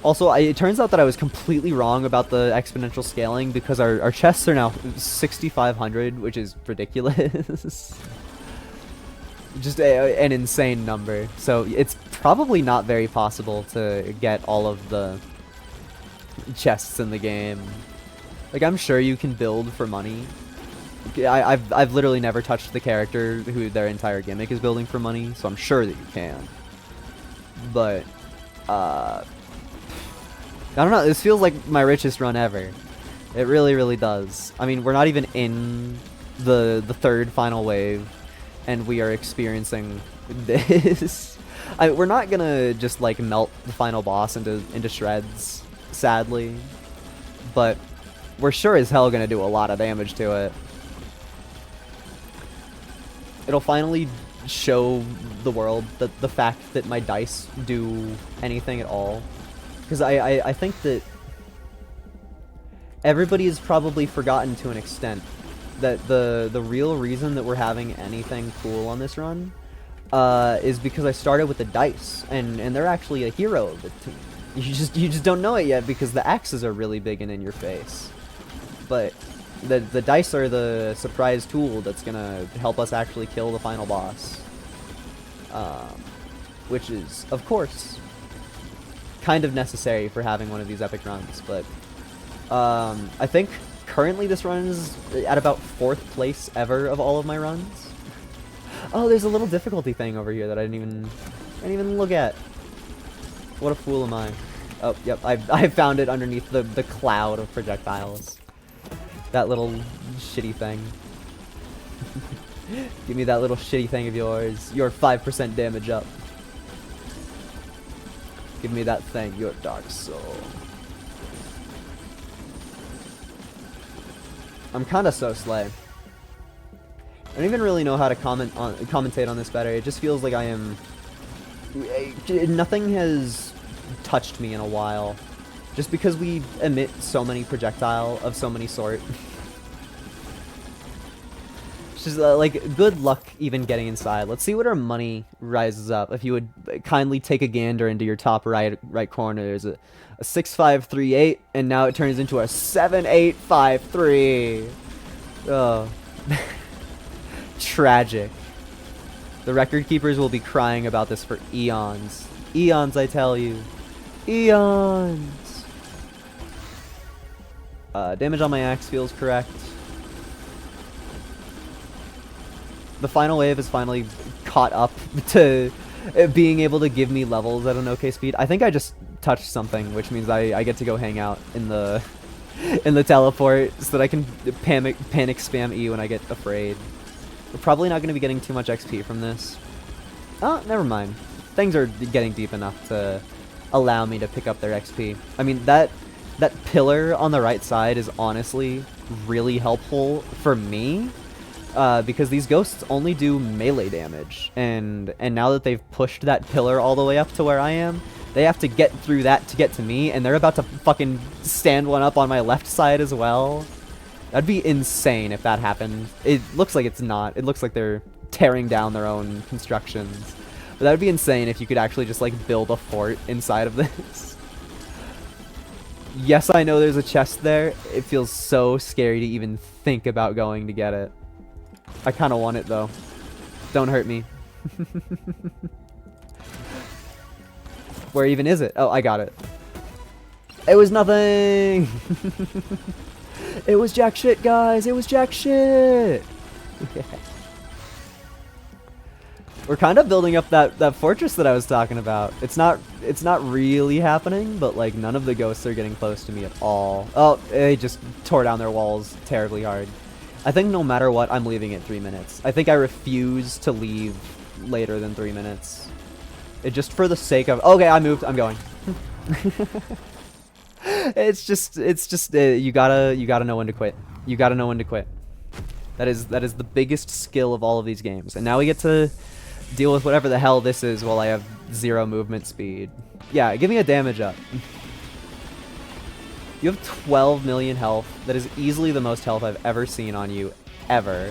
Also, it turns out that I was completely wrong about the exponential scaling because our chests are now 6,500, which is ridiculous. Just an insane number. So it's probably not very possible to get all of the chests in the game. Like, I'm sure you can build for money. I've literally never touched the character who their entire gimmick is building for money, so I'm sure that you can. But, I don't know, this feels like my richest run ever. It really, really does. I mean, we're not even in the third final wave, and we are experiencing this. We're not gonna just, like, melt the final boss into shreds, sadly. But we're sure as hell gonna do a lot of damage to it. It'll finally show the world that the fact that my dice do anything at all. Because I think that everybody has probably forgotten to an extent that the real reason that we're having anything cool on this run is because I started with the dice, and they're actually a hero of the team. You just don't know it yet because the axes are really big and in your face. But the dice are the surprise tool that's gonna help us actually kill the final boss. Which is, of course, kind of necessary for having one of these epic runs. But I think currently this run is at about 4th place ever of all of my runs. Oh, there's a little difficulty thing over here that I didn't even look at. What a fool am I. Oh, yep, I found it underneath the cloud of projectiles. That little shitty thing. Give me that little shitty thing of yours. Your 5% damage up. Give me that thing, your dark soul. I'm kinda so slay. I don't even really know how to commentate on this better. It just feels like I am... Nothing has touched me in a while. Just because we emit so many projectile of so many sort. Just like, good luck even getting inside. Let's see what our money rises up. If you would kindly take a gander into your top right corner, there's a 6538, and now it turns into a 7853. Oh. Tragic. The record keepers will be crying about this for eons. Eons, I tell you. Eons. Damage on my axe feels correct. The final wave has finally caught up to being able to give me levels at an okay speed. I think I just touched something, which means I get to go hang out in the teleport so that I can panic spam E when I get afraid. We're probably not going to be getting too much XP from this. Oh, never mind. Things are getting deep enough to allow me to pick up their XP. I mean, that pillar on the right side is honestly really helpful for me. Because these ghosts only do melee damage, and now that they've pushed that pillar all the way up to where I am, they have to get through that to get to me, and they're about to fucking stand one up on my left side as well. That'd be insane if that happened. It looks like it's not. It looks like they're tearing down their own constructions. But that would be insane if you could actually just, like, build a fort inside of this. Yes, I know there's a chest there. It feels so scary to even think about going to get it. I kind of want it, though. Don't hurt me. Where even is it? Oh, I got it. It was nothing! It was jack shit, guys! It was jack shit! Yeah. We're kind of building up that fortress that I was talking about. It's not really happening, but like none of the ghosts are getting close to me at all. Oh, they just tore down their walls terribly hard. I think no matter what, I'm leaving at 3 minutes. I think I refuse to leave later than 3 minutes. Just for the sake of... Okay, I moved. I'm going. It's just you gotta know when to quit. You gotta know when to quit. That is the biggest skill of all of these games. And now we get to deal with whatever the hell this is while I have 0 movement speed. Yeah, give me a damage up. You have 12 million health. That is easily the most health I've ever seen on you, ever.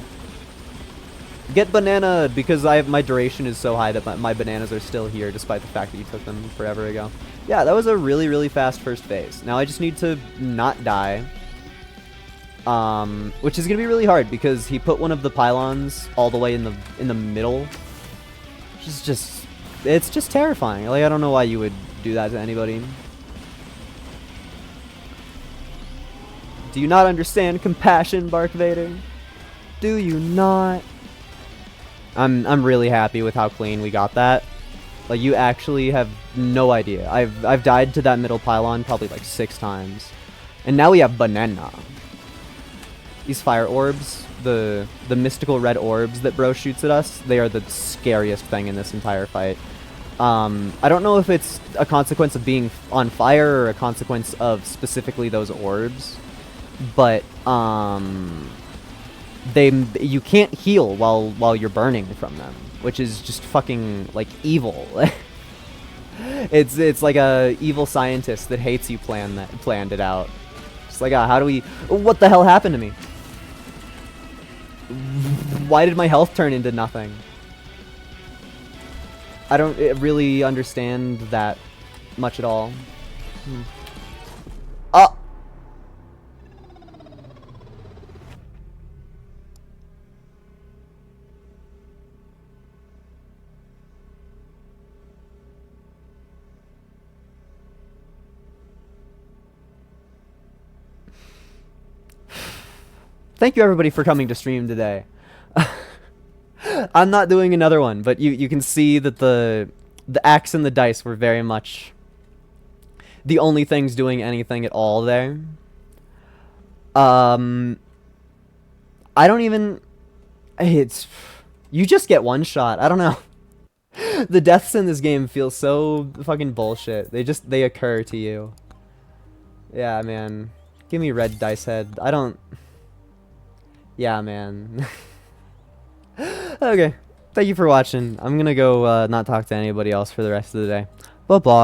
Get bananaed, because my duration is so high that my bananas are still here, despite the fact that you took them forever ago. Yeah, that was a really, really fast first phase. Now I just need to not die. Which is gonna be really hard, because he put one of the pylons all the way in the middle. Which is just... It's just terrifying. Like, I don't know why you would do that to anybody. Do you not understand compassion, Bark Vader? Do you not? I'm really happy with how clean we got that. Like, you actually have no idea. I've died to that middle pylon probably like 6 times. And now we have banana. These fire orbs, the mystical red orbs that bro shoots at us, they are the scariest thing in this entire fight. I don't know if it's a consequence of being on fire or a consequence of specifically those orbs. But you can't heal while you're burning from them, which is just fucking like evil. It's like a evil scientist that hates you planned it out. Just like, how do we... What the hell happened to me? Why did my health turn into nothing? I don't really understand that much at all. Oh! Thank you everybody for coming to stream today. I'm not doing another one, but you can see that the axe and the dice were very much the only things doing anything at all there. I don't even... It's... You just get one shot. I don't know. The deaths in this game feel so fucking bullshit. They occur to you. Yeah, man. Give me red dice head. I don't... Yeah, man. Okay. Thank you for watching. I'm gonna go not talk to anybody else for the rest of the day. Bye-bye.